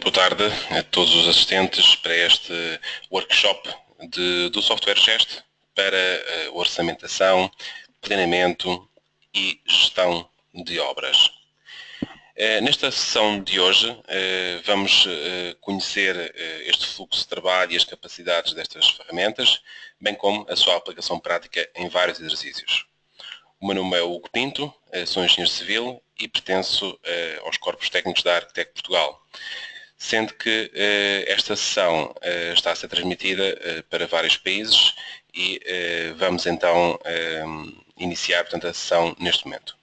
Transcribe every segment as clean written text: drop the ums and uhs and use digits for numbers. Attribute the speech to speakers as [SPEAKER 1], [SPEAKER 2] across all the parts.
[SPEAKER 1] Muito boa tarde a todos os assistentes para este workshop do software GEST para orçamentação, planeamento e gestão de obras. Nesta sessão de hoje vamos conhecer este fluxo de trabalho e as capacidades destas ferramentas, bem como a sua aplicação prática em vários exercícios. O meu nome é Hugo Pinto, sou engenheiro civil e pertenço aos corpos técnicos da Arquitec Portugal, sendo que esta sessão está a ser transmitida para vários países e vamos então iniciar, portanto, a sessão neste momento.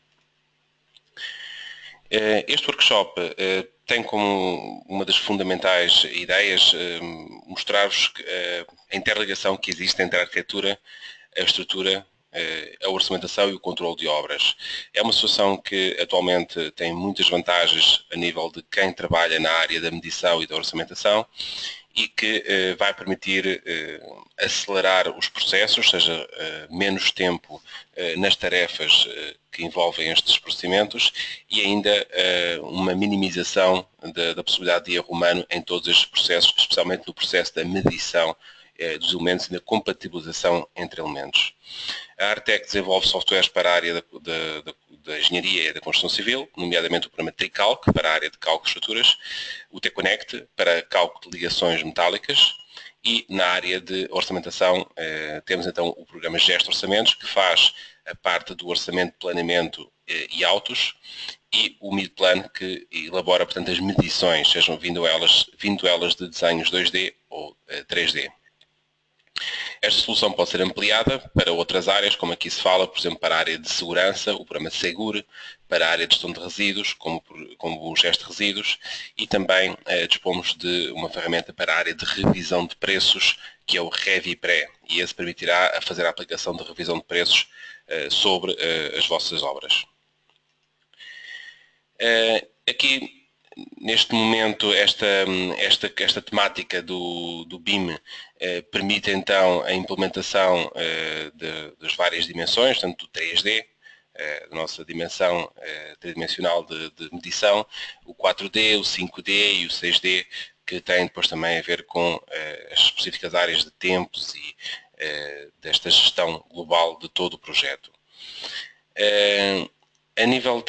[SPEAKER 1] Este workshop tem como uma das fundamentais ideias mostrar-vos a interligação que existe entre a arquitetura, a estrutura, a orçamentação e o controle de obras. É uma situação que atualmente tem muitas vantagens a nível de quem trabalha na área da medição e da orçamentação e que vai permitir acelerar os processos, ou seja, menos tempo nas tarefas que envolvem estes procedimentos e ainda uma minimização da possibilidade de erro humano em todos estes processos, especialmente no processo da medição dos elementos e da compatibilização entre elementos. A Arquitec desenvolve softwares para a área da engenharia e da construção civil, nomeadamente o programa TriCalc para a área de cálculo de estruturas, o T-Connect para cálculo de ligações metálicas e na área de orçamentação temos então o programa GEST Orçamentos, que faz a parte do orçamento, planeamento e autos, e o MidPlan, que elabora, portanto, as medições, sejam vindo elas de desenhos 2D ou 3D. Esta solução pode ser ampliada para outras áreas, como aqui se fala, por exemplo, para a área de segurança, o programa Segure, para a área de gestão de resíduos, como o GEST Resíduos, e também dispomos de uma ferramenta para a área de revisão de preços, que é o ReviPre, e esse permitirá fazer a aplicação de revisão de preços sobre as vossas obras. Aqui, neste momento, esta temática do BIM permite então a implementação das várias dimensões, tanto do 3D, da nossa dimensão tridimensional de medição, o 4D, o 5D e o 6D, que têm depois também a ver com as específicas áreas de tempos e desta gestão global de todo o projeto. A nível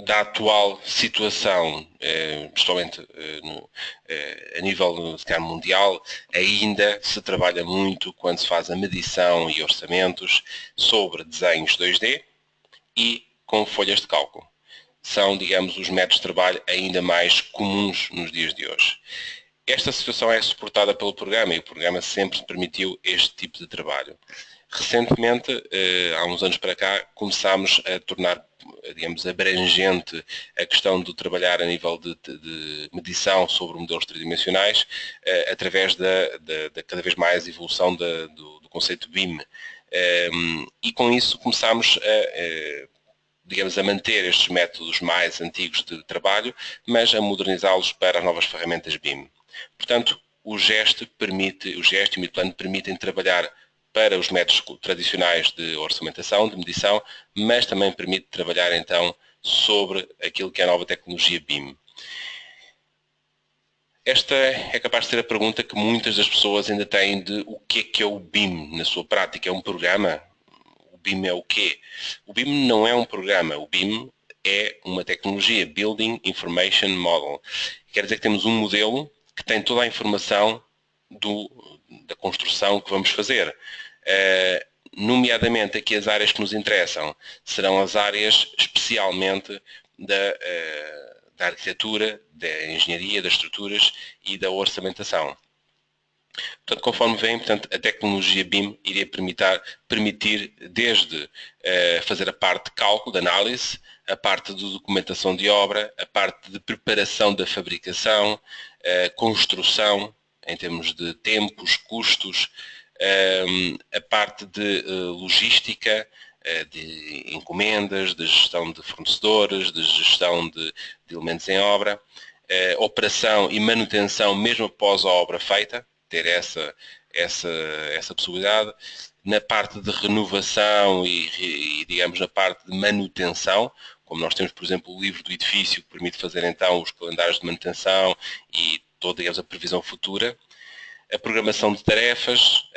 [SPEAKER 1] da atual situação, principalmente a nível mundial, ainda se trabalha muito quando se faz a medição e orçamentos sobre desenhos 2D e com folhas de cálculo. São, digamos, os métodos de trabalho ainda mais comuns nos dias de hoje. Esta situação é suportada pelo programa e o programa sempre permitiu este tipo de trabalho. Recentemente, há uns anos para cá, começámos a tornar, digamos, abrangente a questão de trabalhar a nível de medição sobre modelos tridimensionais através da cada vez mais evolução do conceito BIM. E com isso começámos digamos, a manter estes métodos mais antigos de trabalho, mas a modernizá-los para as novas ferramentas BIM. Portanto, o GEST e o MidPlan permitem trabalhar para os métodos tradicionais de orçamentação, de medição, mas também permite trabalhar então sobre aquilo que é a nova tecnologia BIM. Esta é capaz de ser a pergunta que muitas das pessoas ainda têm de o que é o BIM na sua prática. É um programa? O BIM é o quê? O BIM não é um programa. O BIM é uma tecnologia, Building Information Model. Quer dizer que temos um modelo que tem toda a informação da construção que vamos fazer. Nomeadamente, aqui as áreas que nos interessam serão as áreas especialmente da arquitetura, da engenharia, das estruturas e da orçamentação. Portanto, conforme vem, a tecnologia BIM iria permitir desde fazer a parte de cálculo, de análise, a parte de documentação de obra, a parte de preparação da fabricação, construção, em termos de tempos, custos, a parte de logística, de encomendas, de gestão de fornecedores, de gestão de elementos em obra, operação e manutenção mesmo após a obra feita, ter essa possibilidade, na parte de renovação e digamos, na parte de manutenção, como nós temos, por exemplo, o livro do edifício, que permite fazer então os calendários de manutenção e toda, digamos, a previsão futura, a programação de tarefas,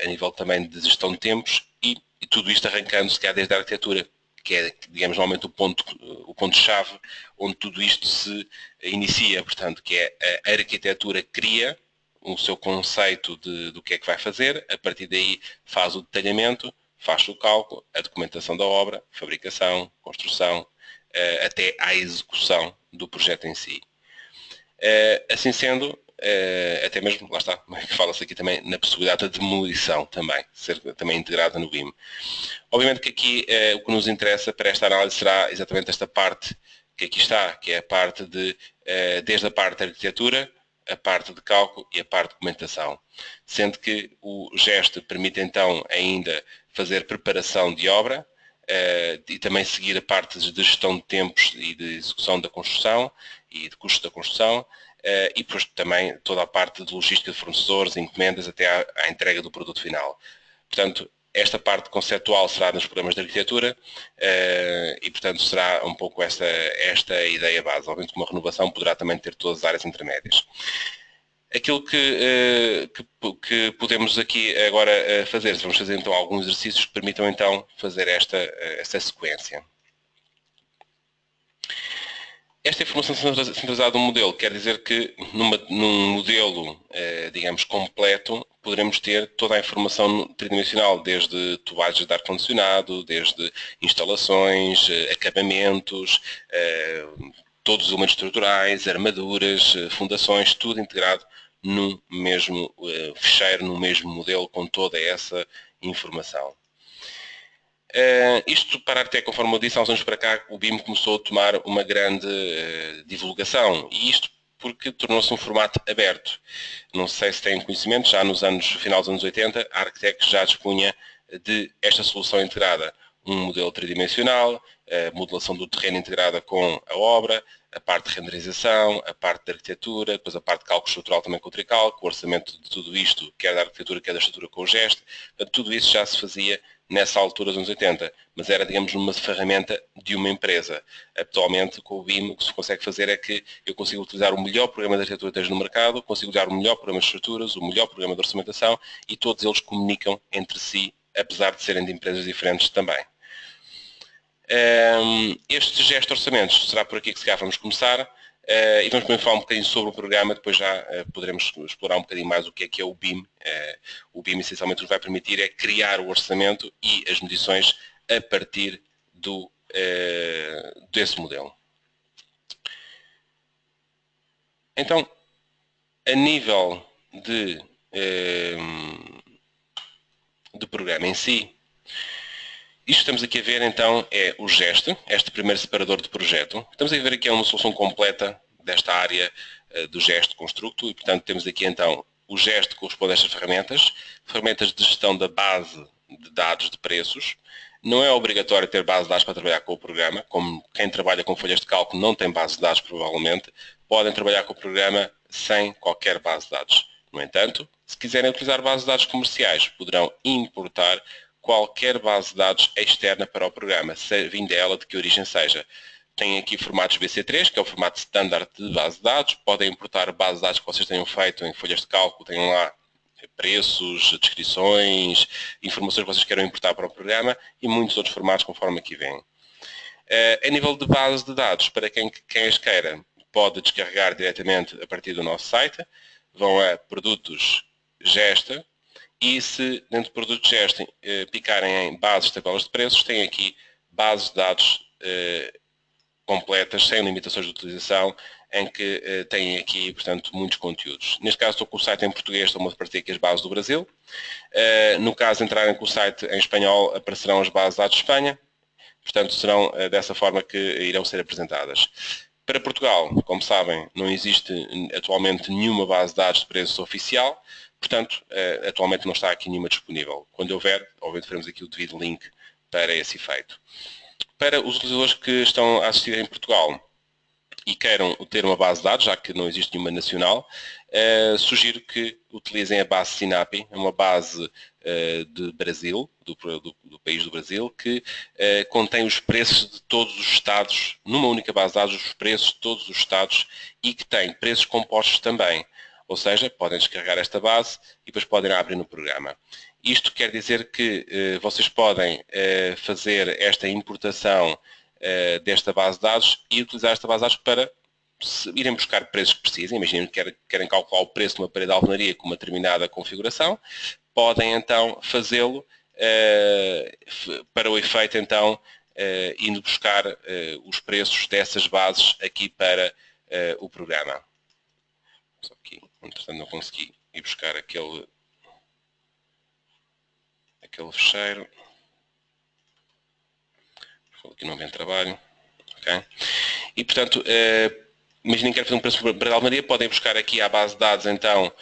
[SPEAKER 1] a nível também de gestão de tempos e tudo isto arrancando-se cá desde a arquitetura, que é, digamos, normalmente o ponto-chave onde tudo isto se inicia, portanto, que é a arquitetura cria o seu conceito do que é que vai fazer, a partir daí faz o detalhamento, faz o cálculo, a documentação da obra, fabricação, construção, até à execução do projeto em si. Assim sendo, até mesmo, lá está, fala-se aqui também na possibilidade da demolição também, ser também integrada no BIM. Obviamente que aqui o que nos interessa para esta análise será exatamente esta parte que aqui está, que é a parte desde a parte da arquitetura, a parte de cálculo e a parte de documentação. Sendo que o gesto permite então ainda fazer preparação de obra, e também seguir a parte de gestão de tempos e de execução da construção e de custos da construção, e depois também toda a parte de logística de fornecedores, encomendas, até à entrega do produto final. Portanto, esta parte conceptual será nos programas de arquitetura e, portanto, será um pouco esta ideia base. Obviamente que uma renovação poderá também ter todas as áreas intermédias. Aquilo que podemos aqui agora fazer, vamos fazer então alguns exercícios que permitam então fazer esta sequência. Esta informação centralizada no modelo quer dizer que num modelo, digamos, completo, poderemos ter toda a informação tridimensional, desde tubagens de ar-condicionado, desde instalações, acabamentos, todos os elementos estruturais, armaduras, fundações, tudo integrado num mesmo ficheiro, num mesmo modelo, com toda essa informação. Isto para até, conforme eu disse, há uns anos para cá, o BIM começou a tomar uma grande divulgação, e isto porque tornou-se um formato aberto. Não sei se têm conhecimento, já final dos anos 80, a Architect já dispunha de esta solução integrada. Um modelo tridimensional, a modelação do terreno integrada com a obra, a parte de renderização, a parte da arquitetura, depois a parte de cálculo estrutural também com o tricalco, o orçamento de tudo isto, quer da arquitetura, quer da estrutura com o gesto. Portanto, tudo isso já se fazia nessa altura dos anos 80, mas era, digamos, uma ferramenta de uma empresa. Atualmente, com o BIM, o que se consegue fazer é que eu consigo utilizar o melhor programa de arquitetura que esteja no mercado, consigo usar o melhor programa de estruturas, o melhor programa de orçamentação, e todos eles comunicam entre si, apesar de serem de empresas diferentes também. Este gesto de orçamentos será por aqui que se calhar vamos começar, e vamos também falar um bocadinho sobre o programa, depois já poderemos explorar um bocadinho mais o que é o BIM. O BIM essencialmente nos vai permitir é criar o orçamento e as medições a partir desse modelo. Então, a nível de programa em si, isto que estamos aqui a ver então é o gesto, este primeiro separador de projeto. Estamos a ver aqui uma solução completa desta área do gesto construto, e portanto temos aqui então o gesto que corresponde a estas ferramentas de gestão da base de dados de preços. Não é obrigatório ter base de dados para trabalhar com o programa, como quem trabalha com folhas de cálculo não tem base de dados provavelmente, podem trabalhar com o programa sem qualquer base de dados. No entanto, se quiserem utilizar bases de dados comerciais, poderão importar qualquer base de dados externa para o programa, vindo ela de que origem seja. Tem aqui formatos BC3, que é o formato standard de base de dados. Podem importar base de dados que vocês tenham feito em folhas de cálculo, tenham lá preços, descrições, informações que vocês queiram importar para o programa e muitos outros formatos conforme aqui vem. A nível de base de dados, para quem as queira, pode descarregar diretamente a partir do nosso site. Vão a produtos Gesta, e se dentro do produto Gesta picarem em bases de tabelas de preços, tem aqui bases de dados completas, sem limitações de utilização, em que têm aqui, portanto, muitos conteúdos. Neste caso estou com o site em português, estou a partir aqui as bases do Brasil. No caso de entrarem com o site em espanhol, aparecerão as bases de dados de Espanha. Portanto, serão dessa forma que irão ser apresentadas. Para Portugal, como sabem, não existe atualmente nenhuma base de dados de preços oficial. Portanto, atualmente não está aqui nenhuma disponível. Quando houver, obviamente faremos aqui o devido link para esse efeito. Para os utilizadores que estão a assistir em Portugal e queiram ter uma base de dados, já que não existe nenhuma nacional, sugiro que utilizem a base Sinapi, é uma base de Brasil, do país do Brasil, que contém os preços de todos os estados, numa única base de dados, os preços de todos os estados e que tem preços compostos também. Ou seja, podem descarregar esta base e depois podem abrir no programa. Isto quer dizer que vocês podem fazer esta importação desta base de dados e utilizar esta base de dados para irem buscar preços que precisem. Imaginem que querem calcular o preço de uma parede de alvenaria com uma determinada configuração. Podem então fazê-lo para o efeito então indo buscar os preços dessas bases aqui para o programa. Só aqui, entretanto não consegui ir buscar aquele fecheiro. Aqui não vem trabalho. Okay? E portanto, imaginem que querem fazer um preço para a alvenaria, podem buscar aqui à base de dados então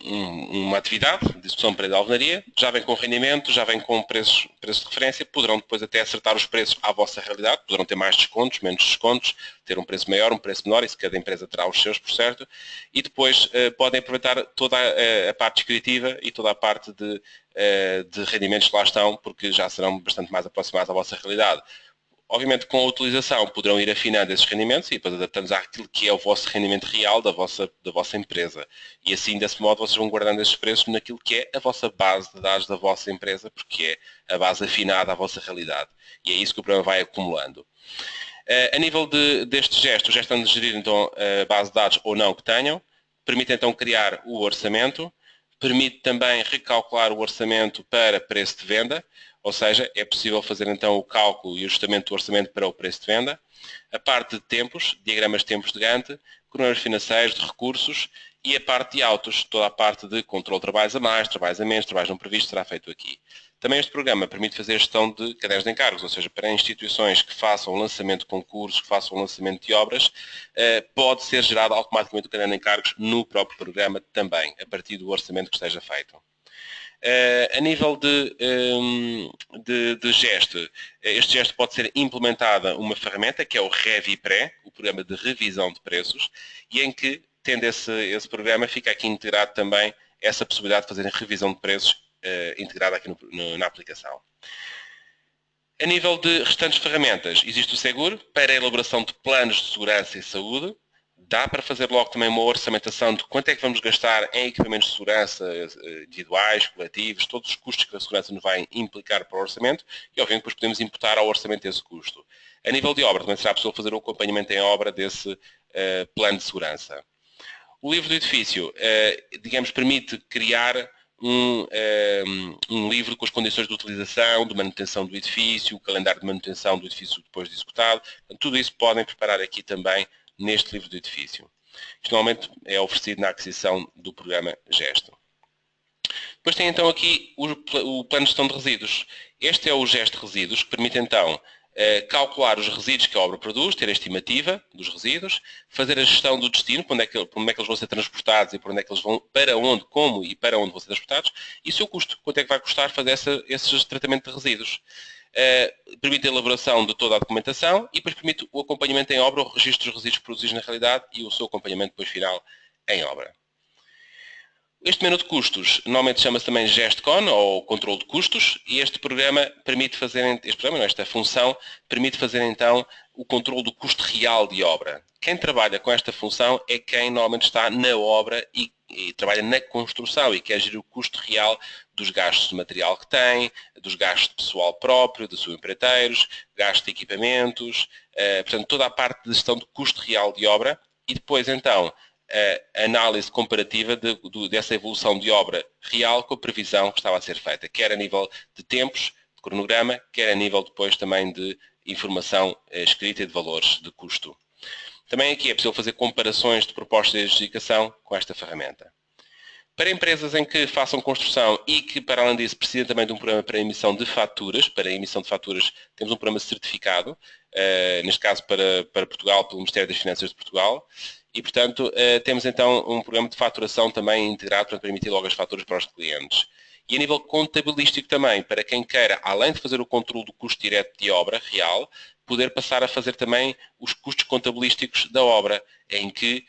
[SPEAKER 1] uma atividade de execução para a alvenaria, já vem com rendimento, já vem com preço de referência, poderão depois até acertar os preços à vossa realidade, poderão ter mais descontos, menos descontos, ter um preço maior, um preço menor, isso cada empresa terá os seus, por certo, e depois podem aproveitar toda a parte descritiva e toda a parte de rendimentos que lá estão, porque já serão bastante mais aproximados à vossa realidade. Obviamente, com a utilização, poderão ir afinando esses rendimentos e depois adaptando àquilo que é o vosso rendimento real da vossa empresa. E assim, desse modo, vocês vão guardando esses preços naquilo que é a vossa base de dados da vossa empresa, porque é a base afinada à vossa realidade. E é isso que o programa vai acumulando. A nível deste gesto, o gesto de gerir então, a base de dados ou não que tenham, permite então criar o orçamento, permite também recalcular o orçamento para preço de venda, ou seja, é possível fazer então o cálculo e o ajustamento do orçamento para o preço de venda. A parte de tempos, diagramas de tempos de Gantt, cronogramas financeiros, de recursos e a parte de autos, toda a parte de controle de trabalhos a mais, trabalhos a menos, trabalhos não previstos, será feito aqui. Também este programa permite fazer a gestão de cadernos de encargos, ou seja, para instituições que façam lançamento de concursos, que façam lançamento de obras, pode ser gerado automaticamente o caderno de encargos no próprio programa também, a partir do orçamento que esteja feito. A nível de gesto, este gesto pode ser implementada uma ferramenta que é o ReviPré, o programa de revisão de preços, e em que, tendo esse programa, fica aqui integrado também essa possibilidade de fazerem revisão de preços integrada aqui na aplicação. A nível de restantes ferramentas, existe o Seguro para a elaboração de planos de segurança e saúde. Dá para fazer logo também uma orçamentação de quanto é que vamos gastar em equipamentos de segurança individuais, coletivos, todos os custos que a segurança nos vai implicar para o orçamento e, obviamente, depois podemos imputar ao orçamento esse custo. A nível de obra, também será possível fazer o acompanhamento em obra desse plano de segurança. O livro do edifício, digamos, permite criar um livro com as condições de utilização, de manutenção do edifício, o calendário de manutenção do edifício depois de executado. Tudo isso podem preparar aqui também neste livro do edifício. Isto normalmente é oferecido na aquisição do programa Gesto. Depois tem então aqui o plano de gestão de resíduos. Este é o gesto de resíduos que permite então calcular os resíduos que a obra produz, ter a estimativa dos resíduos, fazer a gestão do destino, para onde é que eles vão ser transportados e para onde é que eles vão, para onde, como e para onde vão ser transportados, e o seu custo, quanto é que vai custar fazer esse tratamento de resíduos. Permite a elaboração de toda a documentação e depois permite o acompanhamento em obra, o registro dos resíduos produzidos na realidade e o seu acompanhamento depois final em obra. Este menu de custos normalmente chama-se também GestCon, ou controle de custos, e este programa permite fazer, esta função permite fazer então o controle do custo real de obra. Quem trabalha com esta função é quem normalmente está na obra e trabalha na construção e quer gerir o custo real dos gastos de material que tem, dos gastos de pessoal próprio, de seus empreiteiros, gastos de equipamentos, portanto toda a parte de gestão do custo real de obra e depois então a análise comparativa dessa evolução de obra real com a previsão que estava a ser feita, quer a nível de tempos, de cronograma, quer a nível depois também de informação escrita e de valores de custo. Também aqui é possível fazer comparações de propostas de adjudicação com esta ferramenta. Para empresas em que façam construção e que, para além disso, precisam também de um programa para emissão de faturas, temos um programa certificado, neste caso para Portugal, pelo Ministério das Finanças de Portugal, e, portanto, temos então um programa de faturação também integrado para permitir logo as faturas para os clientes. E a nível contabilístico também, para quem queira, além de fazer o controle do custo direto de obra real, poder passar a fazer também os custos contabilísticos da obra, em que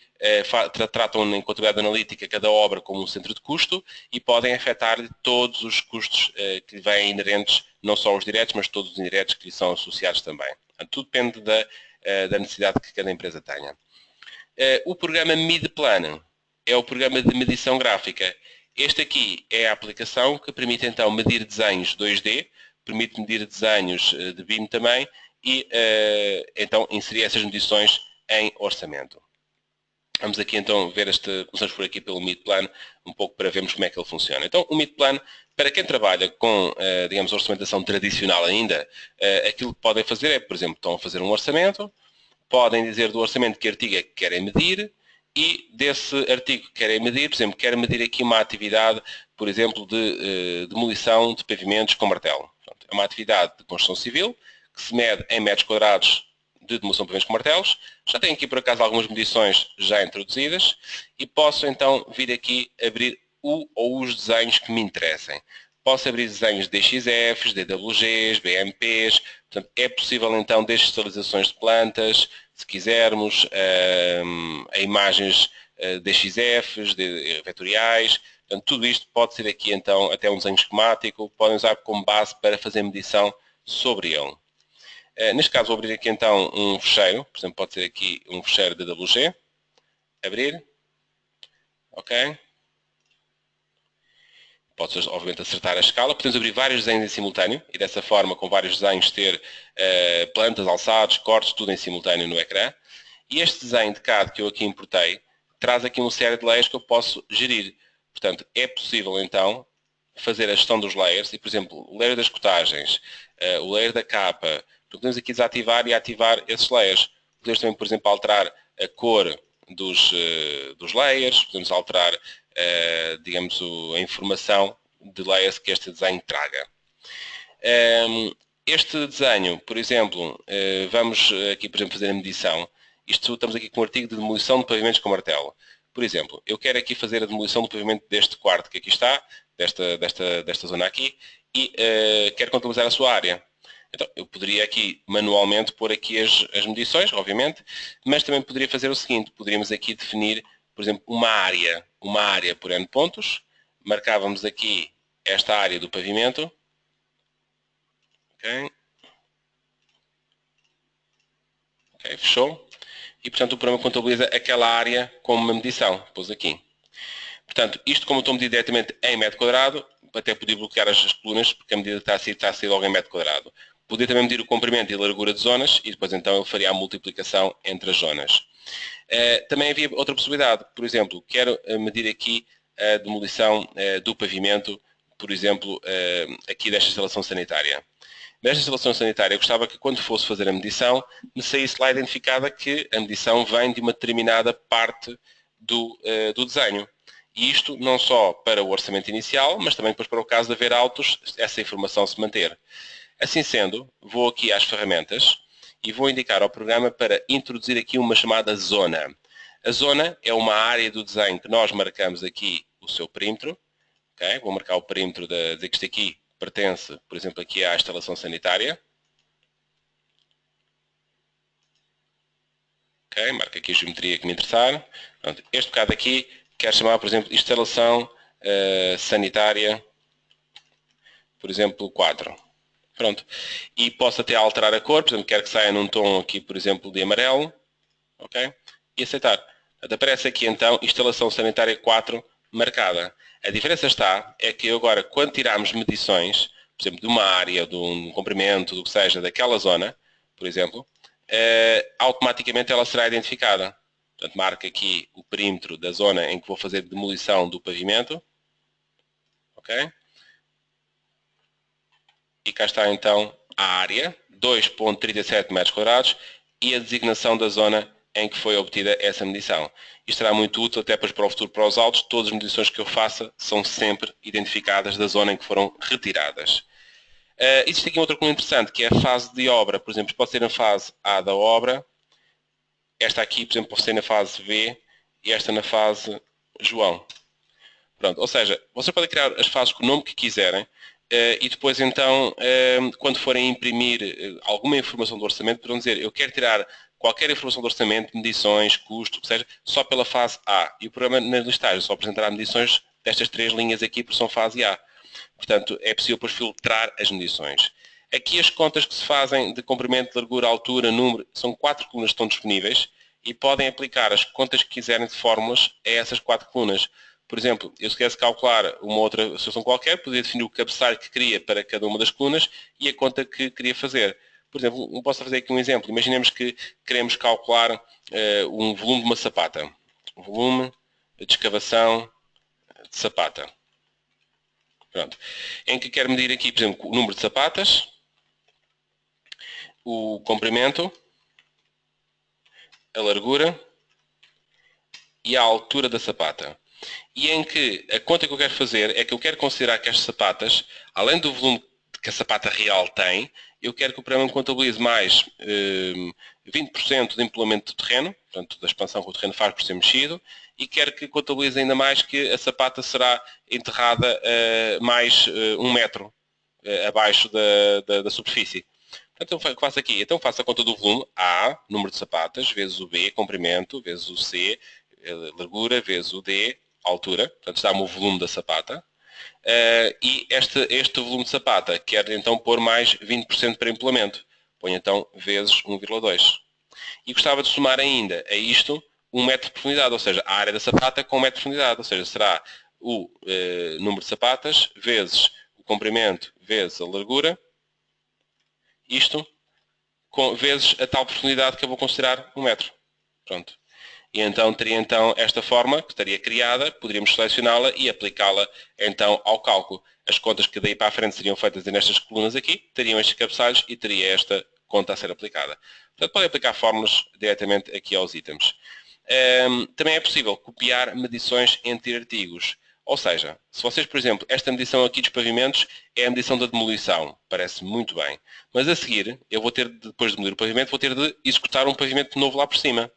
[SPEAKER 1] tratam em contabilidade analítica cada obra como um centro de custo e podem afetar todos os custos que lhe vêm inerentes, não só os diretos, mas todos os indiretos que lhe são associados também. Tudo depende da necessidade que cada empresa tenha. O programa MidPlan é o programa de medição gráfica. Este aqui é a aplicação que permite então medir desenhos 2D, permite medir desenhos de BIM também e então inserir essas medições em orçamento. Vamos aqui então ver começamos por aqui pelo MidPlan, um pouco para vermos como é que ele funciona. Então o MidPlan, para quem trabalha com, digamos, orçamentação tradicional ainda, aquilo que podem fazer é, por exemplo, estão a fazer um orçamento, podem dizer do orçamento que artigo é que querem medir e desse artigo que querem medir, por exemplo, querem medir aqui uma atividade, por exemplo, de demolição de pavimentos com martelo. Portanto, é uma atividade de construção civil que se mede em metros quadrados de demolição de pavimentos com martelos. Já tenho aqui, por acaso, algumas medições já introduzidas e posso, então, vir aqui abrir o ou os desenhos que me interessem. Posso abrir desenhos de DXFs, DWGs, BMPs, portanto, é possível então digitalizações de plantas, se quisermos, a imagens DXFs, vetoriais, portanto, tudo isto pode ser aqui então até um desenho esquemático, podem usar como base para fazer medição sobre ele. Neste caso vou abrir aqui então um fecheiro, por exemplo, pode ser aqui um fecheiro DWG, abrir, ok. Podes, obviamente, acertar a escala. Podemos abrir vários desenhos em simultâneo e, dessa forma, com vários desenhos, ter plantas, alçados, cortes, tudo em simultâneo no ecrã. E este desenho de CAD que eu aqui importei traz aqui uma série de layers que eu posso gerir. Portanto, é possível, então, fazer a gestão dos layers e, por exemplo, o layer das cotagens, o layer da capa. Podemos aqui desativar e ativar esses layers. Podemos também, por exemplo, alterar a cor dos layers, podemos alterar digamos, a informação de layers que este desenho traga. Este desenho, por exemplo, vamos aqui, por exemplo, fazer a medição. Estamos aqui com um artigo de demolição de pavimentos com martelo. Por exemplo, eu quero aqui fazer a demolição do pavimento deste quarto que aqui está, desta zona aqui, e quero contabilizar a sua área. Então, eu poderia aqui manualmente pôr aqui as medições, obviamente, mas também poderia fazer o seguinte, poderíamos aqui definir, por exemplo, uma área por N pontos, marcávamos aqui esta área do pavimento, ok, fechou, e portanto o programa contabiliza aquela área como uma medição, pôs aqui. Portanto, isto como eu estou a medir diretamente em metro quadrado, até podia bloquear as colunas, porque a medida está a sair logo em metro quadrado. Podia também medir o comprimento e a largura de zonas, e depois então ele faria a multiplicação entre as zonas. Também havia outra possibilidade, por exemplo, quero medir aqui a demolição do pavimento, por exemplo, aqui desta instalação sanitária. Nesta instalação sanitária, eu gostava que quando fosse fazer a medição, me saísse lá identificada que a medição vem de uma determinada parte do desenho. E isto não só para o orçamento inicial, mas também depois para o caso de haver autos, essa informação se manter. Assim sendo, vou aqui às ferramentas e vou indicar ao programa para introduzir aqui uma chamada zona. A zona é uma área do desenho que nós marcamos aqui o seu perímetro. Okay? Vou marcar o perímetro de dizer que isto aqui pertence, por exemplo, aqui à instalação sanitária. Okay? Marco aqui a geometria que me interessar. Pronto. Este bocado aqui quero chamar, por exemplo, instalação sanitária, por exemplo, 4. Pronto. E posso até alterar a cor, por exemplo, quero que saia num tom aqui, por exemplo, de amarelo. Ok? E aceitar. Portanto, aparece aqui então instalação sanitária 4 marcada. A diferença está, é que agora, quando tirarmos medições, por exemplo, de uma área, de um comprimento, do que seja, daquela zona, por exemplo, automaticamente ela será identificada. Portanto, marca aqui o perímetro da zona em que vou fazer demolição do pavimento. Ok? E cá está então a área, 2,37 metros quadrados, e a designação da zona em que foi obtida essa medição. Isto será muito útil até para o futuro, para os autos. Todas as medições que eu faça são sempre identificadas da zona em que foram retiradas. Existe aqui um outro coluna interessante, que é a fase de obra. Por exemplo, pode ser na fase A da obra. Esta aqui, por exemplo, pode ser na fase B e esta na fase João. Pronto, ou seja, você pode criar as fases com o nome que quiserem. e depois então, quando forem imprimir alguma informação do orçamento, poderão dizer, eu quero tirar qualquer informação do orçamento, medições, custo, o que seja, só pela fase A. E o programa na listagem só apresentará medições destas 3 linhas aqui, porque são fase A. Portanto, é possível depois filtrar as medições. Aqui as contas que se fazem de comprimento, largura, altura, número, são 4 colunas que estão disponíveis e podem aplicar as contas que quiserem de fórmulas a essas 4 colunas. Por exemplo, eu se quisesse calcular uma outra situação qualquer, poderia definir o cabeçalho que queria para cada uma das colunas e a conta que queria fazer. Por exemplo, posso fazer aqui um exemplo. Imaginemos que queremos calcular um volume de uma sapata. Volume de escavação de sapata. Pronto. Em que quero medir aqui, por exemplo, o número de sapatas, o comprimento, a largura e a altura da sapata. E em que a conta que eu quero fazer é que eu quero considerar que estas sapatas, além do volume que a sapata real tem, eu quero que o programa contabilize mais 20% de empolamento do terreno, portanto, da expansão que o terreno faz por ser mexido, e quero que contabilize ainda mais que a sapata será enterrada mais 1 metro abaixo da superfície. Portanto, o que faço aqui? Então faço a conta do volume A, número de sapatas, vezes o B, comprimento, vezes o C, largura, vezes o D, altura. Portanto, dá-me o volume da sapata. E este volume de sapata quer então pôr mais 20% para implemento. Ponho então vezes 1,2. E gostava de somar ainda a isto 1 metro de profundidade, ou seja, a área da sapata com 1 metro de profundidade. Ou seja, será o número de sapatas vezes o comprimento vezes a largura, isto vezes a tal profundidade que eu vou considerar 1 metro. Pronto. E então teria então esta forma que estaria criada, poderíamos selecioná-la e aplicá-la então ao cálculo. As contas que daí para a frente seriam feitas nestas colunas aqui, teriam estes cabeçalhos e teria esta conta a ser aplicada. Portanto, podem aplicar fórmulas diretamente aqui aos itens. Também é possível copiar medições entre artigos. Ou seja, se vocês, por exemplo, esta medição aqui dos pavimentos é a medição da demolição, parece muito bem. Mas a seguir, eu vou ter, depois de demolir o pavimento, vou ter de executar um pavimento novo lá por cima.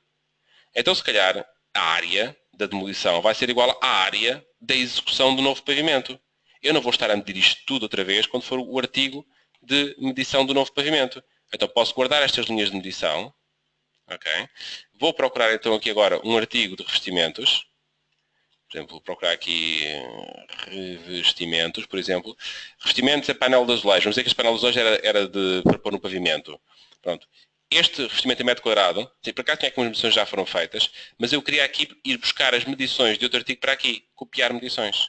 [SPEAKER 1] Então, se calhar, a área da demolição vai ser igual à área da execução do novo pavimento. Eu não vou estar a medir isto tudo outra vez quando for o artigo de medição do novo pavimento. Então, posso guardar estas linhas de medição. Okay. Vou procurar então aqui agora um artigo de revestimentos. Por exemplo, vou procurar aqui revestimentos, por exemplo. Revestimentos é painel de azulejos. Vamos dizer que este painel de azulejos era para pôr no pavimento. Pronto. Este revestimento em metro quadrado, por acaso tinha aqui umas medições que já foram feitas, mas eu queria aqui ir buscar as medições de outro artigo para aqui, copiar medições.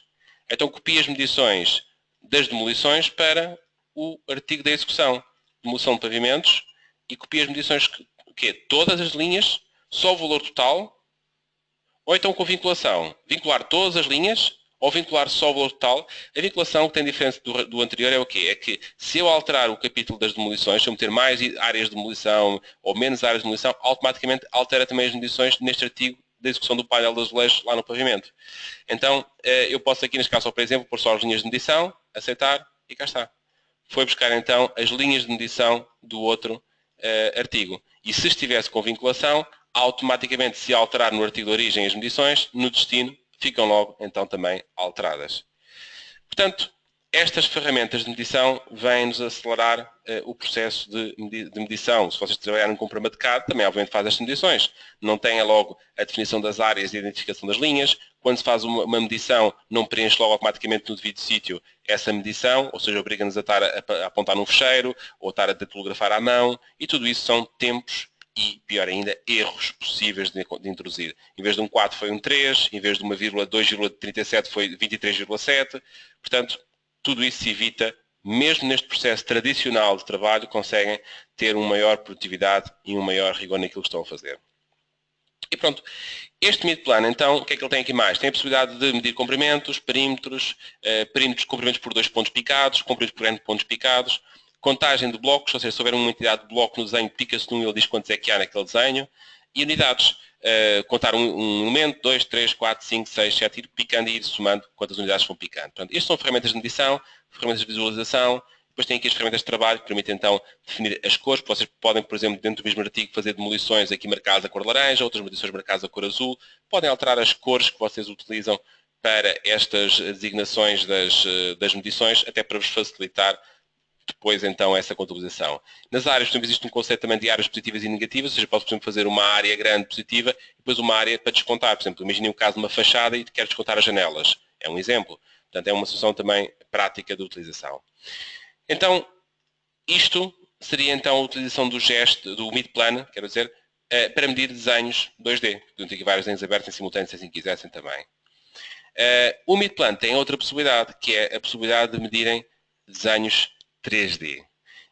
[SPEAKER 1] Então copio as medições das demolições para o artigo da execução. Demolição de pavimentos e copio as medições, que é todas as linhas, só o valor total, ou então com vinculação. Vincular todas as linhas ou vincular só o valor total. A vinculação que tem diferença do anterior é o quê? É que se eu alterar o capítulo das demolições, se eu meter mais áreas de demolição ou menos áreas de demolição, automaticamente altera também as medições neste artigo da execução do painel de azulejos lá no pavimento. Então, eu posso aqui, neste caso, só por exemplo, pôr só as linhas de medição, aceitar e cá está. Foi buscar então as linhas de medição do outro artigo. E se estivesse com vinculação, automaticamente, se alterar no artigo de origem as medições, no destino ficam logo então também alteradas. Portanto, estas ferramentas de medição vêm-nos acelerar o processo de medição. Se vocês trabalharem com um programa de CAD, também obviamente faz estas medições. Não tem logo a definição das áreas e a identificação das linhas. Quando se faz uma medição, não preenche logo automaticamente no devido sítio essa medição, ou seja, obriga-nos a estar a apontar num fecheiro, ou a estar a datilografar à mão, e tudo isso são tempos e, pior ainda, erros possíveis de introduzir. Em vez de um 4 foi um 3, em vez de uma vírgula 2,37 foi 23,7. Portanto, tudo isso se evita, mesmo neste processo tradicional de trabalho, conseguem ter uma maior produtividade e um maior rigor naquilo que estão a fazer. E pronto, este mid plan, então, o que é que ele tem aqui mais? Tem a possibilidade de medir comprimentos, perímetros, comprimentos por 2 pontos picados, comprimentos por n pontos picados, contagem de blocos, ou seja, se houver uma entidade de bloco no desenho, pica-se num e ele diz quantos é que há naquele desenho, e unidades, contar um elemento, 2, 3, 4, 5, 6, 7, ir picando e ir somando quantas unidades vão picando. Portanto, estas são ferramentas de medição, ferramentas de visualização, depois tem aqui as ferramentas de trabalho que permitem então definir as cores. Vocês podem, por exemplo, dentro do mesmo artigo fazer demolições aqui marcadas a cor laranja, outras demolições marcadas a cor azul. Podem alterar as cores que vocês utilizam para estas designações das medições, até para vos facilitar depois então essa contabilização. Nas áreas, por exemplo, existe um conceito também de áreas positivas e negativas, ou seja, pode, por exemplo, fazer uma área grande positiva e depois uma área para descontar. Por exemplo, imagine o caso de uma fachada e quer descontar as janelas. É um exemplo. Portanto, é uma solução também prática de utilização. Então, isto seria então a utilização do gesto, do Midplan, quero dizer, para medir desenhos 2D. Podiam ter aqui vários desenhos abertos em simultâneo, se assim quisessem também. O Midplan tem outra possibilidade, que é a possibilidade de medirem desenhos 3D.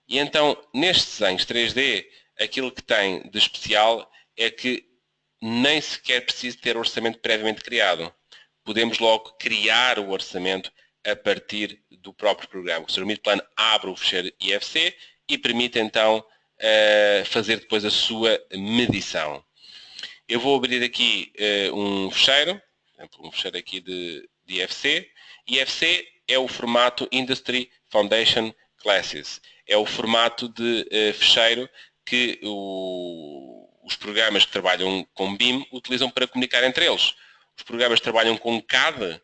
[SPEAKER 1] E então, nestes desenhos 3D, aquilo que tem de especial é que nem sequer precisa ter orçamento previamente criado. Podemos logo criar o orçamento a partir do próprio programa. O Sr. Midplan abre o fecheiro IFC e permite então fazer depois a sua medição. Eu vou abrir aqui um fecheiro, por exemplo, um fecheiro aqui de IFC. IFC é o formato Industry Foundation Classes. É o formato de fecheiro que os programas que trabalham com BIM utilizam para comunicar entre eles. Os programas que trabalham com CAD,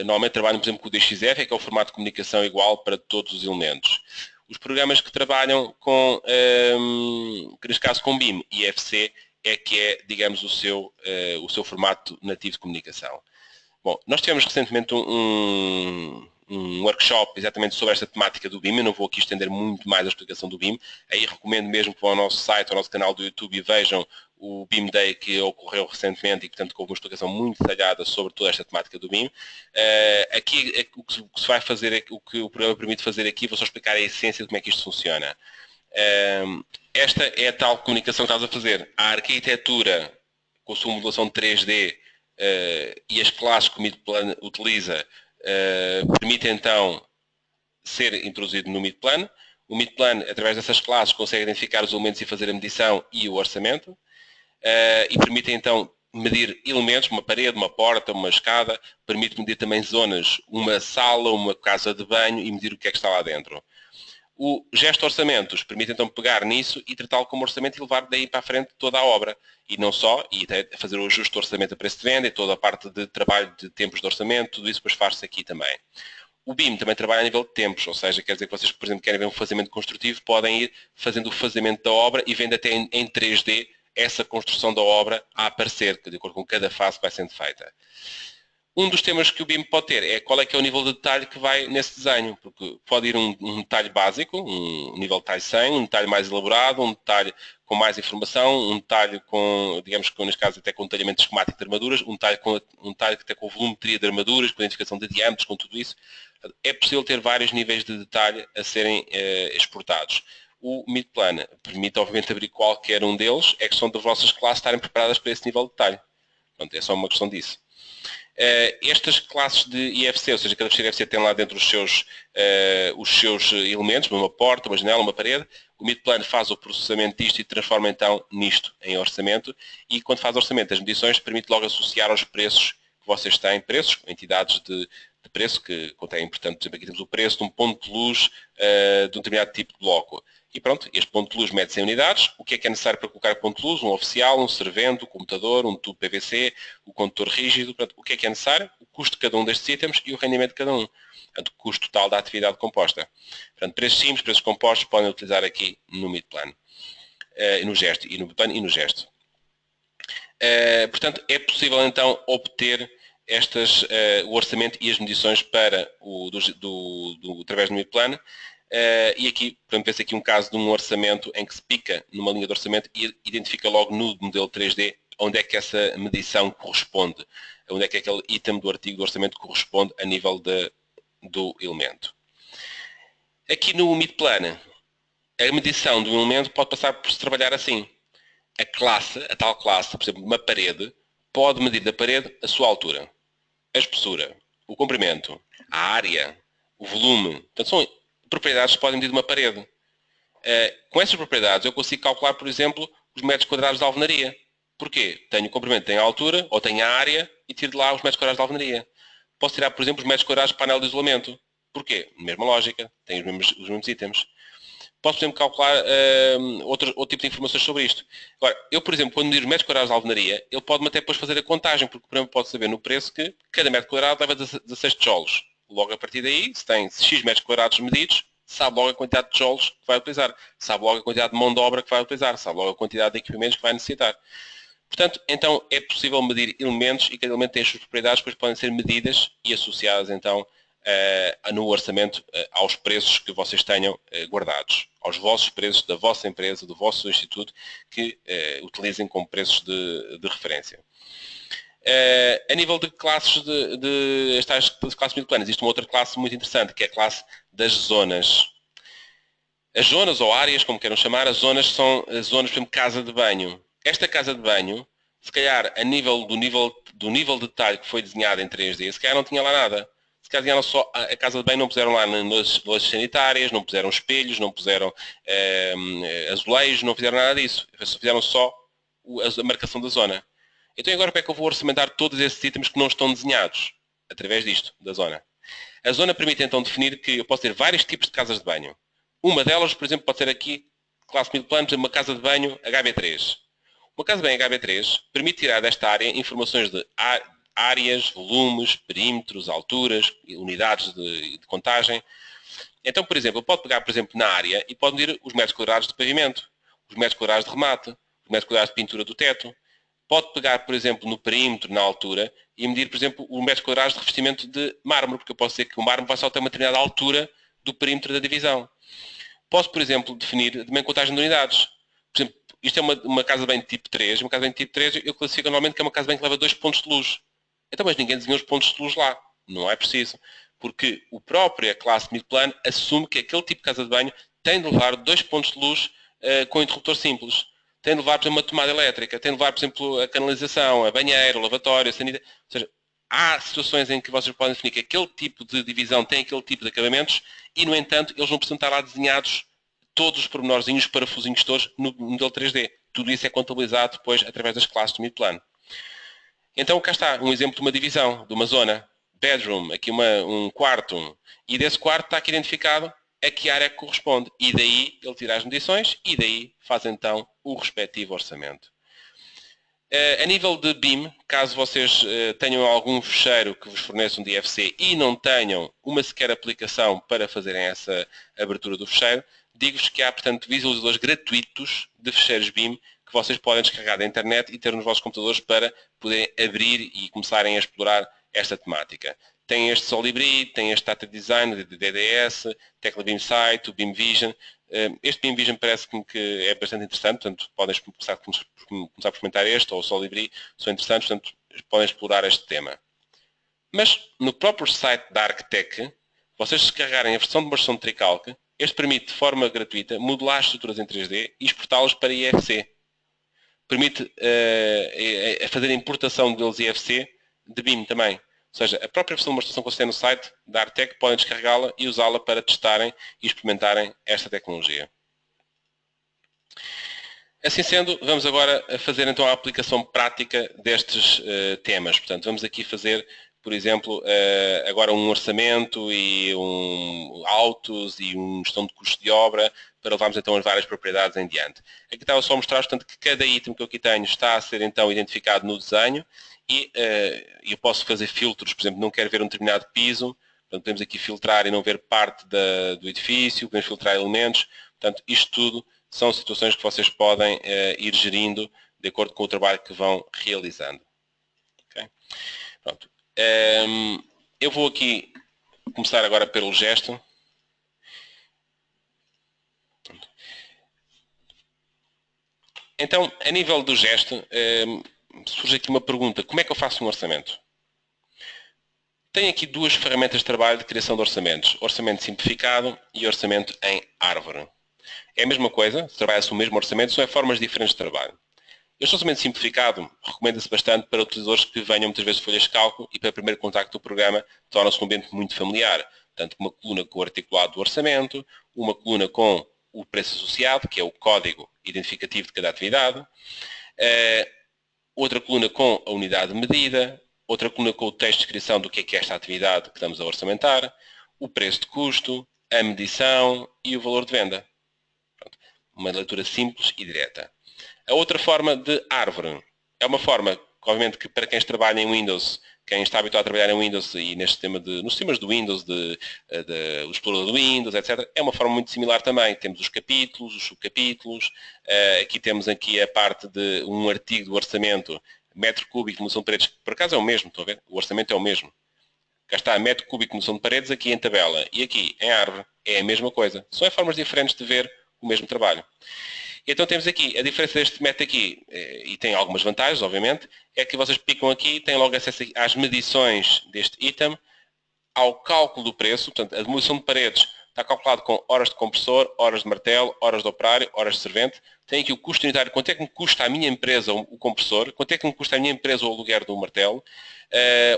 [SPEAKER 1] normalmente trabalham, por exemplo, com o DXF, que é o formato de comunicação igual para todos os elementos. Os programas que trabalham com, neste caso, com BIM e IFC, é que é, digamos, o seu formato nativo de comunicação. Bom, nós tivemos recentemente um workshop exatamente sobre esta temática do BIM. Eu não vou aqui estender muito mais a explicação do BIM. Aí recomendo mesmo que vão ao nosso site, ao nosso canal do YouTube e vejam o BIM Day que ocorreu recentemente e, portanto, houve uma explicação muito detalhada sobre toda esta temática do BIM. Aqui, o que se vai fazer, o que o programa permite fazer aqui, vou só explicar a essência de como é que isto funciona. Esta é a tal comunicação que estás a fazer. A arquitetura, com a sua modulação 3D e as classes que o Midplan utiliza, permite então ser introduzido no Midplan. O Midplan, através dessas classes, consegue identificar os elementos e fazer a medição e o orçamento. E permite então medir elementos, uma parede, uma porta, uma escada, permite medir também zonas, uma sala, uma casa de banho e medir o que é que está lá dentro. O gesto de orçamentos permite então pegar nisso e tratá-lo como orçamento e levar daí para a frente toda a obra. E não só, e até fazer o ajuste do orçamento a preço de venda e toda a parte de trabalho de tempos de orçamento, tudo isso depois faz-se aqui também. O BIM também trabalha a nível de tempos, ou seja, quer dizer que vocês, por exemplo, querem ver um fazimento construtivo, podem ir fazendo o fazimento da obra e vendo até em 3D essa construção da obra a aparecer, de acordo com cada fase que vai sendo feita. Um dos temas que o BIM pode ter é qual é que é o nível de detalhe que vai nesse desenho, porque pode ir um detalhe básico, um nível de detalhe 100, um detalhe mais elaborado, um detalhe com mais informação, um detalhe com, digamos que neste caso até com detalhamento esquemático de armaduras, um detalhe até com volumetria de armaduras, com identificação de diâmetros, com tudo isso. É possível ter vários níveis de detalhe a serem exportados. O Midplan permite, obviamente, abrir qualquer um deles, é questão das vossas classes estarem preparadas para esse nível de detalhe. Pronto, é só uma questão disso. Estas classes de IFC, ou seja, cada fecheiro IFC tem lá dentro os seus elementos, uma porta, uma janela, uma parede. O Midplan faz o processamento disto e transforma então nisto em orçamento. E quando faz orçamento, as medições permite logo associar aos preços que vocês têm, preços, entidades de preço que contêm, portanto, por exemplo, aqui temos o preço de um ponto de luz de um determinado tipo de bloco. E pronto, este ponto de luz mede-se em unidades. O que é necessário para colocar ponto de luz? Um oficial, um servente, um computador, um tubo PVC, o condutor rígido. Portanto, o que é necessário? O custo de cada um destes itens e o rendimento de cada um. Portanto, o custo total da atividade composta. Portanto, preços simples, preços compostos, podem utilizar aqui no Midplan, no gesto, e no Midplan e no gesto. Portanto, é possível então obter o orçamento e as medições para através do Midplan. E aqui, portanto, vê-se aqui um caso de um orçamento em que se pica numa linha de orçamento e identifica logo no modelo 3D onde é que essa medição corresponde, onde é que aquele item do artigo do orçamento corresponde a nível do elemento. Aqui no Midplan, a medição de um elemento pode passar por se trabalhar assim. A tal classe, por exemplo, uma parede, pode medir da parede a sua altura, a espessura, o comprimento, a área, o volume. Portanto, são propriedades que podem medir de uma parede. Com essas propriedades eu consigo calcular, por exemplo, os metros quadrados de alvenaria. Porquê? Tenho o comprimento, tenho a altura, ou tenho a área, e tiro de lá os metros quadrados de alvenaria. Posso tirar, por exemplo, os metros quadrados de painel de isolamento. Porquê? Mesma lógica, tenho os mesmos itens. posso, por exemplo, calcular outro tipo de informações sobre isto. Agora, eu, por exemplo, quando medir os metros quadrados de alvenaria, ele pode-me até depois fazer a contagem, porque, por exemplo, pode saber no preço que cada metro quadrado leva 16 tijolos. Logo, a partir daí, se tem X metros quadrados medidos, sabe logo a quantidade de tijolos que vai utilizar, sabe logo a quantidade de mão de obra que vai utilizar, sabe logo a quantidade de equipamentos que vai necessitar. Portanto, então é possível medir elementos e cada elemento tem as suas propriedades, depois podem ser medidas e associadas então no orçamento aos preços que vocês tenham guardados, aos vossos preços da vossa empresa, do vosso instituto, que utilizem como preços de referência. A nível de classes de classes mid-plano, existe uma outra classe muito interessante, que é a classe das zonas. As zonas, ou áreas, como queiram chamar, as zonas são as zonas, por exemplo, casa de banho. Esta casa de banho, se calhar, a nível do nível de detalhe que foi desenhado em 3D, se calhar não tinha lá nada. Se calhar desenharam só a casa de banho, não puseram lá nas lojas sanitárias, não puseram espelhos, não puseram azulejos, não fizeram nada disso. Fizeram só a marcação da zona. Então agora como é que eu vou orçamentar todos esses itens que não estão desenhados? Através disto, da zona. A zona permite então definir que eu posso ter vários tipos de casas de banho. Uma delas, por exemplo, pode ser aqui, classe mid-plano, uma casa de banho HB3. Uma casa de banho HB3 permite tirar desta área informações de áreas, volumes, perímetros, alturas, unidades de contagem. Então, por exemplo, eu posso pegar, por exemplo, na área e pode medir os metros quadrados de pavimento, os metros quadrados de remate, os metros quadrados de pintura do teto. Pode pegar, por exemplo, no perímetro, na altura, e medir, por exemplo, os metros quadrados de revestimento de mármore, porque eu posso dizer que o mármore vai só ter uma determinada altura do perímetro da divisão. Posso, por exemplo, definir também contagem de unidades. Por exemplo, isto é uma casa de banho de tipo 3. Uma casa de banho de tipo 3 eu classifico normalmente que é uma casa de banho que leva 2 pontos de luz. Então, mas ninguém desenhou os pontos de luz lá. Não é preciso. Porque a própria classe mid-plano assume que aquele tipo de casa de banho tem de levar 2 pontos de luz com interruptor simples. Tem de levar, por exemplo, uma tomada elétrica. Tem de levar, por exemplo, a canalização, a banheira, o lavatório, a sanidade. Ou seja, há situações em que vocês podem definir que aquele tipo de divisão tem aquele tipo de acabamentos e, no entanto, eles não precisam estar lá desenhados todos os pormenorzinhos, parafusinhos todos no modelo 3D. Tudo isso é contabilizado depois através das classes do mid-plano. Então cá está um exemplo de uma divisão, de uma zona. Bedroom, aqui um quarto. E desse quarto está aqui identificado a que área corresponde. E daí ele tira as medições e daí faz então o respectivo orçamento. A nível de BIM, caso vocês tenham algum fecheiro que vos forneça um DFC e não tenham uma sequer aplicação para fazerem essa abertura do fecheiro, digo-vos que há, portanto, visualizadores gratuitos de fecheiros BIM que vocês podem descarregar da internet e ter nos vossos computadores para poderem abrir e começarem a explorar esta temática. Tem este Solibri, tem este Data Design de DDS, Tecla BIM Site, o BIM Vision. Este BIM Vision parece-me que é bastante interessante, portanto, podem começar a experimentar este ou o Solibri, são interessantes, portanto, podem explorar este tema. Mas, no próprio site da Arctec, vocês descarregarem a versão de versão de Tricalc, este permite, de forma gratuita, modelar as estruturas em 3D e exportá-las para IFC. Permite fazer a importação de modelos IFC de BIM também. Ou seja, a própria versão de demonstração que vocês têm no site da Arctec podem descarregá-la e usá-la para testarem e experimentarem esta tecnologia. Assim sendo, vamos agora fazer então a aplicação prática destes temas. Portanto, vamos aqui fazer, por exemplo, agora um orçamento e autos e uma gestão de custo de obra para levarmos então as várias propriedades em diante. Aqui estava só a mostrar, portanto, que cada item que eu aqui tenho está a ser então identificado no desenho e eu posso fazer filtros, por exemplo, não quero ver um determinado piso, portanto, podemos aqui filtrar e não ver parte do edifício, podemos filtrar elementos, portanto, isto tudo são situações que vocês podem ir gerindo de acordo com o trabalho que vão realizando. Okay? Pronto. Eu vou aqui começar agora pelo gesto. Então, a nível do gesto, surge aqui uma pergunta. Como é que eu faço um orçamento? Tenho aqui duas ferramentas de trabalho de criação de orçamentos. Orçamento simplificado e orçamento em árvore. É a mesma coisa, trabalha-se o mesmo orçamento, são formas diferentes de trabalho. Este orçamento simplificado recomenda-se bastante para utilizadores que venham muitas vezes de folhas de cálculo e para o primeiro contacto do programa torna-se um ambiente muito familiar. Portanto, uma coluna com o articulado do orçamento, uma coluna com o preço associado, que é o código identificativo de cada atividade, outra coluna com a unidade de medida, outra coluna com o texto de descrição do que é esta atividade que estamos a orçamentar, o preço de custo, a medição e o valor de venda. uma leitura simples e direta. A outra forma de árvore é uma forma, obviamente, que para quem trabalha em Windows, quem está habituado a trabalhar em Windows e nos sistemas do Windows, o explorador do Windows, etc., é uma forma muito similar também. Temos os capítulos, os subcapítulos, aqui temos aqui a parte de um artigo do orçamento, metro cúbico de demolição de paredes, que por acaso é o mesmo, estão a ver? O orçamento é o mesmo. Cá está, metro cúbico de demolição de paredes, aqui em tabela, e aqui em árvore, é a mesma coisa. São formas diferentes de ver o mesmo trabalho. Então temos aqui, a diferença deste método aqui, e tem algumas vantagens, obviamente, é que vocês picam aqui, têm logo acesso às medições deste item, ao cálculo do preço, portanto, a demolição de paredes está calculado com horas de compressor, horas de martelo, horas de operário, horas de servente. Tem aqui o custo unitário, quanto é que me custa a minha empresa o compressor, quanto é que me custa a minha empresa o aluguer do martelo,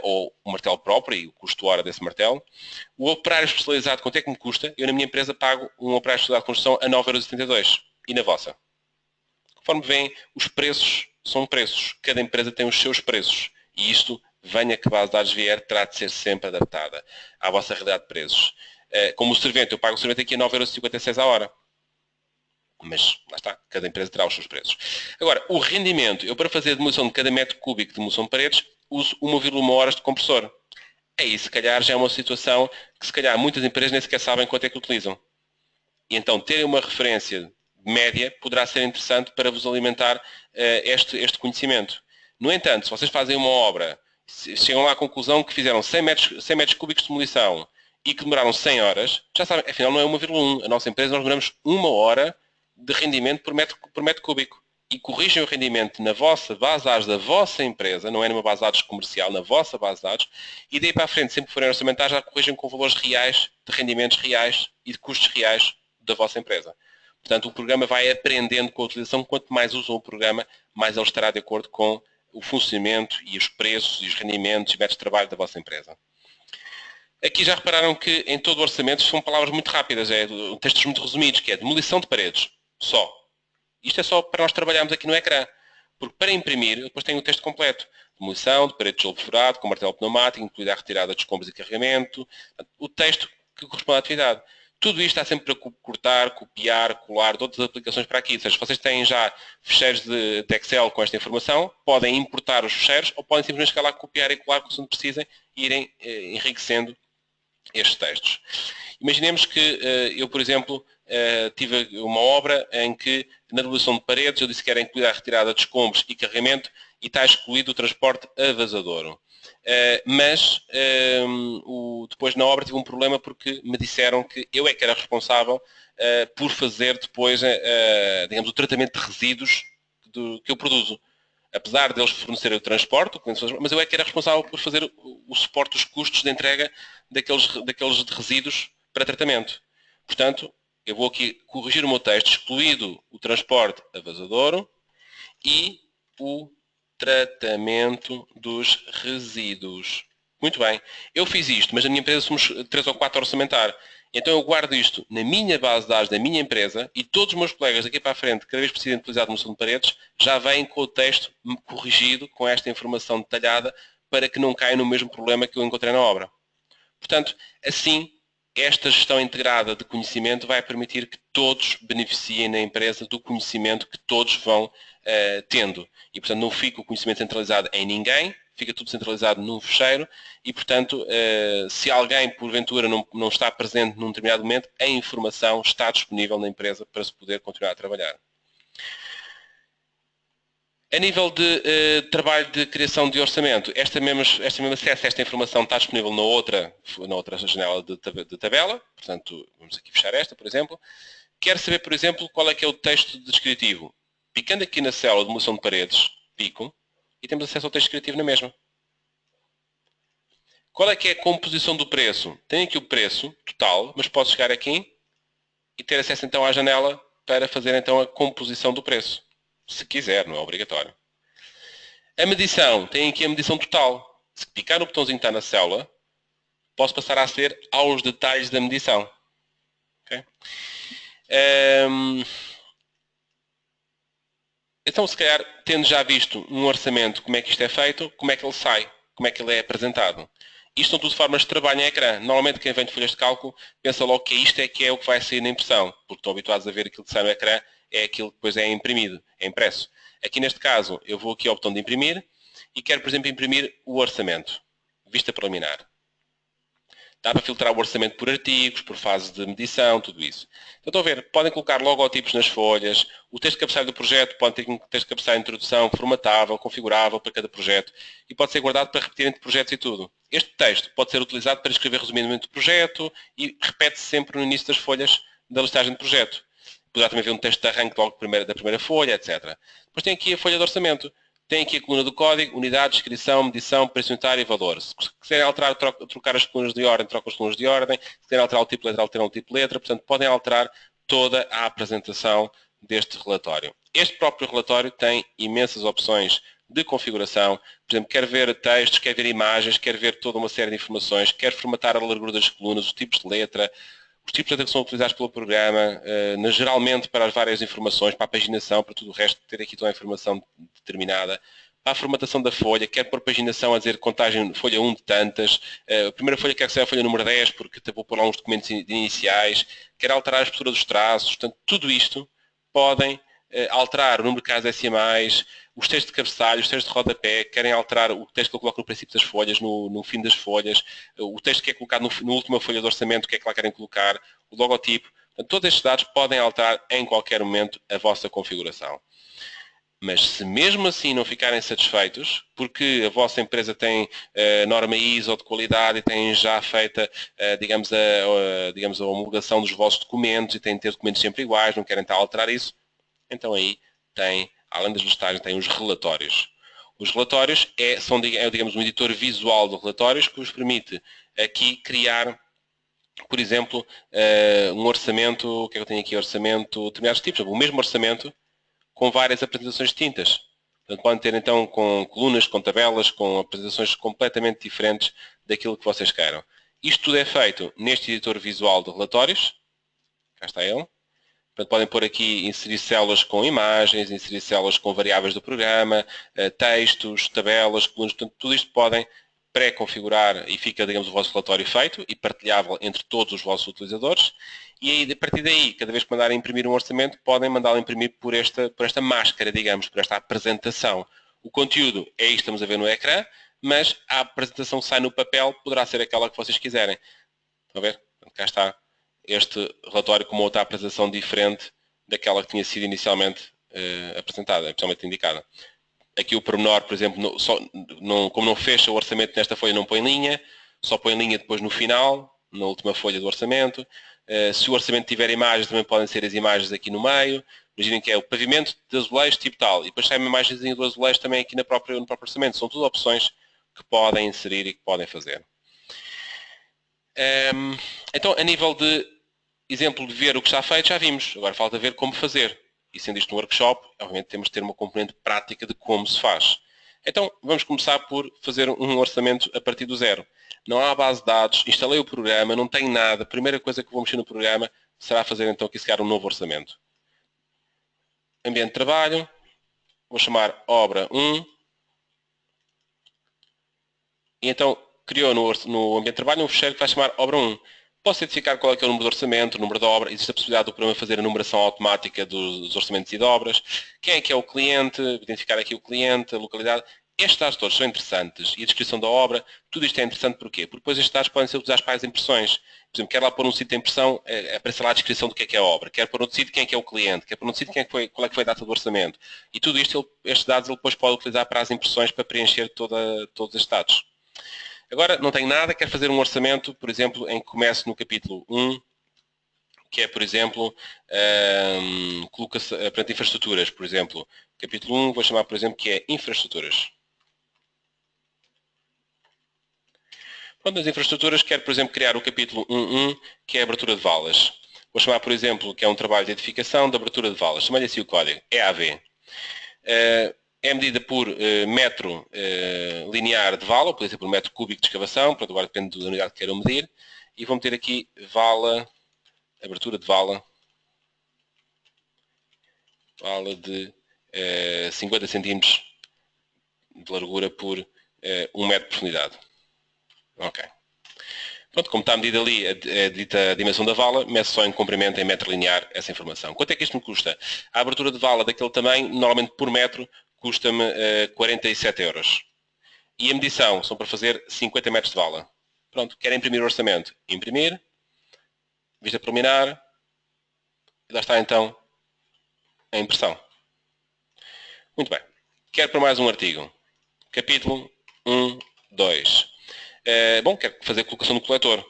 [SPEAKER 1] ou o martelo próprio e o custo hora desse martelo. O operário especializado, quanto é que me custa? Eu na minha empresa pago um operário especializado de construção a 9,72€. E na vossa? Conforme veem, os preços são preços. Cada empresa tem os seus preços. E isto, venha que a base de dados vier, terá de ser sempre adaptada à vossa realidade de preços. Como o servente, eu pago o servente aqui a 9,56€ a hora. Mas, lá está, cada empresa terá os seus preços. Agora, o rendimento, eu para fazer a demolição de cada metro cúbico de demolição de paredes, uso 1,1 horas de compressor. Aí, se calhar, já é uma situação que, se calhar, muitas empresas nem sequer sabem quanto é que utilizam. E então, terem uma referência média poderá ser interessante para vos alimentar este conhecimento. No entanto, se vocês fazem uma obra, chegam lá à conclusão que fizeram 100 metros cúbicos de demolição e que demoraram 100 horas, já sabem, afinal não é 1,1. A nossa empresa, nós demoramos 1 hora de rendimento por metro cúbico. E corrigem o rendimento na vossa base de dados da vossa empresa, não é numa base de dados comercial, na vossa base de dados, e daí para a frente, sempre que forem orçamentar, já corrigem com valores reais, de rendimentos reais e de custos reais da vossa empresa. Portanto, o programa vai aprendendo com a utilização. Quanto mais usam o programa, mais ele estará de acordo com o funcionamento e os preços e os rendimentos e métodos de trabalho da vossa empresa. Aqui já repararam que em todo o orçamento são palavras muito rápidas, textos muito resumidos, que é demolição de paredes, só. Isto é só para nós trabalharmos aqui no ecrã. Porque para imprimir, depois tem o texto completo. Demolição de paredes de tijolo perfurado, com martelo pneumático, incluída a retirada de escombros e carregamento. O texto que corresponde à atividade. Tudo isto está sempre para cortar, copiar, colar, de outras aplicações para aqui. Ou seja, se vocês têm já fecheiros de Excel com esta informação, podem importar os fecheiros ou podem simplesmente chegar lá, copiar e colar quando precisem e irem enriquecendo estes textos. Imaginemos que eu, por exemplo, tive uma obra em que, na demolição de paredes, eu disse que era incluída a retirada de escombros e carregamento e está excluído o transporte a vazadouro. Mas depois na obra tive um problema porque me disseram que eu é que era responsável por fazer depois, digamos, o tratamento de resíduos que eu produzo. Apesar deles fornecerem o transporte, mas eu é que era responsável por fazer o suporte dos custos de entrega daqueles resíduos para tratamento. Portanto, eu vou aqui corrigir o meu texto, excluído o transporte a vazadouro e o tratamento dos resíduos. Muito bem. Eu fiz isto, mas na minha empresa somos 3 ou 4 a orçamentar. Então eu guardo isto na minha base de dados da minha empresa e todos os meus colegas daqui para a frente, cada vez que precisem utilizar a demolição de paredes, já vêm com o texto corrigido, com esta informação detalhada, para que não caia no mesmo problema que eu encontrei na obra. Portanto, assim, esta gestão integrada de conhecimento vai permitir que todos beneficiem na empresa do conhecimento que todos vão tendo. E, portanto, não fica o conhecimento centralizado em ninguém, fica tudo centralizado num fecheiro e, portanto, se alguém, porventura, não está presente num determinado momento, a informação está disponível na empresa para se poder continuar a trabalhar. A nível de trabalho de criação de orçamento, este mesmo acesso a esta informação está disponível na outra janela de tabela. Portanto, vamos aqui fechar esta, por exemplo. Quero saber, por exemplo, qual é que é o texto descritivo. Picando aqui na célula de demolição de paredes, pico, e temos acesso ao texto descritivo na mesma. Qual é que é a composição do preço? Tenho aqui o preço total, mas posso chegar aqui e ter acesso então à janela para fazer então a composição do preço. Se quiser, não é obrigatório. A medição, tem aqui a medição total. Se clicar no botãozinho que está na célula, posso passar a aceder aos detalhes da medição. Okay? Então, se calhar, tendo já visto um orçamento como é que isto é feito, como é que ele sai, como é que ele é apresentado. Isto são tudo formas de trabalho em ecrã. Normalmente quem vem de folhas de cálculo pensa logo que isto é o que vai sair na impressão, porque estão habituados a ver aquilo que sai no ecrã, é aquilo que depois é imprimido, é impresso. Aqui neste caso, eu vou aqui ao botão de imprimir e quero, por exemplo, imprimir o orçamento, vista preliminar. Dá para filtrar o orçamento por artigos, por fase de medição, tudo isso. Então, estão a ver, podem colocar logotipos nas folhas, o texto de cabeceira do projeto pode ter um texto de cabeceira de introdução, formatável, configurável para cada projeto e pode ser guardado para repetir entre projetos e tudo. Este texto pode ser utilizado para escrever resumidamente o projeto e repete-se sempre no início das folhas da listagem de projeto. Poderá também haver um texto de arranque logo da primeira folha, etc. Depois tem aqui a folha de orçamento. Tem aqui a coluna do código, unidade, descrição, medição, preço unitário e valor. Se quiserem alterar, trocar as colunas de ordem, trocam as colunas de ordem. Se quiserem alterar o tipo de letra, alteram o tipo de letra. Portanto, podem alterar toda a apresentação deste relatório. Este próprio relatório tem imensas opções de configuração. Por exemplo, quer ver textos, quer ver imagens, quer ver toda uma série de informações, quer formatar a largura das colunas, os tipos de letra, os tipos de letra que são utilizados pelo programa, geralmente para as várias informações, para a paginação, para tudo o resto, ter aqui toda a informação determinada, para a formatação da folha, quer por paginação a dizer contagem, folha 1 de tantas, a primeira folha quer que seja a folha número 10, porque vou pôr lá uns documentos iniciais, quer alterar a estrutura dos traços, portanto, tudo isto podem alterar o número de casas decimais, os textos de cabeçalho, os textos de rodapé, querem alterar o texto que eu coloco no princípio das folhas, no fim das folhas, o texto que é colocado na última folha de orçamento, o que é que lá querem colocar, o logotipo. Portanto, todos estes dados podem alterar em qualquer momento a vossa configuração. Mas se mesmo assim não ficarem satisfeitos, porque a vossa empresa tem norma ISO de qualidade e tem já feita, digamos, a homologação dos vossos documentos e têm de ter documentos sempre iguais, não querem estar a alterar isso, então aí tem, além das listagens, tem os relatórios. Os relatórios são, digamos, um editor visual de relatórios que vos permite aqui criar, por exemplo, um orçamento, o que é que eu tenho aqui? Orçamento, determinados tipos, o mesmo orçamento, com várias apresentações distintas. Portanto, podem ter então com colunas, com tabelas, com apresentações completamente diferentes daquilo que vocês queiram. Isto tudo é feito neste editor visual de relatórios. Cá está ele. Portanto, podem pôr aqui, inserir células com imagens, inserir células com variáveis do programa, textos, tabelas, colunas. Portanto, tudo isto podem pré-configurar e fica, digamos, o vosso relatório feito e partilhável entre todos os vossos utilizadores. E aí, a partir daí, cada vez que mandarem imprimir um orçamento, podem mandá-lo imprimir por esta máscara, digamos, por esta apresentação. O conteúdo é isto que estamos a ver no ecrã, mas a apresentação que sai no papel poderá ser aquela que vocês quiserem. Estão a ver? Cá está este relatório com uma outra apresentação diferente daquela que tinha sido inicialmente apresentada, inicialmente indicada. Aqui o pormenor, por exemplo, como não fecha o orçamento nesta folha, não põe linha, só põe linha depois no final, na última folha do orçamento. Se o orçamento tiver imagens, também podem ser as imagens aqui no meio. Imaginem que é o pavimento de azulejo tipo tal. E depois sai uma imagenzinha do azulejo também aqui no próprio orçamento. São tudo opções que podem inserir e que podem fazer. Então, a nível de exemplo de ver o que está feito, já vimos. Agora falta ver como fazer. E sendo isto um workshop, obviamente temos de ter uma componente prática de como se faz. Então, vamos começar por fazer um orçamento a partir do zero. Não há base de dados, instalei o programa, não tenho nada. A primeira coisa que vou mexer no programa será fazer então aqui se calhar um novo orçamento. Ambiente de trabalho, vou chamar obra 1. E então criou no ambiente de trabalho um fecheiro que vai chamar obra 1. Posso identificar qual é que é o número de orçamento, o número de obra, existe a possibilidade do programa fazer a numeração automática dos orçamentos e de obras, quem é que é o cliente, identificar aqui o cliente, a localidade. Estes dados todos são interessantes e a descrição da obra, tudo isto é interessante porquê? Porque depois estes dados podem ser utilizados para as impressões. Por exemplo, quer lá pôr um sítio de impressão, aparece lá a descrição do que é a obra, quer pôr outro sítio quem é que é o cliente, quer pôr outro sítio qual é que foi a data do orçamento. E tudo isto, estes dados ele depois pode utilizar para as impressões para preencher todos estes dados. Agora, não tenho nada, quero fazer um orçamento, por exemplo, em que comece no capítulo 1, que é, por exemplo, perante infraestruturas, por exemplo. Capítulo 1, vou chamar, por exemplo, que é infraestruturas. Pronto, nas infraestruturas, quero, por exemplo, criar o capítulo 1.1, que é a abertura de valas. Vou chamar, por exemplo, que é um trabalho de edificação de abertura de valas. Chama-lhe assim o código, EAV. É medida por metro linear de vala, pode ser por metro cúbico de escavação, portanto agora depende da unidade que queiram medir. E vou meter aqui vala, abertura de vala de 50 cm de largura por 1 metro de profundidade. Ok. Pronto, como está medida ali a dita dimensão da vala, mete só em comprimento, em metro linear, essa informação. Quanto é que isto me custa? A abertura de vala daquele tamanho, normalmente por metro, custa-me 47 euros. E a medição são para fazer 50 metros de vala. Pronto, quero imprimir o orçamento. Imprimir, vista preliminar, e lá está então a impressão. Muito bem. Quero para mais um artigo. Capítulo 1, 2. Bom, quero fazer colocação do coletor.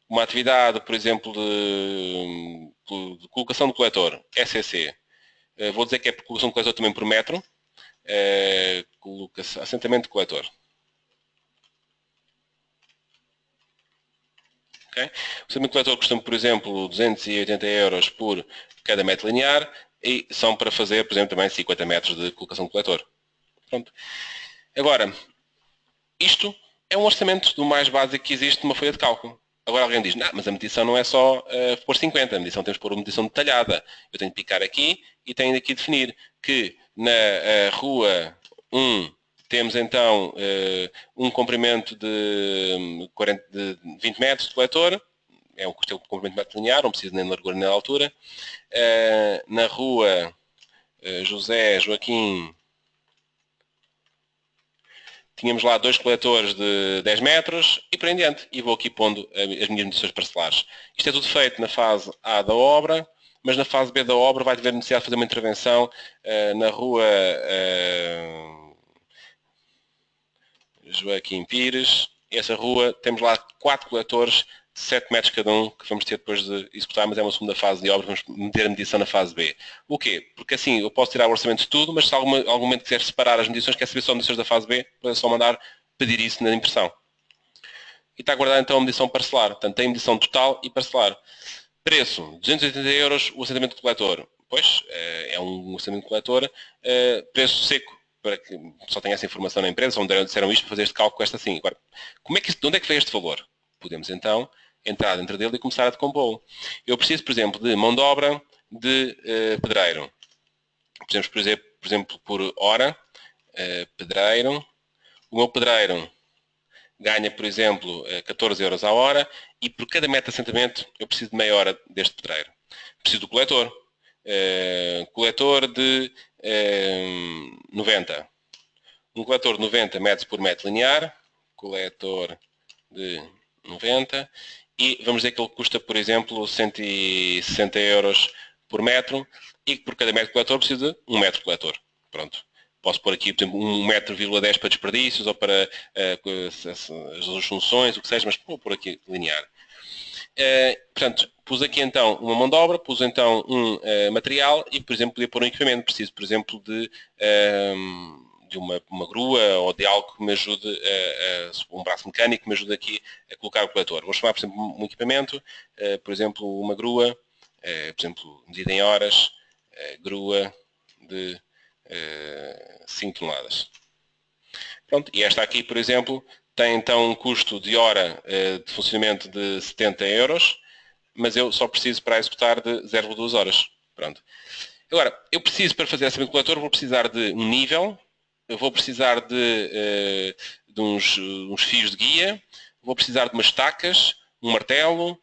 [SPEAKER 1] Uma atividade, por exemplo, de colocação do coletor, SCC. Vou dizer que é por colocação do coletor também por metro. Assentamento de coletor. Okay? O assentamento de coletor custa-me, por exemplo, 280 euros por cada metro linear e são para fazer, por exemplo, também 50 metros de colocação de coletor. Pronto. Agora, isto é um orçamento do mais básico que existe numa folha de cálculo. Agora alguém diz, não, mas a medição não é só pôr 50, a medição temos que pôr uma medição detalhada. Eu tenho que picar aqui e tenho aqui definir que na rua 1 temos então um comprimento de 20 metros de coletor, é um comprimento de metro linear, não preciso nem de largura nem de altura. Na rua José Joaquim tínhamos lá dois coletores de 10 metros e por aí em diante. E vou aqui pondo as minhas medições parcelares. Isto é tudo feito na fase A da obra, mas na fase B da obra vai haver necessidade de fazer uma intervenção na rua Joaquim Pires. Essa rua, temos lá 4 coletores de 7 metros cada um, que vamos ter depois de executar, mas é uma segunda fase de obra, vamos meter a medição na fase B. O quê? Porque assim eu posso tirar o orçamento de tudo, mas se algum momento quiser separar as medições, quer saber só as medições da fase B, é só mandar pedir isso na impressão. E está guardada então a medição parcelar. Portanto, tem medição total e parcelar. Preço, 280 euros o assentamento de coletor. Pois, é um assentamento de coletor, preço seco, para que só tenha essa informação na empresa, onde disseram isto para fazer este cálculo, esta assim. Agora, de onde é que veio este valor? Podemos então entrar dentro dele e começar a decompô-lo. Eu preciso, por exemplo, de mão de obra de pedreiro. Podemos, por exemplo, por hora, pedreiro. O meu pedreiro ganha, por exemplo, 14 euros a hora e por cada metro de assentamento eu preciso de meia hora deste pedreiro. Preciso do coletor. Coletor de 90. Um coletor de 90 metros por metro linear. Coletor de 90. E vamos dizer que ele custa, por exemplo, 160 euros por metro e que por cada metro de coletor preciso de 1 metro de coletor. Pronto. Posso pôr aqui, por exemplo, 1,10 m para desperdícios ou para as funções, o que seja, mas vou pôr aqui linear. Portanto, pus aqui então uma mão de obra, pus então um material e, por exemplo, podia pôr um equipamento. Preciso, por exemplo, de uma grua ou de algo que me ajude, um braço mecânico que me ajude aqui a colocar o coletor. Vou chamar, por exemplo, um equipamento, por exemplo, uma grua, por exemplo, medida em horas, grua de 5 toneladas. Pronto, e esta aqui, por exemplo, tem então um custo de hora de funcionamento de 70 euros, mas eu só preciso para executar de 0,2 horas. Pronto. Agora, eu preciso para fazer essa coletor, vou precisar de um nível, eu vou precisar de uns fios de guia, vou precisar de umas estacas, um martelo,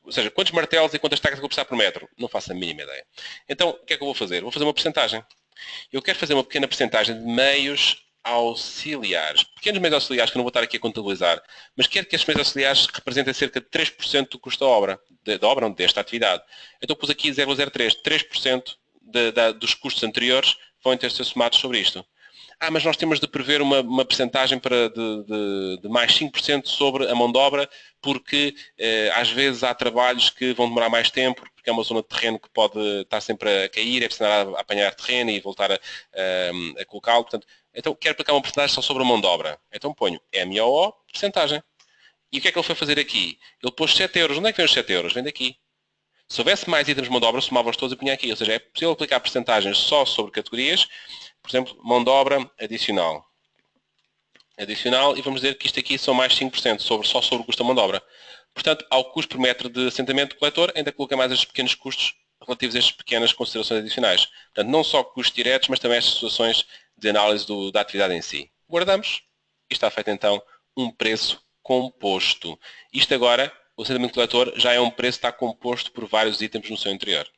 [SPEAKER 1] ou seja, quantos martelos e quantas estacas vou precisar por metro? Não faço a mínima ideia. Então, o que é que eu vou fazer? Vou fazer uma percentagem. Eu quero fazer uma pequena percentagem de meios auxiliares. Pequenos meios auxiliares que eu não vou estar aqui a contabilizar, mas quero que estes meios auxiliares representem cerca de 3% do custo da obra, desta atividade. Então pus aqui 0,03, 3% dos custos anteriores vão ter de ser somados sobre isto. Mas nós temos de prever uma percentagem de mais 5% sobre a mão de obra, porque às vezes há trabalhos que vão demorar mais tempo, porque é uma zona de terreno que pode estar sempre a cair, é preciso apanhar terreno e voltar a colocá-lo. Portanto, então quero aplicar uma percentagem só sobre a mão de obra. Então ponho MOO, percentagem. E o que é que ele foi fazer aqui? Ele pôs 7 euros. Onde é que vem os 7 euros? Vem daqui. Se houvesse mais itens de mão de obra, somava-os todos e punha aqui. Ou seja, é possível aplicar percentagens só sobre categorias. Por exemplo, mão de obra adicional. Adicional, e vamos dizer que isto aqui são mais 5%, só sobre o custo da mão de obra. Portanto, ao custo por metro de assentamento do coletor, ainda coloca mais estes pequenos custos relativos a estas pequenas considerações adicionais. Portanto, não só custos diretos, mas também estas situações de análise da atividade em si. Guardamos e está feito então um preço composto. Isto agora o assentamento coletor já é um preço que está composto por vários itens no seu interior.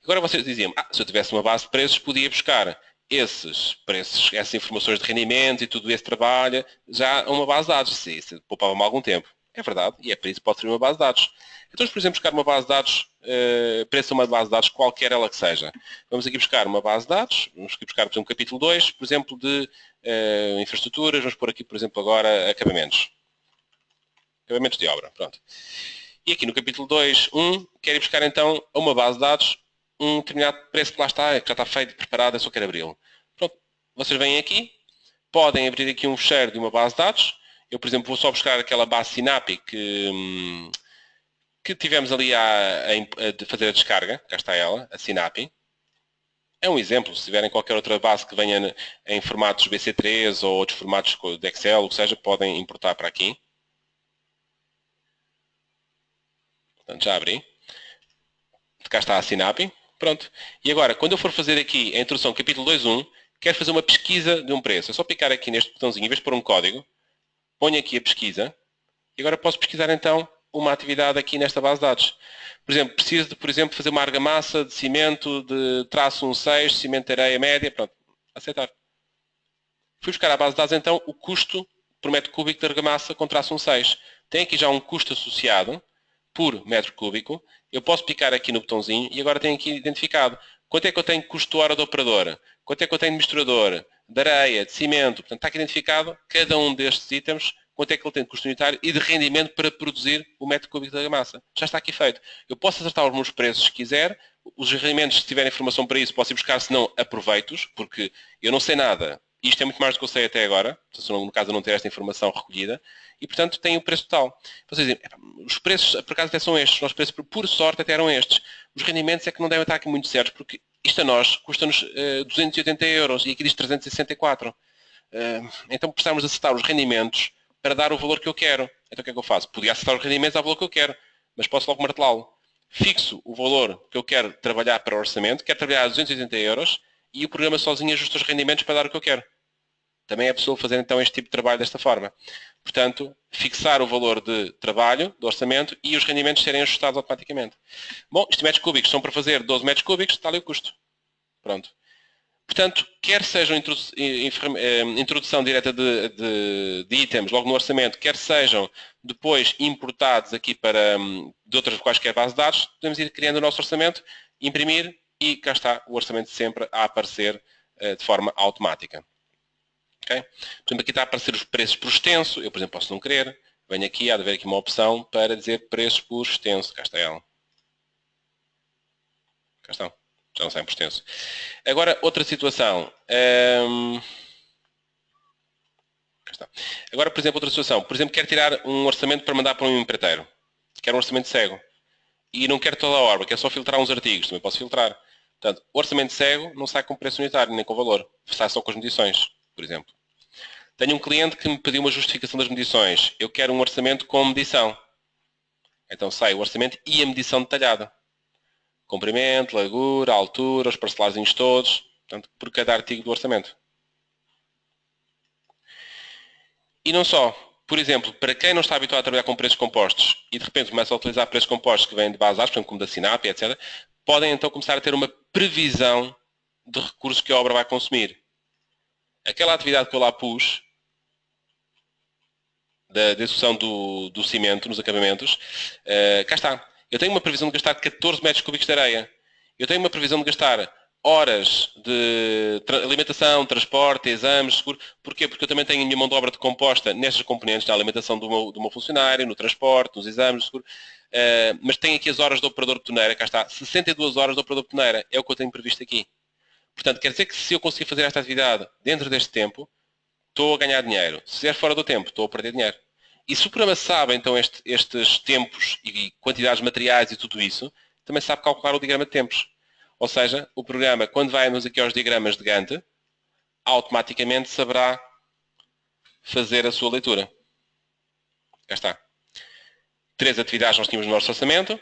[SPEAKER 1] Agora vocês diziam, se eu tivesse uma base de preços, podia buscar esses preços, essas informações de rendimento e tudo esse trabalho já a uma base de dados. Isso poupava-me algum tempo. É verdade, e é por isso que pode ser uma base de dados. Então, por exemplo, buscar uma base de dados, preço de uma base de dados, qualquer ela que seja. Vamos aqui buscar uma base de dados, vamos aqui buscar, por exemplo, capítulo 2, por exemplo, de infraestruturas, vamos pôr aqui, por exemplo, agora acabamentos. Acabamentos de obra, pronto. E aqui no capítulo 2, 1, quero ir buscar então a uma base de dados um determinado preço que lá está, que já está feito, preparado, eu só quero abri-lo. Pronto, vocês vêm aqui, podem abrir aqui um fecheiro de uma base de dados. Eu, por exemplo, vou só buscar aquela base Sinapi que tivemos ali a fazer a descarga. Cá está ela, a Sinapi. É um exemplo. Se tiverem qualquer outra base que venha em formatos BC3 ou outros formatos de Excel, o que seja, podem importar para aqui. Portanto, já abri. Cá está a Sinapi. Pronto. E agora, quando eu for fazer aqui a introdução capítulo 2.1, quero fazer uma pesquisa de um preço. É só picar aqui neste botãozinho, em vez de pôr um código, ponho aqui a pesquisa, e agora posso pesquisar então uma atividade aqui nesta base de dados. Por exemplo, preciso de, por exemplo, fazer uma argamassa de cimento de traço 1.6, cimento de areia média, pronto, aceitar. Fui buscar à base de dados então o custo por metro cúbico de argamassa com traço 1.6. Tem aqui já um custo associado por metro cúbico. Eu posso picar aqui no botãozinho e agora tenho aqui identificado quanto é que eu tenho de custo hora do operador, quanto é que eu tenho de misturador, de areia, de cimento. Portanto, está aqui identificado cada um destes itens, quanto é que ele tem de custo unitário e de rendimento para produzir o metro cúbico de argamassa. Já está aqui feito. Eu posso acertar os meus preços se quiser. Os rendimentos, se tiver informação para isso, posso ir buscar, se não, aproveito-os, porque eu não sei nada. Isto é muito mais do que eu sei até agora, se no caso eu não ter esta informação recolhida, e portanto tem o preço total. Vocês dizem, os preços por acaso até são estes, os preços por sorte até eram estes. Os rendimentos é que não devem estar aqui muito certos, porque isto a nós custa-nos 280 euros e aqui diz 364. Então precisamos acertar os rendimentos para dar o valor que eu quero. Então o que é que eu faço? Podia acertar os rendimentos ao valor que eu quero, mas posso logo martelá-lo. Fixo o valor que eu quero trabalhar para o orçamento, quero trabalhar a 280 euros, e o programa sozinho ajusta os rendimentos para dar o que eu quero. Também é possível fazer então este tipo de trabalho desta forma. Portanto, fixar o valor de trabalho, do orçamento, e os rendimentos serem ajustados automaticamente. Bom, estes metros cúbicos são para fazer 12 metros cúbicos, está ali o custo. Pronto. Portanto, quer seja introdução direta de itens logo no orçamento, quer sejam depois importados aqui para de outras quaisquer bases de dados, podemos ir criando o nosso orçamento, imprimir, e cá está o orçamento sempre a aparecer de forma automática. Okay? Por exemplo, aqui está a aparecer os preços por extenso. Eu, por exemplo, posso não querer. Venho aqui, há de haver aqui uma opção para dizer preços por extenso. Cá está ela. Cá estão. Já não saem por extenso. Agora, outra situação. Cá está. Agora, por exemplo, outra situação. Por exemplo, quero tirar um orçamento para mandar para um empreiteiro. Quero um orçamento cego. E não quero toda a obra. Quero só filtrar uns artigos. Também posso filtrar. Portanto, o orçamento cego não sai com preço unitário, nem com valor. Sai só com as medições, por exemplo. Tenho um cliente que me pediu uma justificação das medições. Eu quero um orçamento com medição. Então sai o orçamento e a medição detalhada. Comprimento, largura, altura, os parcelarzinhos todos. Portanto, por cada artigo do orçamento. E não só. Por exemplo, para quem não está habituado a trabalhar com preços compostos e de repente começa a utilizar preços compostos que vêm de base de dados, por exemplo, como da Sinapi, etc., podem então começar a ter uma previsão de recursos que a obra vai consumir. Aquela atividade que eu lá pus, da execução do cimento nos acabamentos, cá está. Eu tenho uma previsão de gastar 14 metros cúbicos de areia. Eu tenho uma previsão de gastar horas de alimentação, transporte, exames, seguro. Porquê? Porque eu também tenho a minha mão de obra de composta nestas componentes, na alimentação do meu funcionário, no transporte, nos exames, no seguro. Mas tenho aqui as horas do operador de betoneira, cá está, 62 horas do operador de betoneira, é o que eu tenho previsto aqui. Portanto, quer dizer que se eu conseguir fazer esta atividade dentro deste tempo, estou a ganhar dinheiro. Se fizer fora do tempo, estou a perder dinheiro. E se o programa sabe, então, estes tempos e quantidades materiais e tudo isso, também sabe calcular o diagrama de tempos. Ou seja, o programa, quando vai-nos aqui aos diagramas de Gantt, automaticamente saberá fazer a sua leitura. Cá está. 3 atividades nós tínhamos no nosso orçamento.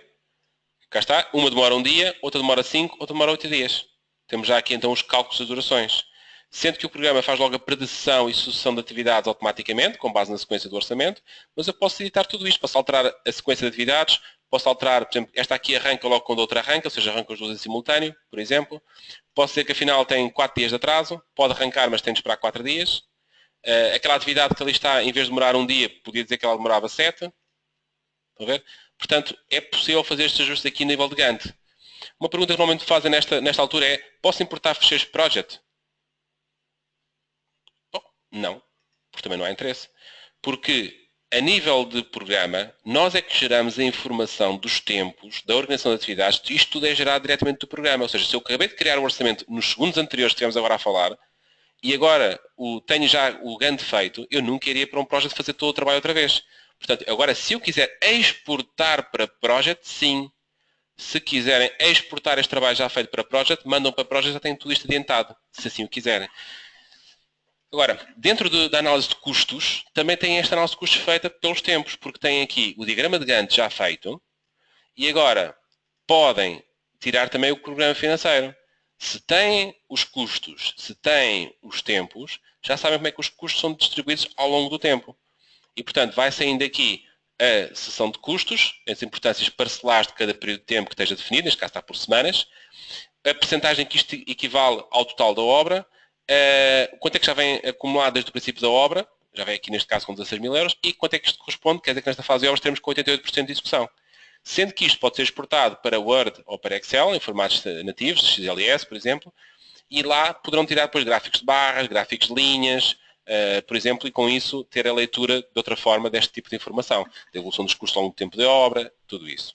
[SPEAKER 1] Cá está. Uma demora um dia, outra demora 5, outra demora 8 dias. Temos já aqui então os cálculos das durações. sendo que o programa faz logo a predição e sucessão de atividades automaticamente, com base na sequência do orçamento, mas eu posso editar tudo isto, posso alterar a sequência de atividades, posso alterar, por exemplo, esta aqui arranca logo quando outra arranca, ou seja, arranca os dois em simultâneo, por exemplo. Posso dizer que afinal tem 4 dias de atraso, pode arrancar, mas tem de esperar 4 dias. Aquela atividade que ali está, em vez de demorar um dia, podia dizer que ela demorava 7. Estão a ver? Portanto, é possível fazer estes ajustes aqui a nível de Gantt. Uma pergunta que normalmente fazem nesta altura é: posso importar fecheiros project? Bom, não, porque também não há interesse. Porque a nível de programa, nós é que geramos a informação dos tempos, da organização de atividades, isto tudo é gerado diretamente do programa. Ou seja, se eu acabei de criar o orçamento nos segundos anteriores que estivemos agora a falar, e agora tenho já o Gantt feito, eu nunca iria para um project fazer todo o trabalho outra vez. Portanto, agora se eu quiser exportar para project, sim. Se quiserem exportar este trabalho já feito para project, mandam para project, já têm tudo isto adiantado, se assim o quiserem. Agora, dentro da análise de custos, também tem esta análise de custos feita pelos tempos, porque tem aqui o diagrama de Gantt já feito e agora podem tirar também o programa financeiro. Se têm os custos, se têm os tempos, já sabem como é que os custos são distribuídos ao longo do tempo. E, portanto, vai saindo aqui a seção de custos, as importâncias parcelares de cada período de tempo que esteja definido, neste caso está por semanas, a percentagem que isto equivale ao total da obra, quanto é que já vem acumulado desde o princípio da obra, já vem aqui neste caso com 16 mil euros, e quanto é que isto corresponde, quer dizer que nesta fase de obras temos com 88% de execução. Sendo que isto pode ser exportado para Word ou para Excel, em formatos nativos, XLS, por exemplo, e lá poderão tirar depois gráficos de barras, gráficos de linhas, por exemplo, e com isso ter a leitura de outra forma deste tipo de informação, da evolução dos custos ao longo do tempo de obra, tudo isso.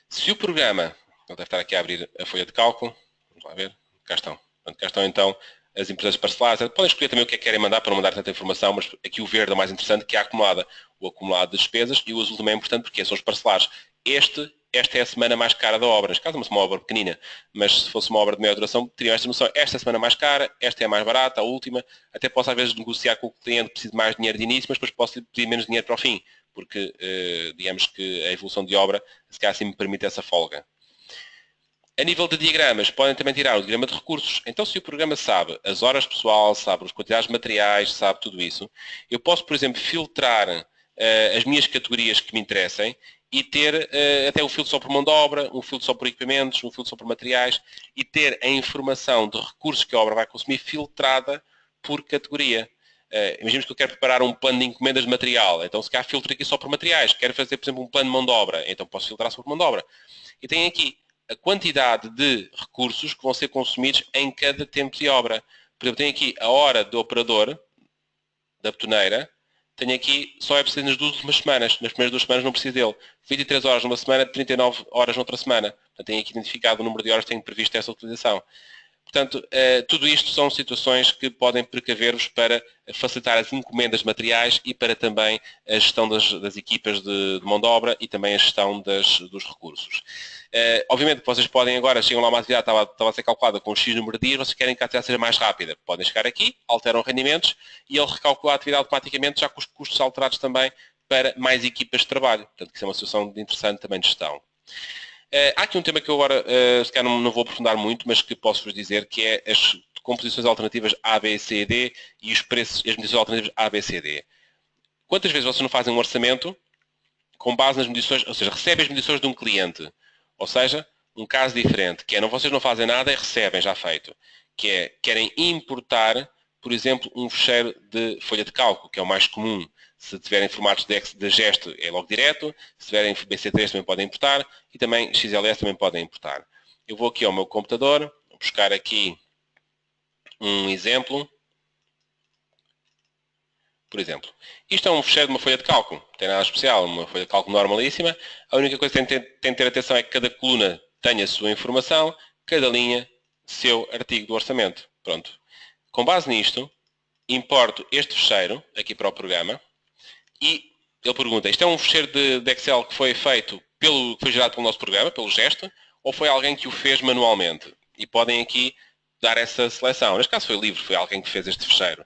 [SPEAKER 1] Se o programa, ele deve estar aqui a abrir a folha de cálculo, vamos lá ver, cá estão. Portanto, cá estão então as importâncias parcelares. Podem escolher também o que é que querem mandar para não mandar tanta informação, mas aqui o verde é o mais interessante, que é a acumulada, o acumulado de despesas, e o azul também é importante porque são os parcelares. Esta é a semana mais cara da obra. Neste caso é uma obra pequenina, mas se fosse uma obra de meia duração, teriam esta noção. Esta é a semana mais cara, esta é a mais barata, a última. Até posso às vezes negociar com o cliente que precisa de mais dinheiro de início, mas depois posso pedir menos dinheiro para o fim, porque digamos que a evolução de obra, se calhar assim me permite essa folga. A nível de diagramas, podem também tirar o diagrama de recursos. Então, se o programa sabe as horas pessoal, sabe as quantidades de materiais, sabe tudo isso, eu posso, por exemplo, filtrar as minhas categorias que me interessem e ter até um filtro só por mão de obra, um filtro só por equipamentos, um filtro só por materiais e ter a informação de recursos que a obra vai consumir filtrada por categoria. Imaginemos que eu quero preparar um plano de encomendas de material, então se calhar filtro aqui só por materiais. Quero fazer, por exemplo, um plano de mão de obra, então posso filtrar só por mão de obra. E tem aqui a quantidade de recursos que vão ser consumidos em cada tempo de obra. Por exemplo, tenho aqui a hora do operador, da betoneira, tenho aqui, só é preciso nas 2 últimas semanas. Nas primeiras 2 semanas não preciso dele. 23 horas numa semana, 39 horas noutra semana. Portanto, tenho aqui identificado o número de horas que tenho previsto essa utilização. Portanto, tudo isto são situações que podem precaver-vos para facilitar as encomendas de materiais e para também a gestão das equipas de mão de obra e também a gestão dos recursos. Obviamente que vocês podem agora, chegam lá uma atividade, estava a ser calculada com X número de dias, vocês querem que a atividade seja mais rápida. Podem chegar aqui, alteram rendimentos e ele recalcula a atividade automaticamente, já com os custos alterados também para mais equipas de trabalho. Portanto, isso é uma situação interessante também de gestão. Há aqui um tema que eu agora, se calhar não vou aprofundar muito, mas que posso-vos dizer, que é as composições alternativas A, B, C e D e os preços e as medições alternativas A, B, C e D. Quantas vezes vocês não fazem um orçamento com base nas medições, ou seja, recebem as medições de um cliente, ou seja, um caso diferente, que é, vocês não fazem nada e recebem já feito, que é, querem importar, por exemplo, um fecheiro de folha de cálculo, que é o mais comum. Se tiverem formatos de gesto é logo direto, se tiverem BC3 também podem importar e também XLS também podem importar. Eu vou aqui ao meu computador, vou buscar aqui um exemplo. Por exemplo, isto é um fecheiro de uma folha de cálculo, não tem nada especial, uma folha de cálculo normalíssima. A única coisa que tem de ter atenção é que cada coluna tenha a sua informação, cada linha seu artigo do orçamento. Pronto. Com base nisto, importo este fecheiro aqui para o programa e ele pergunta, isto é um fecheiro de Excel que foi feito, que foi gerado pelo nosso programa, pelo gesto, ou foi alguém que o fez manualmente? E podem aqui dar essa seleção. Neste caso foi livre, foi alguém que fez este fecheiro.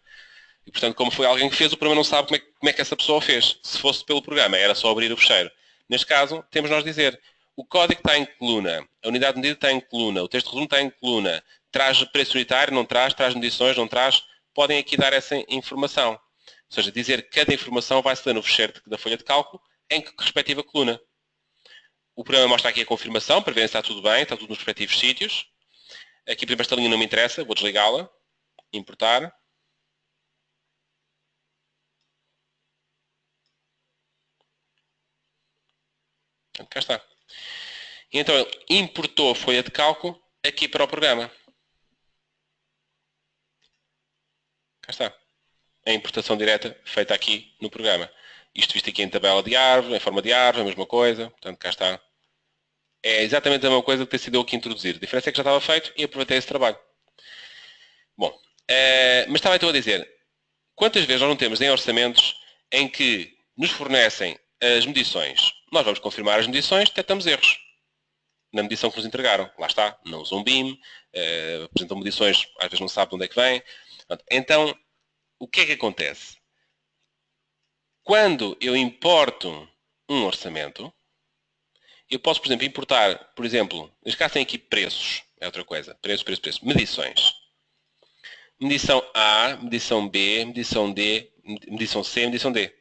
[SPEAKER 1] E, portanto, como foi alguém que fez, o programa não sabe como é que essa pessoa fez. Se fosse pelo programa, era só abrir o fecheiro. Neste caso, temos nós dizer, o código está em coluna, a unidade de medida está em coluna, o texto de resumo está em coluna, Traz preço unitário, não traz, traz medições, não traz. Podem aqui dar essa informação. Ou seja, dizer que cada informação vai se dar no fecheiro da folha de cálculo em que respectiva coluna. O programa mostra aqui a confirmação para ver se está tudo bem, está tudo nos respectivos sítios. Aqui, por exemplo, esta linha não me interessa, vou desligá-la, importar. Cá está. E então ele importou a folha de cálculo aqui para o programa. Cá está. A importação direta feita aqui no programa. Isto visto aqui em tabela de árvore, em forma de árvore, a mesma coisa. Portanto, cá está. É exatamente a mesma coisa que decidiu aqui introduzir. A diferença é que já estava feito e aproveitei esse trabalho. Bom, mas estava então a dizer, quantas vezes nós não temos em orçamentos em que nos fornecem as medições? Nós vamos confirmar as medições, detectamos erros na medição que nos entregaram. Lá está, não usam BIM, apresentam medições, às vezes não sabem de onde é que vem. Então, o que é que acontece? Quando eu importo um orçamento, eu posso, por exemplo, importar, por exemplo, neste caso tem aqui preços, é outra coisa, preço, medições. Medição A, medição B, medição D, medição C, medição D.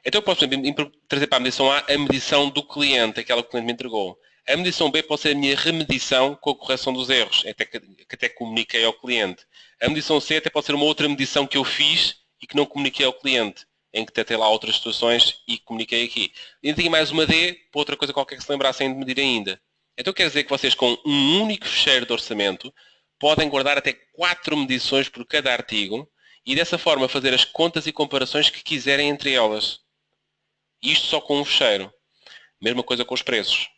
[SPEAKER 1] Então eu posso, por exemplo, trazer para a medição A a medição do cliente, aquela que o cliente me entregou. A medição B pode ser a minha remedição com a correção dos erros, que até comuniquei ao cliente. A medição C até pode ser uma outra medição que eu fiz e que não comuniquei ao cliente, em que tentei lá outras situações e comuniquei aqui. E tenho mais uma D, para outra coisa qualquer que se lembrassem de medir ainda. Então quer dizer que vocês com um único fecheiro de orçamento podem guardar até 4 medições por cada artigo e dessa forma fazer as contas e comparações que quiserem entre elas. Isto só com um fecheiro. Mesma coisa com os preços.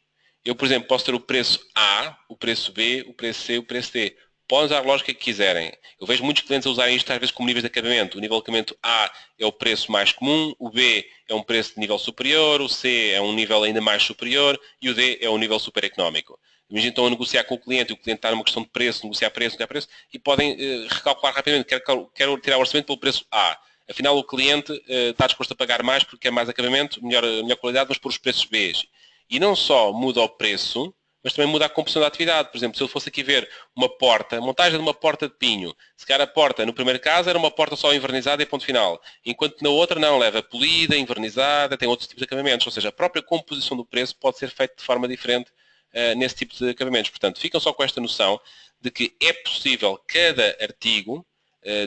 [SPEAKER 1] Eu, por exemplo, posso ter o preço A, o preço B, o preço C, o preço D. Podem usar a lógica que quiserem. Eu vejo muitos clientes a usarem isto às vezes como níveis de acabamento. O nível de acabamento A é o preço mais comum, o B é um preço de nível superior, o C é um nível ainda mais superior e o D é um nível super económico. Imagina então a negociar com o cliente e o cliente está numa questão de preço, negociar preço e podem recalcular rapidamente. Quero tirar o orçamento pelo preço A. Afinal, o cliente está disposto a pagar mais porque quer mais acabamento, melhor qualidade, mas por os preços B. E não só muda o preço, mas também muda a composição da atividade. Por exemplo, se eu fosse aqui ver uma porta, a montagem de uma porta de pinho, se calhar a porta, no primeiro caso, era uma porta só envernizada e ponto final. Enquanto na outra não, leva polida, envernizada, tem outros tipos de acabamentos. Ou seja, a própria composição do preço pode ser feita de forma diferente nesse tipo de acabamentos. Portanto, ficam só com esta noção de que é possível cada artigo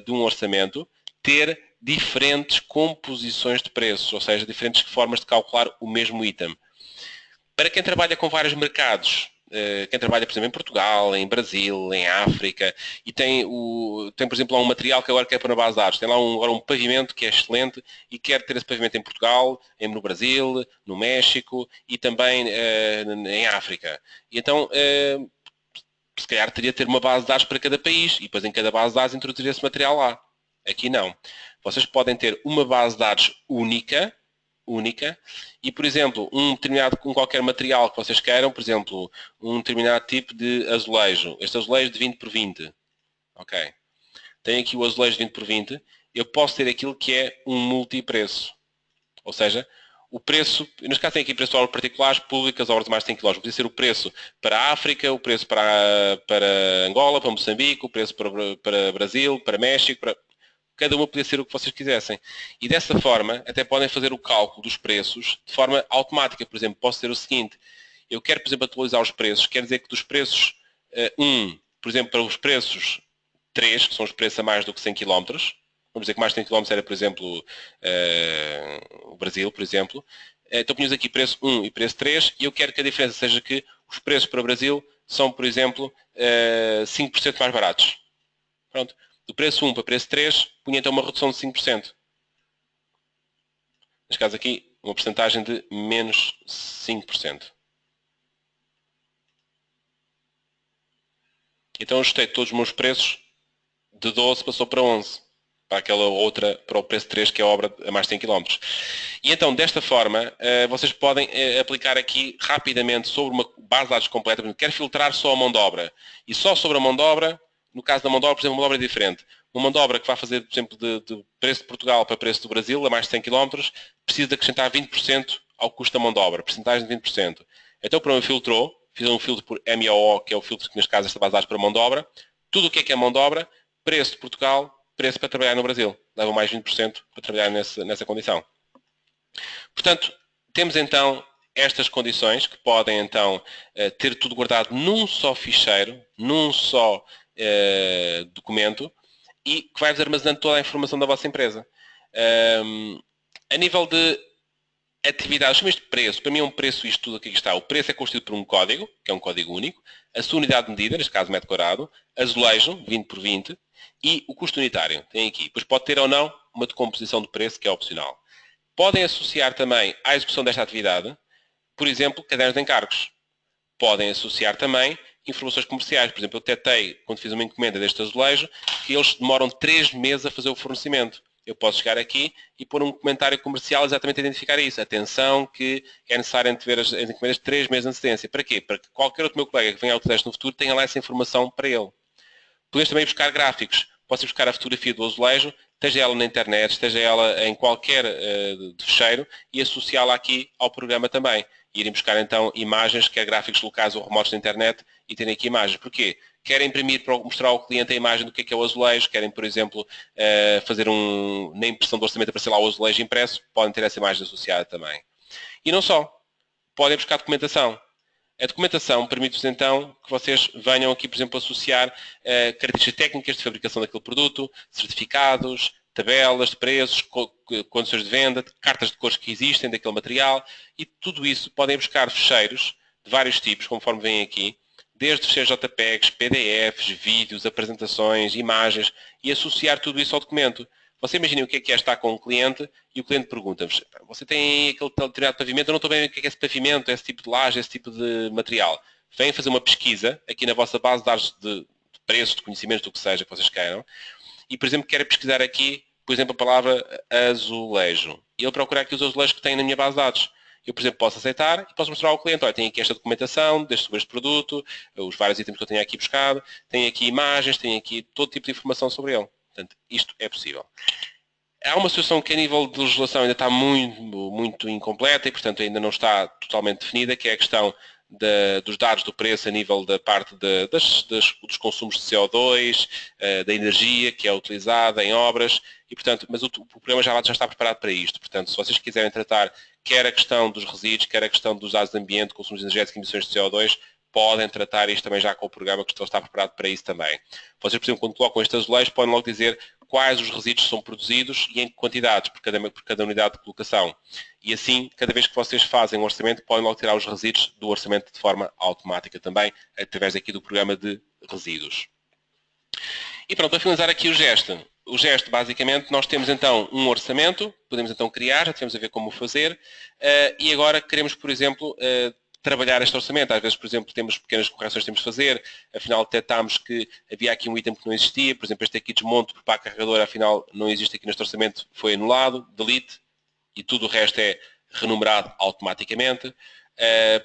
[SPEAKER 1] de um orçamento ter diferentes composições de preços, ou seja, diferentes formas de calcular o mesmo item. Para quem trabalha com vários mercados, quem trabalha, por exemplo, em Portugal, em Brasil, em África, e tem, por exemplo, lá um material que agora quer pôr na base de dados, tem lá agora um pavimento que é excelente e quer ter esse pavimento em Portugal, no Brasil, no México e também em África. E então, se calhar teria de ter uma base de dados para cada país e depois em cada base de dados introduzir esse material lá. Aqui não. Vocês podem ter uma base de dados única e, por exemplo, um qualquer material que vocês queiram, por exemplo, um determinado tipo de azulejo. Este azulejo de 20 por 20. Ok. Tenho aqui o azulejo de 20 por 20. Eu posso ter aquilo que é um multipreço. Ou seja, o preço, neste caso tem aqui preço de obras particulares, públicas, obras de mais de 100 km. Podia ser o preço para a África, o preço para Angola, para Moçambique, o preço para Brasil, para México, cada uma podia ser o que vocês quisessem. E dessa forma, até podem fazer o cálculo dos preços de forma automática. Por exemplo, posso dizer o seguinte, eu quero, por exemplo, atualizar os preços, quer dizer que dos preços 1, por exemplo, para os preços 3, que são os preços a mais do que 100 km, vamos dizer que mais de 100 km era, por exemplo, o Brasil, por exemplo, então punhamos aqui preço 1 e preço 3, e eu quero que a diferença seja que os preços para o Brasil são, por exemplo, 5% mais baratos. Pronto. Do preço 1 para preço 3, punha então uma redução de 5%. Neste caso aqui, uma porcentagem de menos 5%. Então eu ajustei todos os meus preços, de 12 passou para 11. Para aquela outra, para o preço 3, que é a obra a mais de 100 km. E então, desta forma, vocês podem aplicar aqui rapidamente sobre uma base de dados completa. Quero filtrar só a mão de obra. E só sobre a mão de obra, no caso da mão de obra, por exemplo, uma mão de obra é diferente. Uma mão de obra que vai fazer, por exemplo, de preço de Portugal para preço do Brasil, a mais de 100 km, precisa de acrescentar 20% ao custo da mão de obra, porcentagem de 20%. Então, para o meu filtrou, fiz um filtro por MOO, que é o filtro que, neste caso, esta base de dados para a mão de obra, tudo o que é mão de obra, preço de Portugal, preço para trabalhar no Brasil. Levam mais 20% para trabalhar nessa condição. Portanto, temos então estas condições que podem então ter tudo guardado num só ficheiro, num só documento e que vai-vos armazenando toda a informação da vossa empresa. A nível de atividades, chama isto de preço. Para mim é um preço isto tudo aqui que está. O preço é constituído por um código, que é um código único, a sua unidade de medida, neste caso metro quadrado, azulejo, 20 por 20, e o custo unitário. Tem aqui. Depois pode ter ou não uma decomposição de preço, que é opcional. Podem associar também à execução desta atividade, por exemplo, cadernos de encargos. Podem associar também informações comerciais. Por exemplo, eu detectei, quando fiz uma encomenda deste azulejo, que eles demoram 3 meses a fazer o fornecimento. Eu posso chegar aqui e pôr um comentário comercial exatamente a identificar isso. Atenção que é necessário antever as encomendas 3 meses de antecedência. Para quê? Para que qualquer outro meu colega que venha ao Autodesk no futuro tenha lá essa informação para ele. Podemos também buscar gráficos. Posso buscar a fotografia do azulejo, esteja ela na internet, esteja ela em qualquer fecheiro e associá-la aqui ao programa também. E irem buscar então imagens, quer gráficos locais ou remotos da internet e terem aqui imagens. Porquê? Querem imprimir para mostrar ao cliente a imagem do que é o azulejo, querem, por exemplo, fazer na impressão do orçamento aparecer lá o azulejo impresso, podem ter essa imagem associada também. E não só. Podem buscar documentação. A documentação permite-vos então que vocês venham aqui, por exemplo, associar características técnicas de fabricação daquele produto, certificados, tabelas de preços, condições de venda, cartas de cores que existem daquele material e tudo isso podem buscar ficheiros de vários tipos, conforme vêm aqui, desde ficheiros JPEGs, PDFs, vídeos, apresentações, imagens e associar tudo isso ao documento. Você imagina o que é estar com um cliente e o cliente pergunta-vos: você tem aquele determinado pavimento, eu não estou bem o que é esse pavimento, esse tipo de laje, esse tipo de material. Vêm fazer uma pesquisa aqui na vossa base de dados de preço, de conhecimentos, do que seja que vocês queiram, e, por exemplo, querem pesquisar aqui, por exemplo, a palavra azulejo. E ele procurar aqui os azulejos que tem na minha base de dados. Eu, por exemplo, posso aceitar e posso mostrar ao cliente: olha, tem aqui esta documentação sobre este produto, os vários itens que eu tenho aqui buscado, tem aqui imagens, tem aqui todo tipo de informação sobre ele. Portanto, isto é possível. Há uma situação que a nível de legislação ainda está muito incompleta e, portanto, ainda não está totalmente definida, que é a questão dos dados do preço a nível da parte dos consumos de CO2, da energia que é utilizada em obras, e, portanto, mas o programa já está preparado para isto. Portanto, se vocês quiserem tratar quer a questão dos resíduos, quer a questão dos dados de ambiente, consumos energéticos e emissões de CO2, podem tratar isto também já com o programa que está preparado para isso também. Vocês, por exemplo, quando colocam estes azulejos, podem logo dizer quais os resíduos são produzidos e em que quantidades por cada unidade de colocação. E assim, cada vez que vocês fazem um orçamento, podem logo tirar os resíduos do orçamento de forma automática também, através aqui do programa de resíduos. E pronto, para finalizar aqui o gesto. O gesto, basicamente, nós temos então um orçamento, podemos então criar, já tivemos a ver como o fazer, e agora queremos, por exemplo, trabalhar este orçamento. Às vezes, por exemplo, temos pequenas correções que temos de fazer, afinal detectámos que havia aqui um item que não existia, por exemplo, este aqui desmonto para a carregadora, afinal não existe aqui neste orçamento, foi anulado, delete, e tudo o resto é renumerado automaticamente.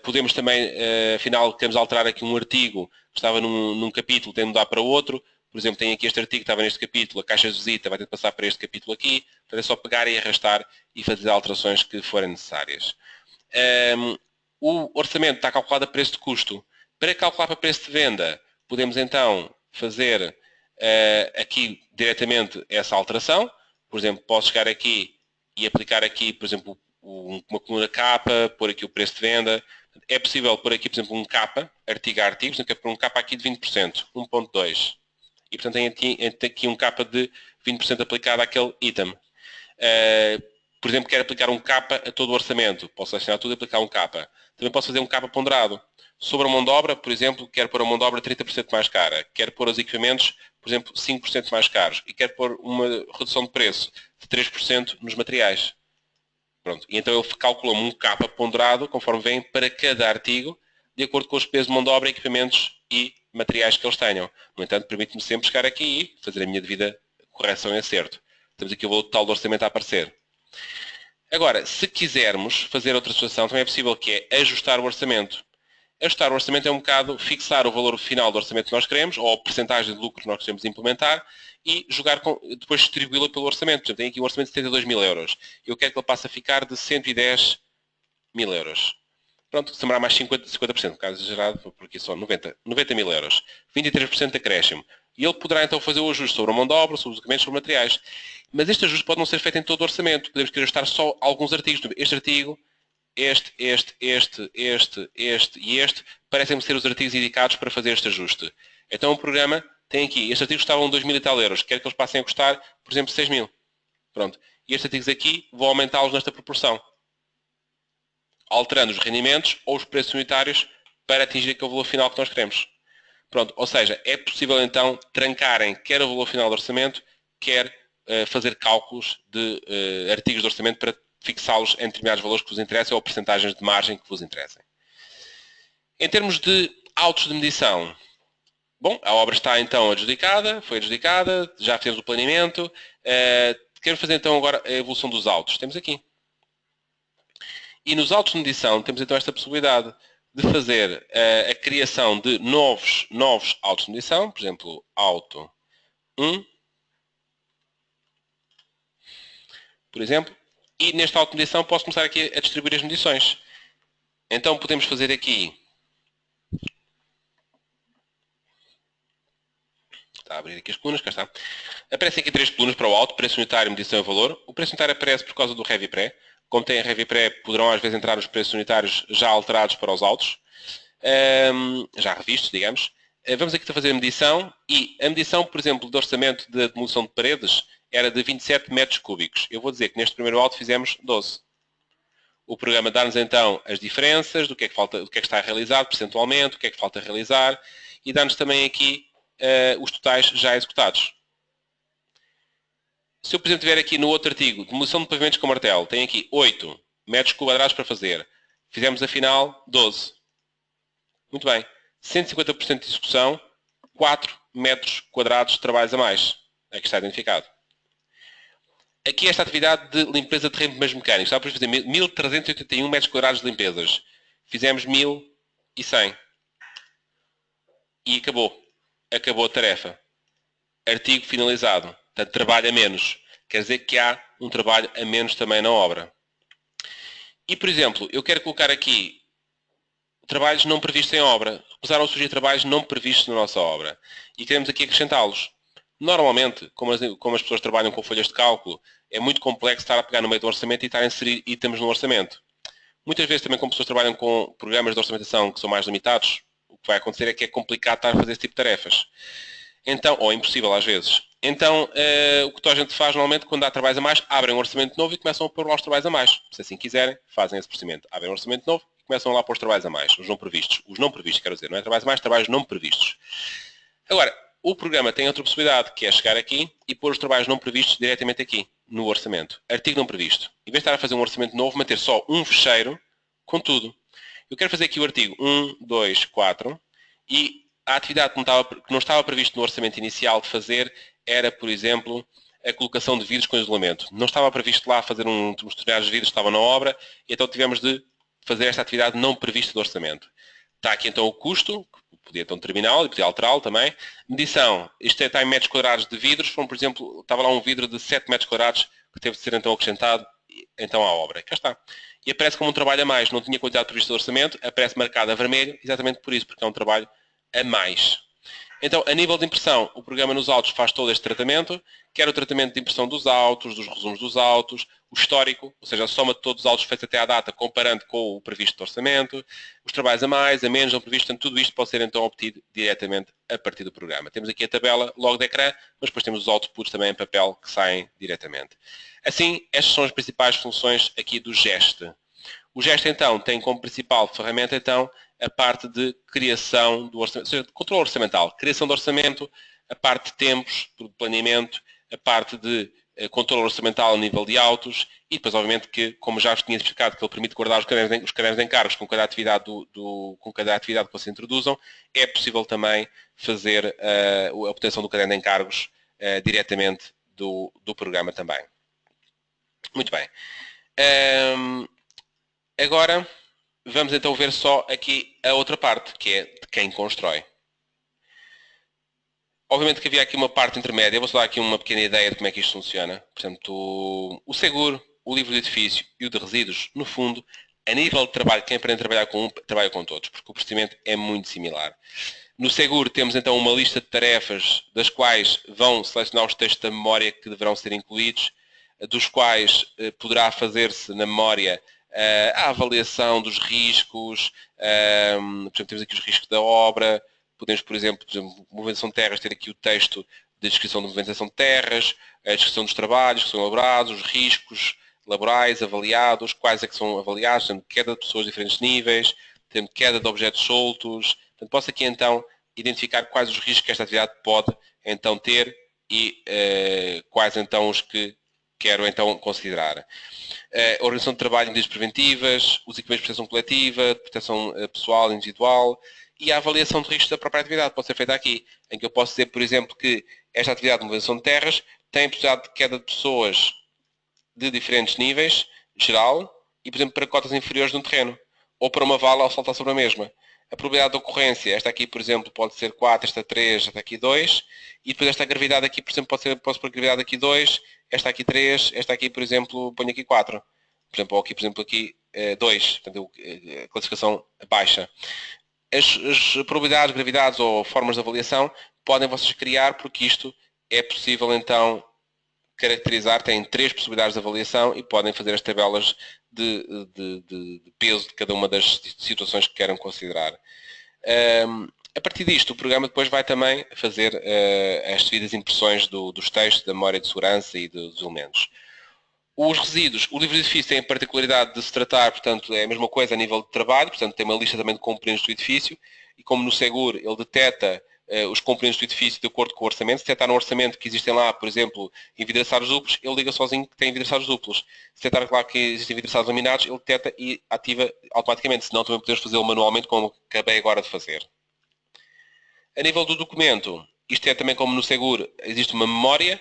[SPEAKER 1] Podemos também, afinal, queremos alterar aqui um artigo que estava num capítulo, tem de mudar para outro. Por exemplo, tem aqui este artigo que estava neste capítulo, a caixa de visita vai ter de passar para este capítulo aqui. Portanto, é só pegar e arrastar e fazer alterações que forem necessárias. O orçamento está calculado a preço de custo. Para calcular para preço de venda, podemos então fazer aqui diretamente essa alteração. Por exemplo, posso chegar aqui e aplicar aqui, por exemplo, uma coluna capa, pôr aqui o preço de venda. É possível pôr aqui, por exemplo, um capa, artigo a artigo, por exemplo, pôr um capa aqui de 20%, 1.2. E, portanto, tem aqui um capa de 20% aplicado àquele item. Por exemplo, quero aplicar um capa a todo o orçamento. Posso selecionar tudo e aplicar um capa. Também posso fazer um capa ponderado. Sobre a mão de obra, por exemplo, quero pôr a mão de obra 30% mais cara. Quero pôr os equipamentos, por exemplo, 5% mais caros. E quero pôr uma redução de preço de 3% nos materiais. Pronto. E então ele calcula-me um capa ponderado, conforme vem, para cada artigo, de acordo com os pesos de mão de obra, equipamentos e materiais que eles tenham. No entanto, permite-me sempre chegar aqui e fazer a minha devida correção e acerto. Temos aqui o valor total do orçamento a aparecer. Agora, se quisermos fazer outra situação, também é possível, que é ajustar o orçamento. Ajustar o orçamento é um bocado fixar o valor final do orçamento que nós queremos, ou a percentagem de lucro que nós queremos implementar, e depois distribuí-lo pelo orçamento. Por exemplo, tenho aqui um orçamento de 72 mil euros. Eu quero que ele passe a ficar de 110 mil euros. Pronto, se demorar mais 50%, no caso exagerado, porque só 90 mil euros. 23% de acréscimo. E ele poderá então fazer o ajuste sobre a mão de obra, sobre os equipamentos, sobre materiais. Mas este ajuste pode não ser feito em todo o orçamento. Podemos querer ajustar só alguns artigos. Este artigo, este e este parecem-me ser os artigos indicados para fazer este ajuste. Então o programa tem aqui, estes artigos custavam 2.000 e tal euros, quer que eles passem a custar, por exemplo, 6.000. Pronto. E estes artigos aqui, vou aumentá-los nesta proporção, alterando os rendimentos ou os preços unitários para atingir aquele valor final que nós queremos. Pronto, ou seja, é possível então trancarem quer o valor final do orçamento, quer fazer cálculos de artigos de orçamento para fixá-los em determinados valores que vos interessem ou percentagens de margem que vos interessem. Em termos de autos de medição, bom, a obra está então adjudicada, foi adjudicada, já fizemos o planeamento. Queremos fazer então agora a evolução dos autos. Temos aqui. E nos autos de medição temos então esta possibilidade de fazer a criação de novos autos de medição, por exemplo, auto 1, por exemplo, e neste auto de medição posso começar aqui a distribuir as medições. Então podemos fazer aqui, está a abrir aqui as colunas, cá está. Aparecem aqui 3 colunas para o auto, preço unitário, medição e valor. O preço unitário aparece por causa do Heavy Pré. Como tem Heavy Pré, poderão às vezes entrar os preços unitários já alterados para os autos, já revistos, digamos. Vamos aqui fazer a medição e a medição, por exemplo, do orçamento de demolição de paredes era de 27 metros cúbicos. Eu vou dizer que neste primeiro auto fizemos 12. O programa dá-nos então as diferenças do que é que falta, do que é que está realizado percentualmente, o que é que falta realizar e dá-nos também aqui os totais já executados. Se eu, por exemplo, tiver aqui no outro artigo, demolição de pavimentos com martelo, tem aqui 8 metros quadrados para fazer. Fizemos afinal 12. Muito bem. 150% de execução, 4 metros quadrados de trabalhos a mais. Aqui está identificado. Aqui esta atividade de limpeza de remos mecânicos. Estava para fazer 1.381 metros quadrados de limpezas. Fizemos 1.100. E acabou. Acabou a tarefa. Artigo finalizado. Portanto, trabalho a menos. Quer dizer que há um trabalho a menos também na obra. E, por exemplo, eu quero colocar aqui trabalhos não previstos em obra. Começaram a surgir trabalhos não previstos na nossa obra. E queremos aqui acrescentá-los. Normalmente, como as pessoas trabalham com folhas de cálculo, é muito complexo estar a pegar no meio do orçamento e estar a inserir itens no orçamento. Muitas vezes também, como pessoas trabalham com programas de orçamentação que são mais limitados, o que vai acontecer é que é complicado estar a fazer esse tipo de tarefas. Então, ou impossível às vezes. Então, o que toda a gente faz normalmente, quando há trabalhos a mais, abrem um orçamento novo e começam a pôr lá os trabalhos a mais. Se assim quiserem, fazem esse procedimento. Abrem um orçamento novo e começam lá a pôr os trabalhos a mais. Os não previstos. Os não previstos, quero dizer. Não é trabalhos a mais, trabalhos não previstos. Agora, o programa tem outra possibilidade, que é chegar aqui e pôr os trabalhos não previstos diretamente aqui, no orçamento. Artigo não previsto. Em vez de estar a fazer um orçamento novo, manter só um fecheiro com tudo. Eu quero fazer aqui o artigo 1, 2, 4 e a atividade que não estava previsto no orçamento inicial de fazer era, por exemplo, a colocação de vidros com isolamento. Não estava previsto lá fazer uns determinados vidros que estavam na obra e então tivemos de fazer esta atividade não prevista do orçamento. Está aqui então o custo, que podia então terminá-lo e podia alterá-lo também. Medição, isto está em metros quadrados de vidros, por exemplo, estava lá um vidro de 7 metros quadrados que teve de ser então acrescentado então à obra. Cá está. E aparece como um trabalho a mais, não tinha quantidade prevista do orçamento, aparece marcado a vermelho, exatamente por isso, porque é um trabalho a mais. Então, a nível de impressão, o programa nos autos faz todo este tratamento, quer o tratamento de impressão dos autos, dos resumos dos autos, o histórico, ou seja, a soma de todos os autos feitos até à data, comparando com o previsto do orçamento, os trabalhos a mais, a menos, não previsto, portanto, tudo isto pode ser então obtido diretamente a partir do programa. Temos aqui a tabela logo de ecrã, mas depois temos os outputs também em papel que saem diretamente. Assim, estas são as principais funções aqui do GEST. O GEST, então, tem como principal ferramenta, então, a parte de criação do orçamento, ou seja, de controle orçamental, criação do orçamento, a parte de tempos, do planeamento, a parte de controle orçamental a nível de autos e depois, obviamente, que, como já vos tinha explicado, que ele permite guardar os cadernos de encargos com cada atividade, com cada atividade que vocês introduzam, é possível também fazer a obtenção do caderno de encargos diretamente do programa também. Muito bem. Agora, vamos então ver só aqui a outra parte, que é de quem constrói. Obviamente que havia aqui uma parte intermédia, vou só dar aqui uma pequena ideia de como é que isto funciona. Portanto, o seguro, o livro de edifício e o de resíduos, no fundo, a nível de trabalho, quem aprende a trabalhar com um, trabalha com todos, porque o procedimento é muito similar. No Seguro temos então uma lista de tarefas das quais vão selecionar os textos da memória que deverão ser incluídos, dos quais poderá fazer-se na memória a avaliação dos riscos, por exemplo, temos aqui os riscos da obra, podemos, por exemplo, movimentação de terras, ter aqui o texto de descrição de movimentação de terras, a descrição dos trabalhos que são elaborados, os riscos laborais avaliados, quais é que são avaliados, tendo queda de pessoas de diferentes níveis, tendo queda de objetos soltos. Portanto, posso aqui então identificar quais os riscos que esta atividade pode então ter e quais então os que quero então considerar. A organização de trabalho em medidas preventivas, os equipamentos de proteção coletiva, de proteção pessoal, individual e a avaliação de riscos da própria atividade pode ser feita aqui, em que eu posso dizer, por exemplo, que esta atividade de movimentação de terras tem possibilidade de queda de pessoas de diferentes níveis, geral, e, por exemplo, para cotas inferiores de um terreno, ou para uma vala ao saltar sobre a mesma. A probabilidade de ocorrência, esta aqui, por exemplo, pode ser 4, esta 3, esta aqui 2, e depois esta gravidade aqui, por exemplo, posso pôr gravidade aqui 2, esta aqui 3, esta aqui, por exemplo, ponho aqui 4. Por exemplo, aqui 2, portanto, a classificação baixa. As probabilidades, gravidades ou formas de avaliação podem vocês criar, porque isto é possível, então, caracterizar, têm 3 possibilidades de avaliação e podem fazer as tabelas de peso de cada uma das situações que queiram considerar. A partir disto, o programa depois vai também fazer as devidas impressões dos textos, da memória de segurança e dos elementos. Os resíduos, o livro de edifício tem a particularidade de se tratar, portanto, é a mesma coisa a nível de trabalho, portanto, tem uma lista também de componentes do edifício, e como no Seguro ele detecta os componentes do edifício de acordo com o orçamento. Se detectar no orçamento que existem lá, por exemplo, envidraçados duplos, ele liga sozinho que tem envidraçados duplos. Se detectar lá que existem envidraçados laminados, ele detecta e ativa automaticamente, senão também podemos fazê-lo manualmente, como acabei agora de fazer. A nível do documento, isto é também como no Seguro, existe uma memória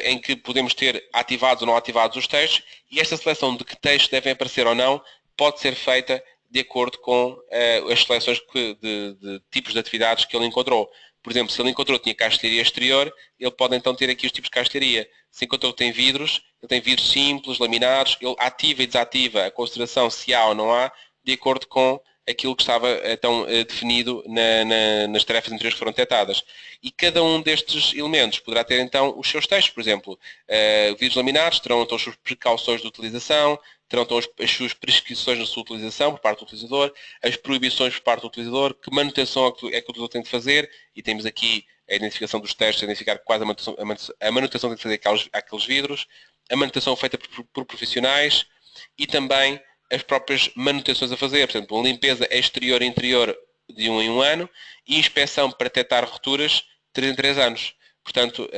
[SPEAKER 1] em que podemos ter ativados ou não ativados os textos, e esta seleção de que textos devem aparecer ou não pode ser feita de acordo com as seleções de tipos de atividades que ele encontrou. Por exemplo, se ele encontrou que tinha castelharia exterior, ele pode então ter aqui os tipos de castelharia. Se encontrou que tem vidros, ele tem vidros simples, laminados, ele ativa e desativa a consideração se há ou não há, de acordo com aquilo que estava então definido nas tarefas anteriores que foram detectadas. E cada um destes elementos poderá ter então os seus textos, por exemplo, vidros laminados terão então as suas precauções de utilização, terão então as suas prescrições na sua utilização por parte do utilizador, as proibições por parte do utilizador, que manutenção é que o utilizador tem de fazer, e temos aqui a identificação dos textos, a identificar quais a manutenção tem de fazer aqueles vidros, a manutenção feita por profissionais e também as próprias manutenções a fazer, portanto, uma limpeza exterior e interior de 1 em 1 ano e inspeção para detectar rupturas de 3 em 3 anos. Portanto,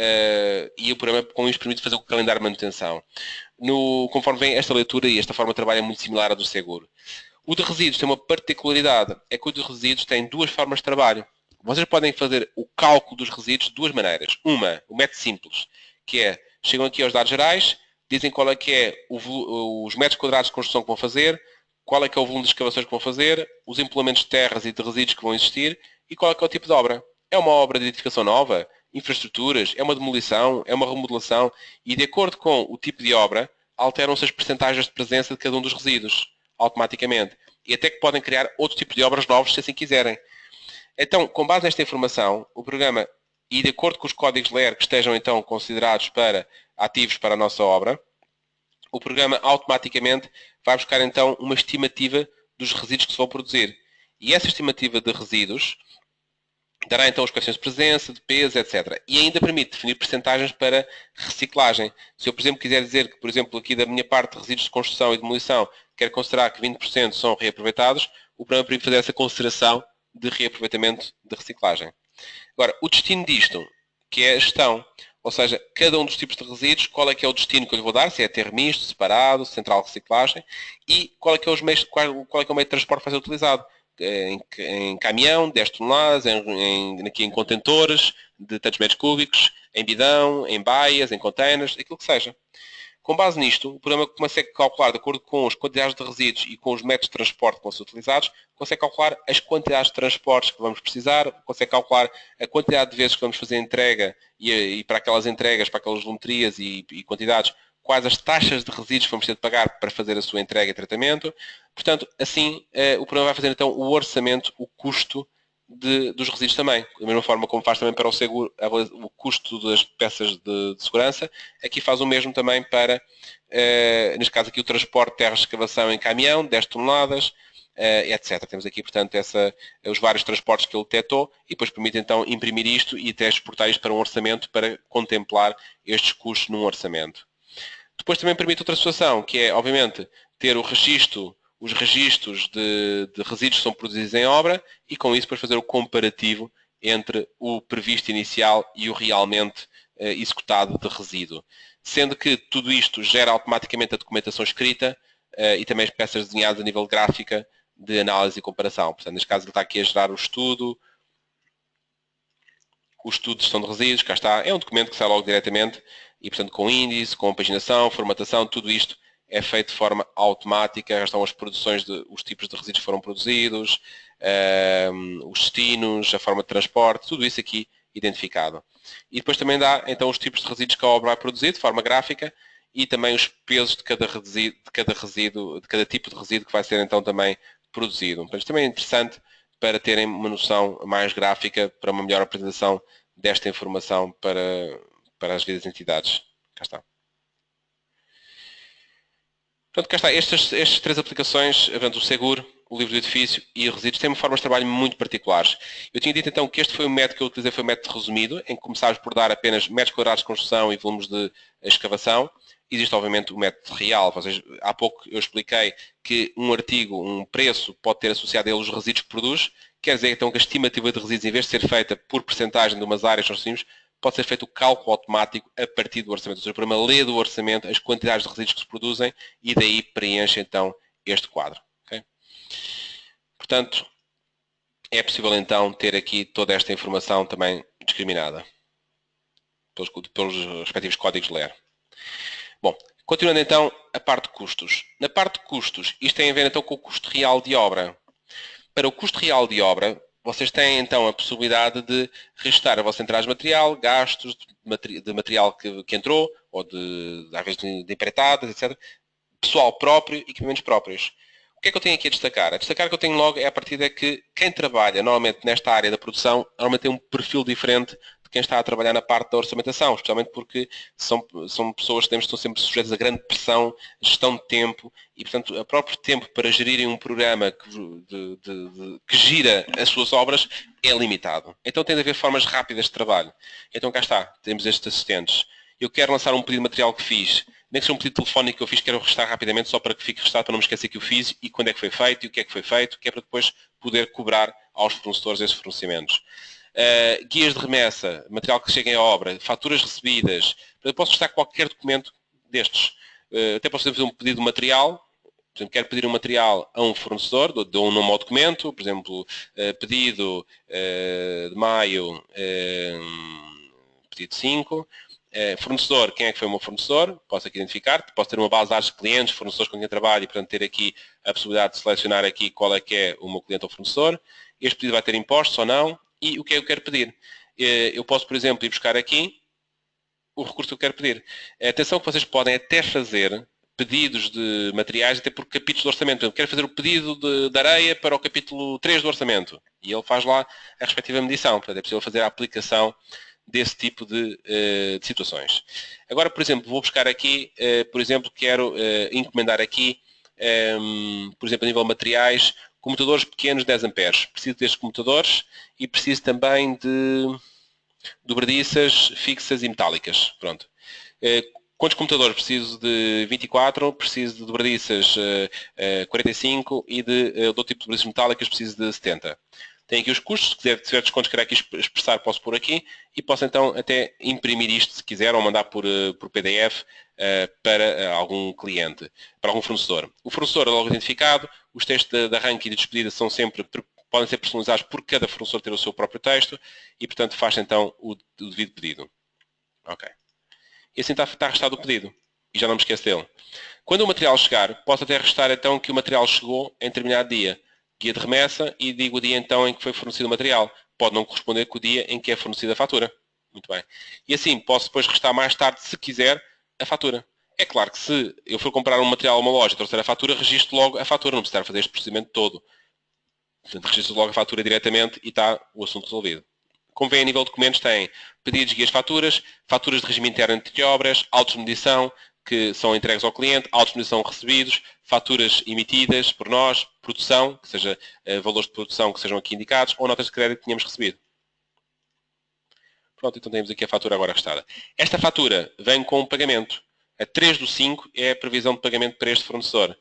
[SPEAKER 1] e o programa com isso permite fazer o calendário de manutenção. Conforme vem esta leitura e esta forma de trabalho é muito similar à do Seguro. O de resíduos tem uma particularidade, é que o de resíduos tem 2 formas de trabalho. Vocês podem fazer o cálculo dos resíduos de 2 maneiras. Uma, o método simples, que é, chegam aqui aos dados gerais, dizem qual é que é os metros quadrados de construção que vão fazer, qual é que é o volume de escavações que vão fazer, os implementos de terras e de resíduos que vão existir e qual é que é o tipo de obra. É uma obra de edificação nova, infraestruturas, é uma demolição, é uma remodelação e de acordo com o tipo de obra alteram-se as percentagens de presença de cada um dos resíduos automaticamente e até que podem criar outro tipo de obras novos se assim quiserem. Então, com base nesta informação, o programa, e de acordo com os códigos LER que estejam então considerados ativos para a nossa obra, o programa automaticamente vai buscar então uma estimativa dos resíduos que se vão produzir. E essa estimativa de resíduos dará então os coeficientes de presença, de peso, etc. E ainda permite definir percentagens para reciclagem. Se eu, por exemplo, quiser dizer que, por exemplo, aqui da minha parte de resíduos de construção e demolição, quero considerar que 20% são reaproveitados, o programa permite fazer essa consideração de reaproveitamento de reciclagem. Agora, o destino disto, que é a gestão, ou seja, cada um dos tipos de resíduos, qual é que é o destino que eu lhe vou dar, se é aterro misto, separado, central de reciclagem, e qual é que é, qual é, que é o meio de transporte que vai ser utilizado. Em caminhão, 10 toneladas, aqui em contentores de tantos metros cúbicos, em bidão, em baias, em containers, aquilo que seja. Com base nisto, o programa consegue calcular, de acordo com as quantidades de resíduos e com os métodos de transporte que vão ser utilizados, consegue calcular as quantidades de transportes que vamos precisar, consegue calcular a quantidade de vezes que vamos fazer a entrega e para aquelas entregas, para aquelas volumetrias e quantidades, quais as taxas de resíduos que vamos ter de pagar para fazer a sua entrega e tratamento. Portanto, assim, o programa vai fazer então o orçamento, o custo dos resíduos também. Da mesma forma como faz também para o seguro o custo das peças de segurança, aqui faz o mesmo também para, neste caso aqui, o transporte de terra de escavação em caminhão, 10 toneladas, etc. Temos aqui, portanto, os vários transportes que ele detectou e depois permite então imprimir isto e até exportar isto para um orçamento para contemplar estes custos num orçamento. Depois também permite outra situação, que é, obviamente, ter os registros de resíduos que são produzidos em obra e com isso depois fazer o comparativo entre o previsto inicial e o realmente executado de resíduo. Sendo que tudo isto gera automaticamente a documentação escrita e também as peças desenhadas a nível gráfica de análise e comparação. Portanto, neste caso ele está aqui a gerar o estudo de gestão de resíduos, cá está, é um documento que sai logo diretamente e, portanto, com índice, com paginação, formatação, tudo isto é feito de forma automática, já estão as produções, os tipos de resíduos que foram produzidos, os destinos, a forma de transporte, tudo isso aqui identificado. E depois também dá, então, os tipos de resíduos que a obra vai produzir, de forma gráfica, e também os pesos de cada tipo de resíduo que vai ser, então, também produzido. Portanto, também é interessante para terem uma noção mais gráfica, para uma melhor apresentação desta informação para as devidas entidades. Cá está. Portanto, cá está. Estas três aplicações, o seguro, o livro do edifício e os resíduos, têm formas de trabalho muito particulares. Eu tinha dito então que este foi o método que eu utilizei, foi o método resumido, em que começámos por dar apenas metros quadrados de construção e volumes de escavação. Existe, obviamente, o método real. Há pouco eu expliquei que um artigo, um preço, pode ter associado a ele os resíduos que produz. Quer dizer, então, que a estimativa de resíduos, em vez de ser feita por percentagem de umas áreas que nós definimos, pode ser feito o cálculo automático a partir do orçamento. Ou seja, o programa lê do orçamento as quantidades de resíduos que se produzem e daí preenche, então, este quadro. Okay? Portanto, é possível, então, ter aqui toda esta informação também discriminada pelos respectivos códigos de LER. Bom, continuando então a parte de custos. Na parte de custos, isto tem a ver então com o custo real de obra. Para o custo real de obra, vocês têm então a possibilidade de registrar a vossa entrada de material, gastos de material que entrou, ou às vezes de empreitadas, etc. Pessoal próprio, equipamentos próprios. O que é que eu tenho aqui a destacar? A destacar que eu tenho logo é a partir de que quem trabalha normalmente nesta área da produção normalmente tem um perfil diferente de quem está a trabalhar na parte da orçamentação, especialmente porque são pessoas que estão sempre sujeitas a grande pressão, gestão de tempo e, portanto, o próprio tempo para gerirem um programa que gira as suas obras é limitado. Então tem de haver formas rápidas de trabalho. Então cá está, temos estes assistentes. Eu quero lançar um pedido de material que fiz, nem que seja um pedido telefónico que eu fiz, quero registrar rapidamente, só para que fique registado, para não me esquecer que eu fiz e quando é que foi feito e o que é que foi feito, que é para depois poder cobrar aos fornecedores esses fornecimentos. Guias de remessa, material que cheguem à obra, faturas recebidas, eu posso registrar qualquer documento destes. Até posso fazer um pedido de material, por exemplo, quero pedir um material a um fornecedor, dou um nome ao documento, por exemplo, pedido de maio, pedido 5, fornecedor, quem é que foi o meu fornecedor? Posso aqui identificar, posso ter uma base de dados de clientes, fornecedores com quem trabalho e, portanto, ter aqui a possibilidade de selecionar aqui qual é que é o meu cliente ou fornecedor. Este pedido vai ter impostos ou não e o que é que eu quero pedir. Eu posso, por exemplo, ir buscar aqui o recurso que eu quero pedir. Atenção que vocês podem até fazer pedidos de materiais até por capítulos de orçamento. Por exemplo, quero fazer o pedido de areia para o capítulo 3 do orçamento. E ele faz lá a respectiva medição. Portanto, é possível fazer a aplicação desse tipo de situações. Agora, por exemplo, vou buscar aqui, por exemplo, quero encomendar aqui, por exemplo, a nível de materiais, comutadores pequenos 10 amperes. Preciso destes comutadores e preciso também de dobradiças fixas e metálicas. Pronto. Quantos computadores? Preciso de 24, preciso de dobradiças 45 e de outro tipo de dobradiças metálicas preciso de 70. Tem aqui os custos, se tiver descontos que querer aqui expressar, posso pôr aqui e posso então até imprimir isto se quiser ou mandar por PDF para algum cliente, para algum fornecedor. O fornecedor é logo identificado, os textos de arranque e de despedida são sempre, podem ser personalizados por cada fornecedor ter o seu próprio texto e, portanto, faz então o devido pedido. Ok. E assim está arrestado o pedido. E já não me esqueço dele. Quando o material chegar, posso até restar então que o material chegou em determinado dia. Guia de remessa e digo o dia então em que foi fornecido o material. Pode não corresponder com o dia em que é fornecida a fatura. Muito bem. E assim, posso depois restar mais tarde, se quiser, a fatura. É claro que se eu for comprar um material a uma loja e trouxer a fatura, registro logo a fatura. Não preciso fazer este procedimento todo. Portanto, registra logo a fatura diretamente e está o assunto resolvido. Como vem a nível de documentos, tem pedidos, guias, faturas de regime interno de obras, autos de medição, que são entregues ao cliente, autos de medição recebidos, faturas emitidas por nós, produção, que seja valores de produção que sejam aqui indicados, ou notas de crédito que tínhamos recebido. Pronto, então temos aqui a fatura agora restada. Esta fatura vem com um pagamento. A 3/5 é a previsão de pagamento para este fornecedor.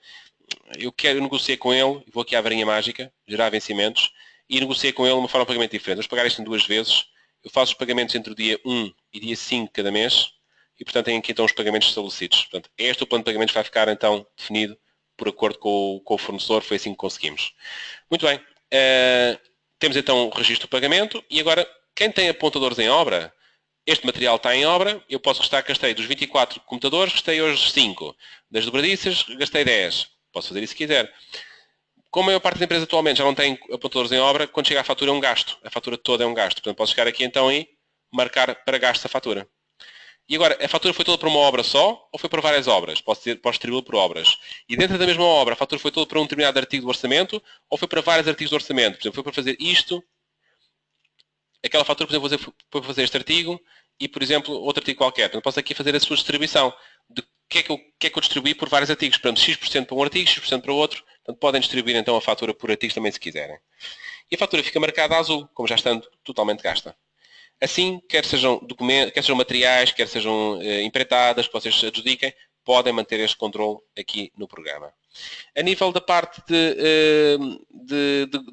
[SPEAKER 1] Eu negociei com ele, vou aqui à varinha mágica, gerar vencimentos, e negociei com ele uma forma de pagamento diferente. Vamos pagar isto em 2 vezes. Eu faço os pagamentos entre o dia 1 e dia 5 cada mês, e portanto tenho aqui então os pagamentos estabelecidos. Portanto, este o plano de pagamentos vai ficar então definido por acordo com o fornecedor, foi assim que conseguimos. Muito bem, temos então o registro do pagamento, e agora quem tem apontadores em obra, este material está em obra, eu posso restar que gastei dos 24 computadores, gastei hoje 5. Das dobradiças, gastei 10. Posso fazer isso se quiser. Como a maior parte da empresa atualmente já não tem apontadores em obra, quando chega à fatura é um gasto. A fatura toda é um gasto. Portanto, posso chegar aqui então e marcar para gasto a fatura. E agora, a fatura foi toda para uma obra só ou foi para várias obras? Posso distribuí-la por obras. E dentro da mesma obra, a fatura foi toda para um determinado artigo do orçamento ou foi para vários artigos do orçamento? Por exemplo, foi para fazer isto, aquela fatura, por exemplo, foi para fazer este artigo e, por exemplo, outro artigo qualquer. Portanto, posso aqui fazer a sua distribuição de o que é que eu distribuí por vários artigos. Portanto, X% para um artigo, X% para o outro. Portanto, podem distribuir então a fatura por artigos também se quiserem. E a fatura fica marcada a azul, como já estando totalmente gasta. Assim, quer sejam documentos, quer sejam materiais, quer sejam empreitadas que vocês adjudiquem, podem manter este controle aqui no programa. A nível da parte de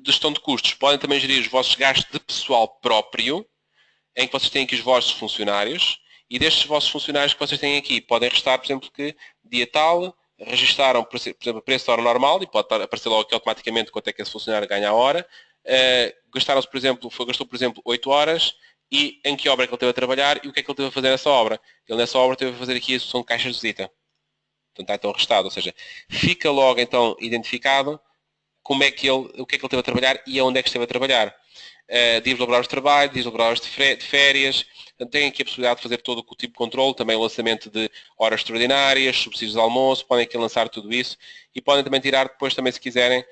[SPEAKER 1] gestão de custos, podem também gerir os vossos gastos de pessoal próprio, em que vocês têm aqui os vossos funcionários, e destes vossos funcionários que vocês têm aqui, podem restar, por exemplo, que dia tal, registaram, por exemplo, preço de hora normal, e pode aparecer logo aqui automaticamente quanto é que esse funcionário ganha a hora. Gastaram-se, por exemplo, gastou, por exemplo, 8 horas, e em que obra é que ele teve a trabalhar, e o que é que ele teve a fazer nessa obra. Ele nessa obra teve a fazer aqui a execução de caixas de visita. Portanto, está então restado, ou seja, fica logo então identificado como é que o que é que ele teve a trabalhar e aonde é que esteve a trabalhar. Dias laborais de trabalho, dias laborais de férias. Portanto, têm aqui a possibilidade de fazer todo o tipo de controle, também o lançamento de horas extraordinárias, subsídios de almoço, podem aqui lançar tudo isso e podem também tirar depois também, se quiserem,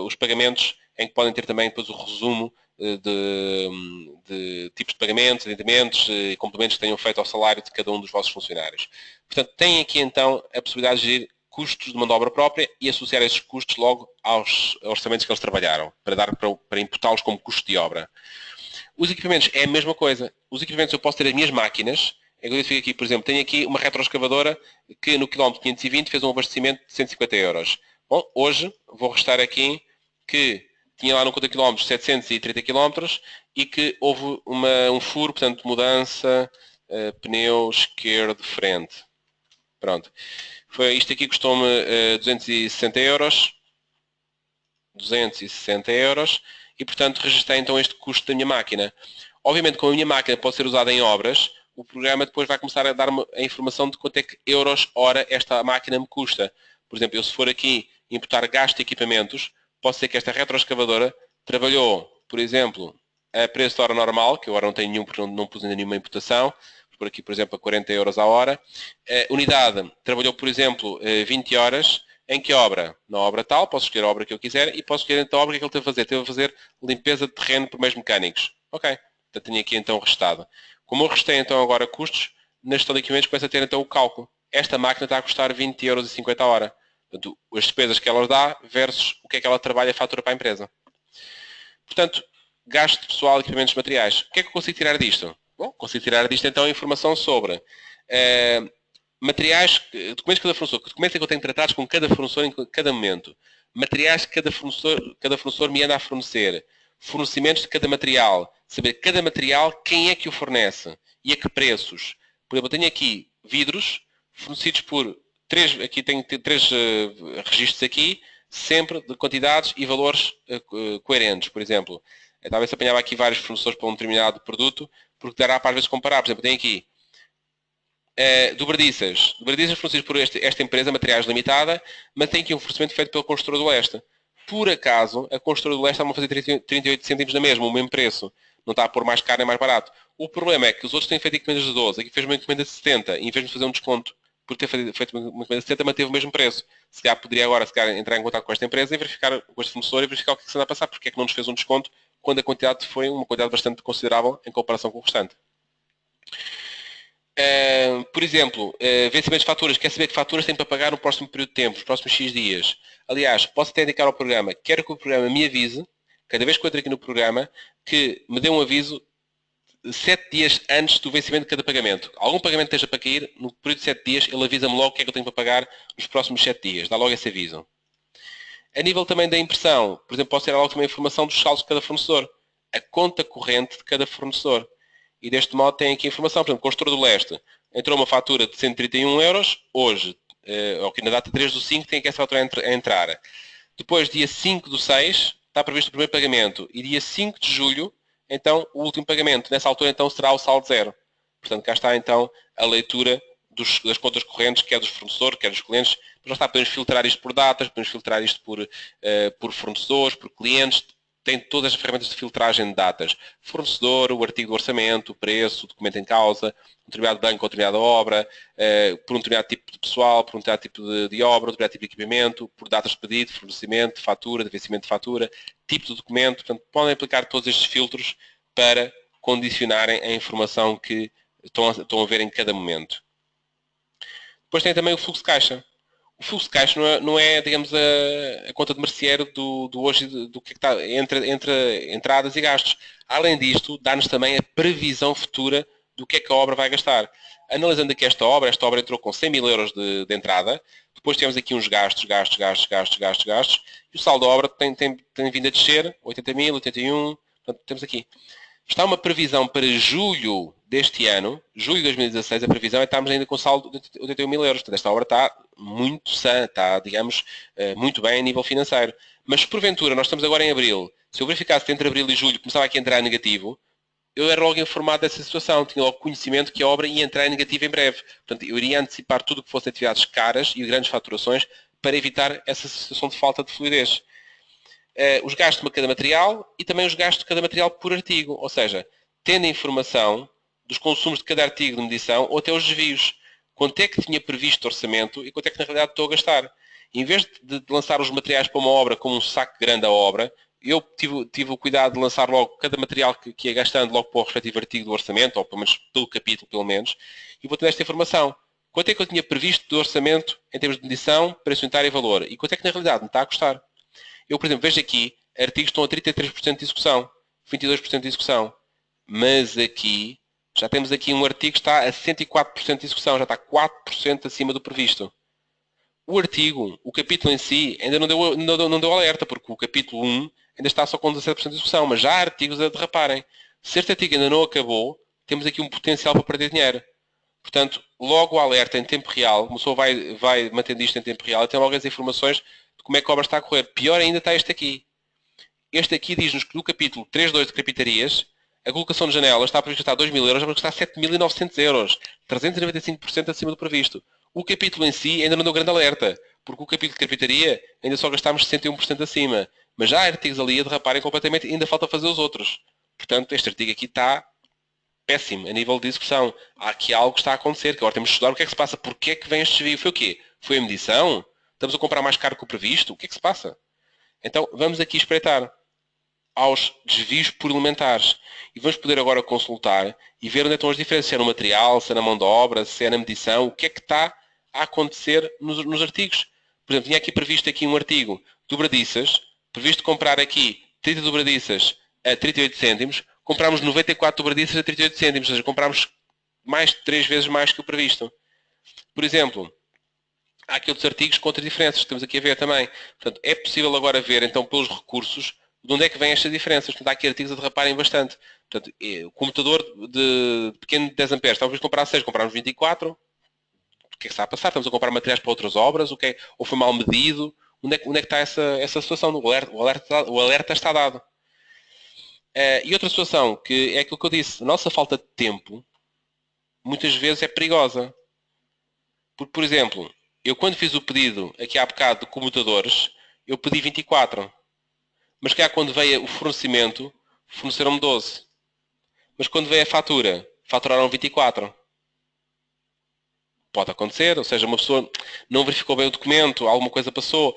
[SPEAKER 1] os pagamentos, em que podem ter também depois o resumo de tipos de pagamentos, adiantamentos e complementos que tenham feito ao salário de cada um dos vossos funcionários. Portanto, têm aqui então a possibilidade de gerir custos de mão de obra própria e associar esses custos logo aos orçamentos que eles trabalharam, para imputá-los como custo de obra. Os equipamentos é a mesma coisa. Os equipamentos eu posso ter as minhas máquinas. Eu identifico aqui, por exemplo, tenho aqui uma retroescavadora que no quilómetro 520 fez um abastecimento de 150 euros. Bom, hoje vou restar aqui que tinha lá no conta quilómetros 730 km e que houve um furo, portanto, mudança, pneu esquerdo, frente. Pronto. Isto aqui custou-me 260 euros. 260 euros. E, portanto, registrei então este custo da minha máquina. Obviamente, como a minha máquina pode ser usada em obras, o programa depois vai começar a dar-me a informação de quanto é que euros hora esta máquina me custa. Por exemplo, eu se for aqui imputar gasto de equipamentos, posso ser que esta retroescavadora trabalhou, por exemplo, a preço de hora normal, que eu agora não tenho nenhum, porque não pus ainda nenhuma imputação, por aqui, por exemplo, a 40 euros a hora. Unidade trabalhou, por exemplo, 20 horas. Em que obra? Na obra tal, posso escolher a obra que eu quiser e posso escolher então a obra que ele teve a fazer. Teve a fazer limpeza de terreno por meios mecânicos. Ok, então tenho aqui então restado. Como eu restei então agora custos, na gestão de equipamentos começa a ter então o cálculo. Esta máquina está a custar 20,50 euros a hora. Portanto, as despesas que ela dá versus o que é que ela trabalha e fatura para a empresa. Portanto, gasto pessoal, equipamentos, materiais. O que é que eu consigo tirar disto? Bom, consigo tirar disto então a informação sobre materiais, documentos de cada fornecedor, que documentos é que eu tenho tratados com cada fornecedor em cada momento, materiais que cada fornecedor me anda a fornecer, fornecimentos de cada material, saber cada material quem é que o fornece e a que preços. Por exemplo, eu tenho aqui vidros fornecidos por aqui tenho 3 registros aqui, sempre de quantidades e valores coerentes. Por exemplo, talvez apanhava aqui vários fornecedores para um determinado produto, porque dará para às vezes comparar. Por exemplo, tenho aqui dobradiças fornecidas por esta empresa, Materiais Limitada, mas tem aqui um fornecimento feito pela Construtora do Leste. Por acaso, a Construtora do Leste está a fazer 38 cêntimos na mesma, o mesmo preço. Não está a pôr mais caro nem mais barato. O problema é que os outros têm feito encomendas de 12, aqui fez uma encomenda de 70, e em vez de fazer um desconto por ter feito uma encomenda de 70, manteve o mesmo preço. Se calhar poderia agora entrar em contato com esta empresa e verificar com este fornecedor e verificar o que é que se anda a passar, porque é que não nos fez um desconto quando a quantidade foi uma quantidade bastante considerável em comparação com o restante. Por exemplo, vencimento de faturas. Quer saber que faturas tem para pagar no próximo período de tempo, nos próximos X dias. Aliás, posso até indicar ao programa, quero que o programa me avise, cada vez que eu entro aqui no programa, que me dê um aviso 7 dias antes do vencimento de cada pagamento. Algum pagamento esteja para cair, no período de 7 dias, ele avisa-me logo o que é que eu tenho para pagar nos próximos 7 dias. Dá logo esse aviso. A nível também da impressão, por exemplo, posso ter logo também a informação dos saldos de cada fornecedor. A conta corrente de cada fornecedor. E deste modo tem aqui a informação. Por exemplo, Construtor do Leste. Entrou uma fatura de 131 euros. Hoje, ou que na data 3 do 5, tem que essa fatura a entrar. Depois, dia 5 do 6, está previsto o primeiro pagamento. E dia 5 de julho, então, o último pagamento. Nessa altura, então, será o saldo zero. Portanto, cá está, então, a leitura das contas correntes, quer dos fornecedores, quer dos clientes. Mas lá está, podemos filtrar isto por datas, podemos filtrar isto por fornecedores, por clientes. Tem todas as ferramentas de filtragem de datas. Fornecedor, o artigo do orçamento, o preço, o documento em causa, um determinado banco ou determinada obra, por um determinado tipo de pessoal, por um determinado tipo de obra, um determinado tipo de equipamento, por datas de pedido, fornecimento, fatura, de vencimento de fatura, tipo de documento. Portanto, podem aplicar todos estes filtros para condicionarem a informação que estão a ver em cada momento. Depois tem também o fluxo de caixa. O fluxo de caixa não é digamos, a conta de merceeiro do hoje, do que está entre entradas e gastos. Além disto, dá-nos também a previsão futura do que é que a obra vai gastar. Analisando aqui esta obra entrou com 100 mil euros de entrada, depois temos aqui uns gastos, e o saldo da obra tem vindo a descer, 80 mil, 81, portanto, temos aqui. Está uma previsão para julho deste ano, julho de 2016, a previsão é estarmos ainda com saldo de 81 mil euros. Portanto, esta obra está muito sã, está, digamos, muito bem a nível financeiro. Mas, se porventura, nós estamos agora em abril, se eu verificasse que entre abril e julho começava aqui a entrar negativo, eu era logo informado dessa situação, tinha logo conhecimento que a obra ia entrar em negativo em breve. Portanto, eu iria antecipar tudo o que fosse atividades caras e grandes faturações para evitar essa situação de falta de fluidez. Os gastos de cada material e também os gastos de cada material por artigo. Ou seja, tendo a informação dos consumos de cada artigo de medição ou até os desvios. Quanto é que tinha previsto de orçamento e quanto é que na realidade estou a gastar. Em vez de lançar os materiais para uma obra como um saco grande à obra, eu tive o cuidado de lançar logo cada material que ia gastando logo para o respectivo artigo do orçamento, ou pelo menos pelo capítulo, pelo menos, e vou ter esta informação. Quanto é que eu tinha previsto de orçamento em termos de medição, preço unitário e valor? E quanto é que na realidade me está a custar? Eu, por exemplo, vejo aqui, artigos estão a 33% de execução, 22% de execução. Mas aqui, já temos aqui um artigo que está a 104% de execução, já está 4% acima do previsto. O artigo, o capítulo em si, ainda não deu alerta, porque o capítulo 1 ainda está só com 17% de execução, mas já há artigos a derraparem. Se este artigo ainda não acabou, temos aqui um potencial para perder dinheiro. Portanto, logo o alerta em tempo real, uma pessoa vai mantendo isto em tempo real e tem logo as informações de como é que a obra está a correr. Pior ainda está este aqui. Este aqui diz-nos que no capítulo 3.2 de carpintarias, a colocação de janelas está previsto estar a 2 mil euros, mas está a 7.900 euros. 395% acima do previsto. O capítulo em si ainda não deu grande alerta, porque o capítulo de carpintaria ainda só gastámos 61% acima. Mas já há artigos ali a derraparem completamente e ainda falta fazer os outros. Portanto, este artigo aqui está péssimo a nível de execução. Há aqui algo que está a acontecer, que agora temos de estudar o que é que se passa. Porquê é que vem este desvio? Foi o quê? Foi a medição? Estamos a comprar mais caro que o previsto? O que é que se passa? Então, vamos aqui espreitar aos desvios por elementares. E vamos poder agora consultar e ver onde estão as diferenças. Se é no material, se é na mão de obra, se é na medição, o que é que está a acontecer nos artigos. Por exemplo, tinha aqui previsto aqui um artigo dobradiças, previsto comprar aqui 30 dobradiças a 38 cêntimos, comprámos 94 dobradiças a 38 cêntimos, ou seja, comprámos mais de 3 vezes mais que o previsto. Por exemplo, há aqui outros artigos com outras diferenças, que estamos aqui a ver também. Portanto, é possível agora ver, então, pelos recursos, de onde é que vêm estas diferenças. Portanto, há aqui artigos a derraparem bastante. Portanto, o computador de pequeno de 10 amperes, talvez comprar 6, comprarmos 24. O que é que está a passar? Estamos a comprar materiais para outras obras? Ou foi mal medido? Onde é que está essa situação? O alerta está dado. E outra situação, que é aquilo que eu disse. A nossa falta de tempo, muitas vezes, é perigosa. Porque, por exemplo, eu quando fiz o pedido aqui há bocado de comutadores, eu pedi 24. Mas cá quando veio o fornecimento, forneceram-me 12. Mas quando veio a fatura, faturaram 24. pode acontecer, ou seja, uma pessoa não verificou bem o documento, alguma coisa passou,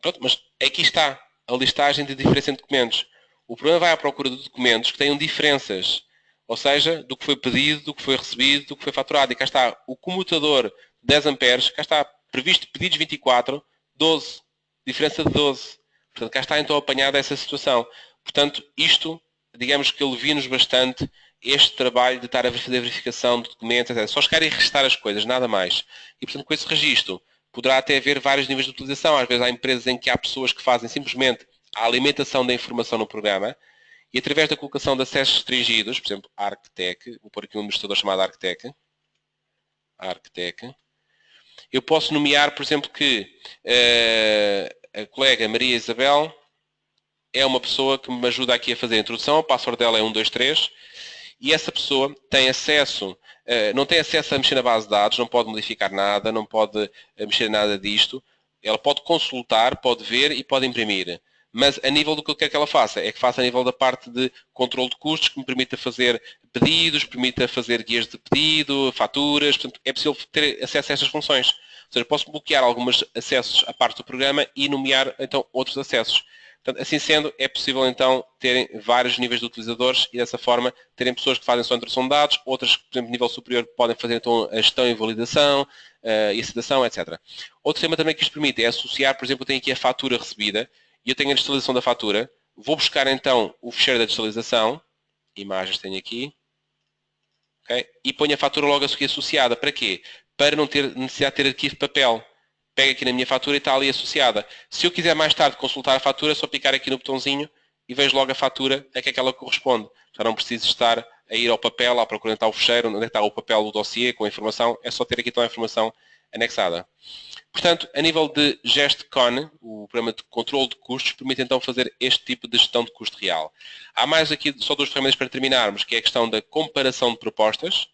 [SPEAKER 1] pronto, mas aqui está a listagem de diferença em documentos. O programa vai à procura de documentos que tenham diferenças, ou seja, do que foi pedido, do que foi recebido, do que foi faturado. E cá está o comutador 10 amperes, cá está previsto pedidos 24, 12, diferença de 12. Portanto, cá está então apanhada essa situação. Portanto, isto, digamos que alivia-nos bastante este trabalho de estar a fazer a verificação de documentos, etc. Só chegar e restar as coisas, nada mais. E, portanto, com esse registro, poderá até haver vários níveis de utilização. Às vezes há empresas em que há pessoas que fazem simplesmente a alimentação da informação no programa e através da colocação de acessos restringidos, por exemplo, ArcTech, vou pôr aqui um administrador chamado ArcTech, eu posso nomear, por exemplo, que a colega Maria Isabel é uma pessoa que me ajuda aqui a fazer a introdução, o password dela é 123, e essa pessoa tem acesso, não tem acesso a mexer na base de dados, não pode modificar nada, não pode mexer em nada disto. Ela pode consultar, pode ver e pode imprimir. Mas a nível do que eu quero que ela faça, é que faça a nível da parte de controle de custos, que me permita fazer pedidos, permita fazer guias de pedido, faturas, portanto, é possível ter acesso a estas funções. Ou seja, posso bloquear alguns acessos à parte do programa e nomear, então, outros acessos. Portanto, assim sendo, é possível então terem vários níveis de utilizadores e dessa forma terem pessoas que fazem só a introdução de dados, outras que, por exemplo, nível superior podem fazer então a gestão e validação e a citação, etc. Outro tema também que isto permite é associar, por exemplo, eu tenho aqui a fatura recebida e eu tenho a digitalização da fatura, vou buscar então o ficheiro da digitalização, imagens tenho aqui, okay? E ponho a fatura logo a seguir associada. Para quê? Para não ter necessidade de ter arquivo de papel. Pego aqui na minha fatura e está ali associada. Se eu quiser mais tarde consultar a fatura, é só picar aqui no botãozinho e vejo logo a fatura a que é que ela corresponde. Já não preciso estar a ir ao papel, à procura onde está o fecheiro, onde está o papel do dossiê com a informação, é só ter aqui toda a informação anexada. Portanto, a nível de GestCon, o programa de controle de custos, permite então fazer este tipo de gestão de custo real. Há mais aqui só duas ferramentas para terminarmos, que é a questão da comparação de propostas.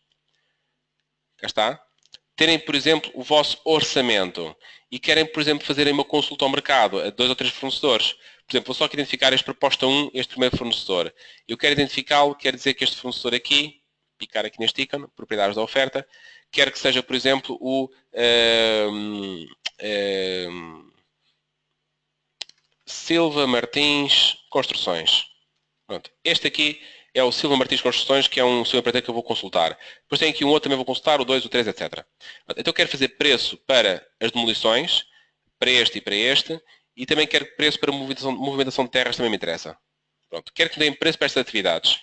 [SPEAKER 1] Cá está. Terem, por exemplo, o vosso orçamento e querem, por exemplo, fazerem uma consulta ao mercado a 2 ou 3 fornecedores. Por exemplo, vou só aqui identificar este proposta 1, este primeiro fornecedor. Eu quero identificá-lo, quer dizer que este fornecedor aqui, picar aqui neste ícone, propriedades da oferta, quer que seja, por exemplo, o Silva Martins Construções. Pronto. Este aqui é o Silva Martins Construções, que é um seu empreiteiro que eu vou consultar. Depois tem aqui um outro também vou consultar, o 2, o 3, etc. Então eu quero fazer preço para as demolições, para este, e também quero preço para movimentação de terras, também me interessa. Pronto. Quero que me deem preço para estas atividades.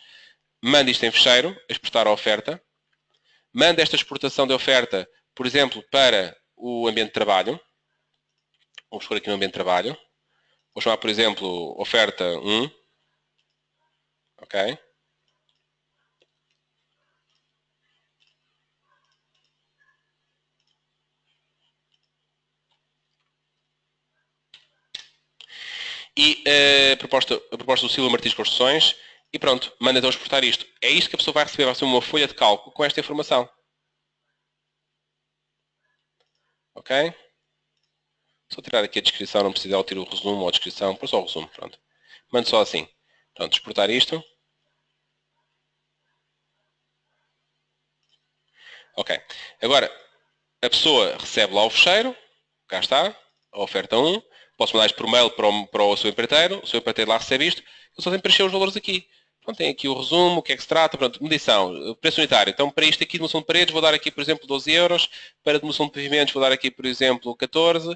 [SPEAKER 1] Mando isto em fecheiro, exportar a oferta. Mando esta exportação de oferta, por exemplo, para o ambiente de trabalho. Vamos pôr aqui no ambiente de trabalho. Vou chamar, por exemplo, oferta 1. Ok? E a proposta do Silva Martins Construções, e pronto, manda então exportar isto. É isto que a pessoa vai receber, vai ser uma folha de cálculo com esta informação. Ok? Só tirar aqui a descrição, não precisa tirar o resumo ou a descrição, por só o resumo, pronto. Mando só assim. Pronto, exportar isto. Ok. Agora, a pessoa recebe lá o fecheiro, cá está, a oferta 1, posso mandar isto por mail para o seu empreiteiro lá recebe isto, eu só tenho que preencher os valores aqui. Pronto, tem aqui o resumo, o que é que se trata, pronto, medição, preço unitário. Então, para isto aqui, demolição de paredes, vou dar aqui, por exemplo, 12 euros. Para demolição de pavimentos, vou dar aqui, por exemplo, 14.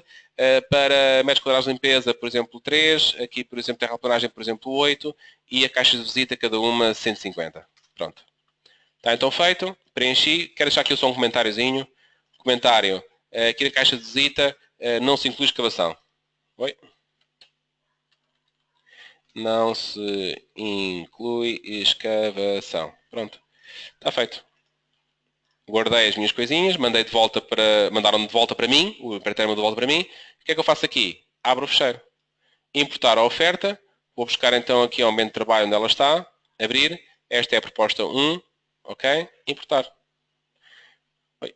[SPEAKER 1] Para metros quadrados de limpeza, por exemplo, 3. Aqui, por exemplo, terraplanagem, por exemplo, 8. E a caixa de visita, cada uma, 150. Pronto. Está então feito. Preenchi. Quero deixar aqui só um comentáriozinho. Comentário. Aqui na caixa de visita, não se inclui escavação. Oi? Não se inclui escavação. Pronto. Está feito. Guardei as minhas coisinhas, mandaram-me de volta para mim, o empreiteiro-me de volta para mim. O que é que eu faço aqui? Abro o fecheiro. Importar a oferta. Vou buscar então aqui ao ambiente de trabalho onde ela está. Abrir. Esta é a proposta 1. Ok? Importar. Oi.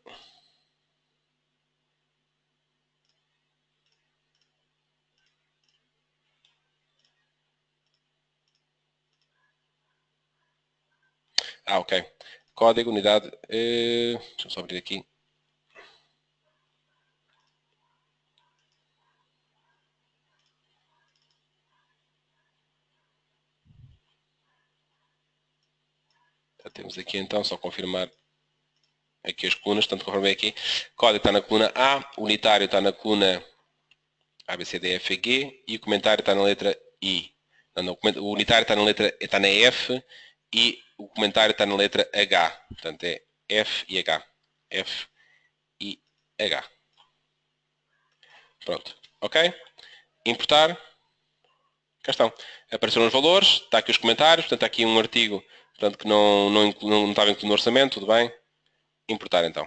[SPEAKER 1] Ok. Código, unidade. Deixa eu só abrir aqui. Já temos aqui então, só confirmar aqui as colunas, portanto confirmei aqui. Código está na coluna A, unitário está na coluna A, B, C, D, F, G e o comentário está na letra I. O unitário está na F e o comentário está na letra H. Portanto é F e H. F e H. Pronto. Ok? Importar. Cá estão. Apareceram os valores, está aqui os comentários, portanto está aqui um artigo portanto, que não estava incluído no orçamento, tudo bem. Importar então.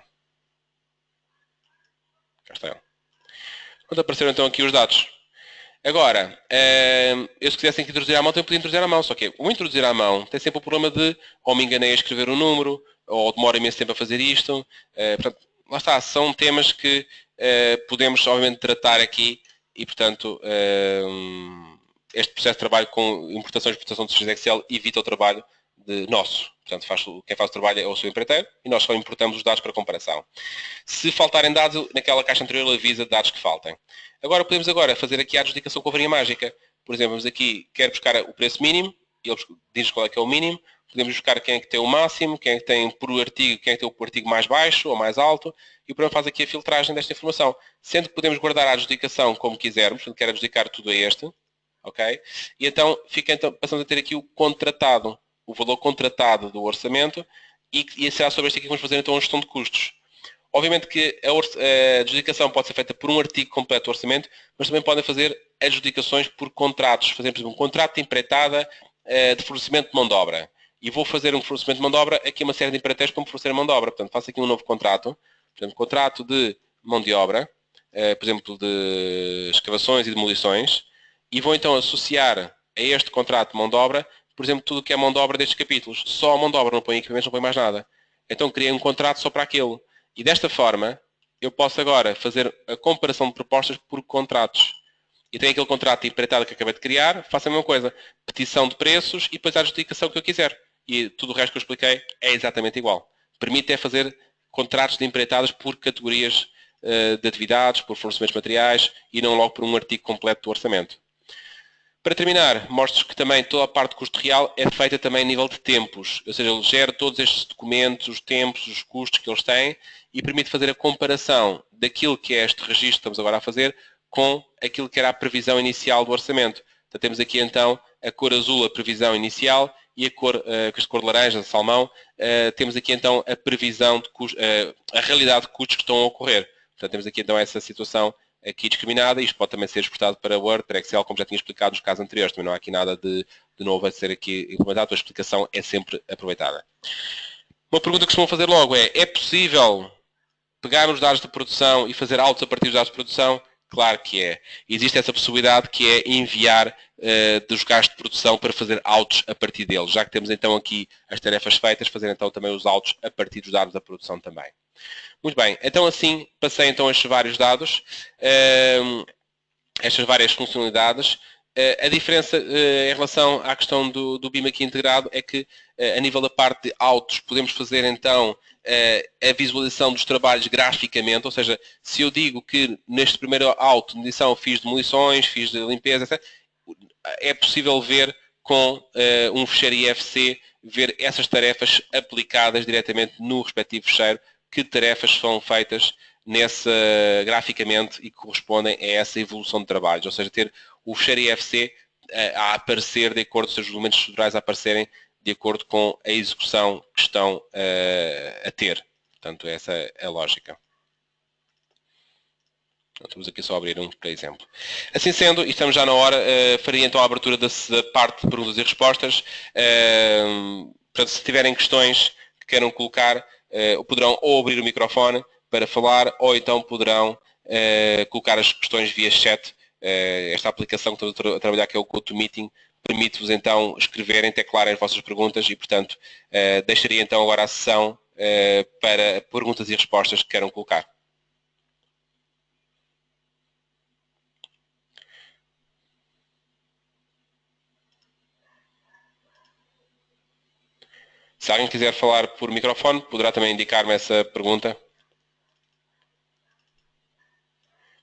[SPEAKER 1] Cá está ele. Pronto, apareceram então aqui os dados. Agora, eu se quisesse introduzir à mão, também podia introduzir à mão, só que o introduzir à mão tem sempre o problema de ou me enganei a escrever um número, ou demora imenso tempo a fazer isto. Portanto, lá está, são temas que podemos obviamente tratar aqui e, portanto, este processo de trabalho com importação e exportação de fichas Excel evita o trabalho nosso. Portanto, quem faz o trabalho é o seu empreiteiro e nós só importamos os dados para comparação. Se faltarem dados, naquela caixa anterior ele avisa dados que faltem. Agora, podemos fazer aqui a adjudicação com a varinha mágica. Por exemplo, vamos aqui, quero buscar o preço mínimo, ele diz qual é que é o mínimo, podemos buscar quem é que tem o máximo, quem é que tem por artigo, quem é que tem o artigo mais baixo ou mais alto, e o programa faz aqui a filtragem desta informação. Sendo que podemos guardar a adjudicação como quisermos, portanto, quero adjudicar tudo a este, ok? E então, passamos a ter aqui o contratado, o valor contratado do orçamento, e será sobre este aqui que vamos fazer então a gestão de custos. Obviamente que a adjudicação pode ser feita por um artigo completo do orçamento, mas também podem fazer adjudicações por contratos. Fazer, por exemplo, um contrato de empreitada de fornecimento de mão de obra. E vou fazer um fornecimento de mão de obra aqui uma série de empreiteiros para me fornecer mão de obra. Portanto, faço aqui um novo contrato. Portanto, contrato de mão de obra, por exemplo, de escavações e demolições. E vou então associar a este contrato de mão de obra, por exemplo, tudo o que é mão de obra destes capítulos. Só a mão de obra, não põe equipamentos, não põe mais nada. Então criei um contrato só para aquele. E desta forma, eu posso agora fazer a comparação de propostas por contratos. E tenho aquele contrato de empreitada que acabei de criar, faço a mesma coisa. Petição de preços e depois a adjudicação que eu quiser. E tudo o resto que eu expliquei é exatamente igual. Permite fazer contratos de empreitadas por categorias de atividades, por fornecimentos de materiais e não logo por um artigo completo do orçamento. Para terminar, mostro que também toda a parte de custo real é feita também a nível de tempos. Ou seja, ele gera todos estes documentos, os tempos, os custos que eles têm e permite fazer a comparação daquilo que é este registro que estamos agora a fazer com aquilo que era a previsão inicial do orçamento. Então temos aqui então a cor azul, a previsão inicial, e a cor de laranja, de salmão, temos aqui então a previsão de custo, a realidade de custos que estão a ocorrer. Portanto, temos aqui então essa situação aqui discriminada, e isto pode também ser exportado para Word, para Excel, como já tinha explicado nos casos anteriores. Também não há aqui nada de novo a ser aqui implementado, a explicação é sempre aproveitada. Uma pergunta que costumam fazer logo é possível pegar os dados de produção e fazer autos a partir dos dados de produção? Claro que é. Existe essa possibilidade que é enviar dos gastos de produção para fazer autos a partir deles. Já que temos então aqui as tarefas feitas, fazer então também os autos a partir dos dados da produção também. Muito bem, então assim passei então estes vários dados, estas várias funcionalidades. A diferença em relação à questão do BIM aqui integrado é que a nível da parte de autos podemos fazer então a visualização dos trabalhos graficamente, ou seja, se eu digo que neste primeiro auto de medição fiz demolições, fiz de limpeza, etc., é possível ver com um fecheiro IFC, ver essas tarefas aplicadas diretamente no respectivo fecheiro, que tarefas são feitas graficamente e que correspondem a essa evolução de trabalhos. Ou seja, ter o fecheiro IFC a aparecer de acordo com os seus elementos estruturais a aparecerem de acordo com a execução que estão a ter. Portanto, essa é a lógica. Vamos aqui só abrir um por exemplo. Assim sendo, e estamos já na hora, faria então a abertura da parte de perguntas e respostas. Portanto, se tiverem questões que queiram colocar, poderão ou abrir o microfone para falar, ou então poderão colocar as questões via chat. Esta aplicação que estou a trabalhar, que é o GoToMeeting, permite-vos então escreverem, teclarem as vossas perguntas e, portanto, deixaria então agora a sessão para perguntas e respostas que queiram colocar. Se alguém quiser falar por microfone, poderá também indicar-me essa pergunta.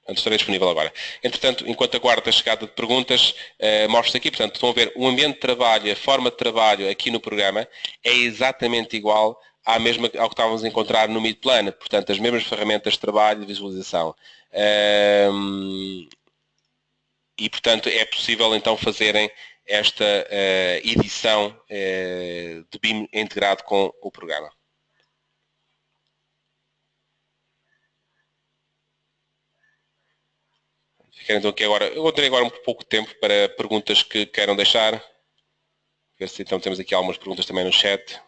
[SPEAKER 1] Estarei disponível agora. Entretanto, enquanto aguardo a chegada de perguntas, mostro aqui, portanto, estão a ver o ambiente de trabalho, a forma de trabalho aqui no programa é exatamente igual ao que estávamos a encontrar no Midplan, portanto, as mesmas ferramentas de trabalho e de visualização. E, portanto, é possível então fazerem esta edição do BIM integrado com o programa. Ficarem então aqui agora. Eu vou ter agora um pouco de tempo para perguntas que queiram deixar. Ver se então temos aqui algumas perguntas também no chat.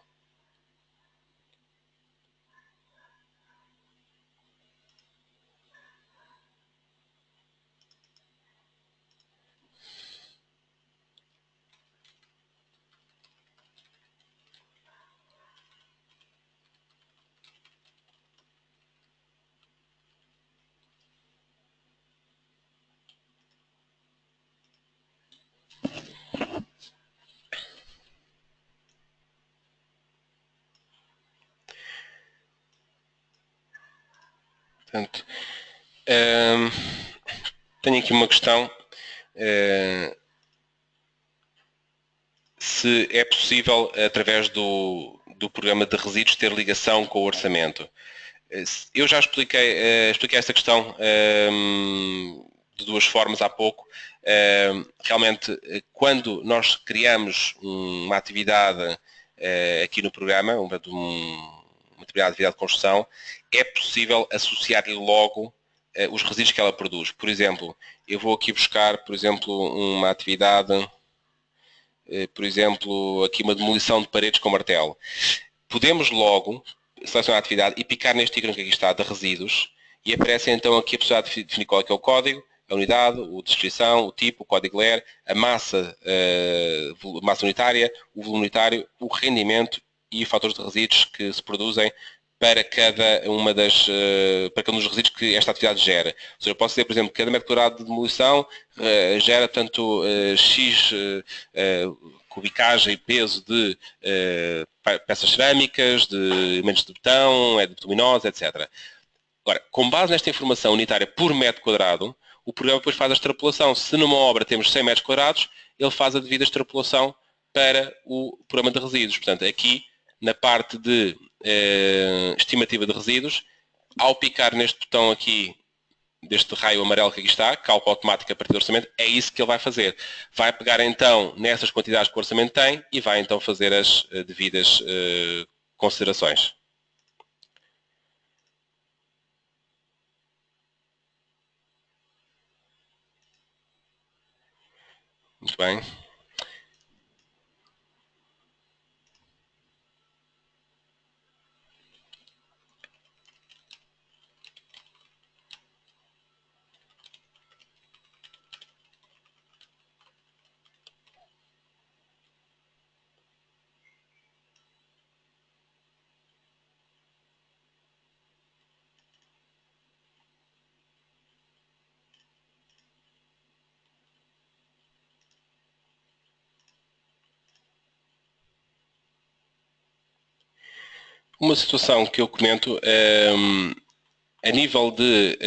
[SPEAKER 1] Portanto, tenho aqui uma questão. Se é possível, através do programa de resíduos, ter ligação com o orçamento. Eu já expliquei esta questão de duas formas há pouco. Realmente, quando nós criamos uma atividade aqui no programa, uma determinada atividade de construção, é possível associar-lhe logo os resíduos que ela produz. Por exemplo, eu vou aqui buscar, por exemplo, uma atividade, por exemplo, aqui uma demolição de paredes com martelo. Podemos logo selecionar a atividade e picar neste ícone que aqui está, de resíduos, e aparece então aqui a possibilidade de definir qual é que é o código, a unidade, a descrição, o tipo, o código LER, a massa unitária, o volume unitário, o rendimento e os fatores de resíduos que se produzem para cada para cada um dos resíduos que esta atividade gera. Ou seja, eu posso dizer, por exemplo, que cada metro quadrado de demolição gera tanto X cubicagem e peso de peças cerâmicas, de elementos de betão, de bituminose, etc. Agora, com base nesta informação unitária por metro quadrado, o programa depois faz a extrapolação. Se numa obra temos 100 metros quadrados, ele faz a devida extrapolação para o programa de resíduos. Portanto, aqui, na parte de estimativa de resíduos, ao picar neste botão aqui, deste raio amarelo que aqui está, cálculo automático a partir do orçamento, é isso que ele vai fazer. Vai pegar então nessas quantidades que o orçamento tem e vai então fazer as devidas considerações. Muito bem. Uma situação que eu comento a nível de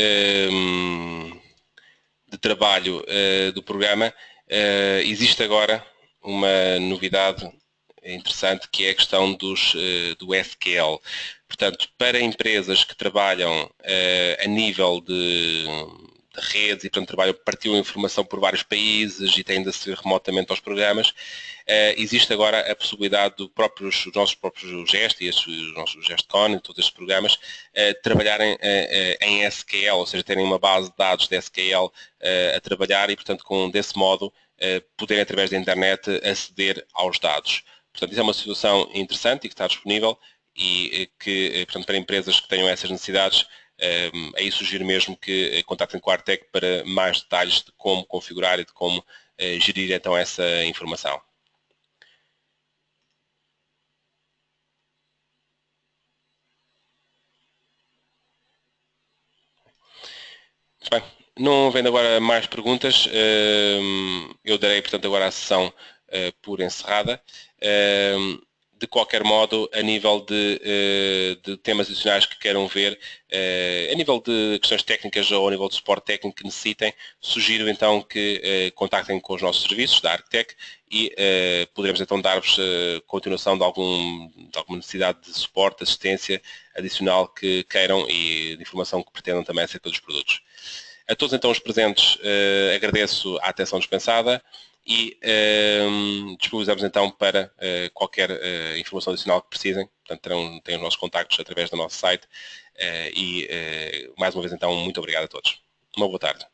[SPEAKER 1] trabalho do programa, existe agora uma novidade interessante que é a questão do SQL. Portanto, para empresas que trabalham a nível de redes e, portanto, trabalham, partilham informação por vários países e têm de aceder remotamente aos programas, existe agora a possibilidade dos nossos próprios GEST e os nossos GESTCON e todos estes programas trabalharem em SQL, ou seja, terem uma base de dados de SQL a trabalhar e, portanto, desse modo, poderem, através da internet, aceder aos dados. Portanto, isso é uma situação interessante e que está disponível e que, portanto, para empresas que tenham essas necessidades, aí sugiro mesmo que contactem com a Artec para mais detalhes de como configurar e de como gerir então essa informação. Muito bem. Não havendo agora mais perguntas, eu darei, portanto, agora a sessão por encerrada. de qualquer modo, a nível de temas adicionais que queiram ver, a nível de questões técnicas ou a nível de suporte técnico que necessitem, sugiro então que contactem com os nossos serviços da Arctec e poderemos então dar-vos continuação de alguma necessidade de suporte, assistência adicional que queiram e de informação que pretendam também acerca dos produtos. A todos então os presentes agradeço a atenção dispensada e disponibilizamos então para qualquer informação adicional que precisem. Portanto, têm os nossos contactos através do nosso site e mais uma vez então muito obrigado a todos. Uma boa tarde.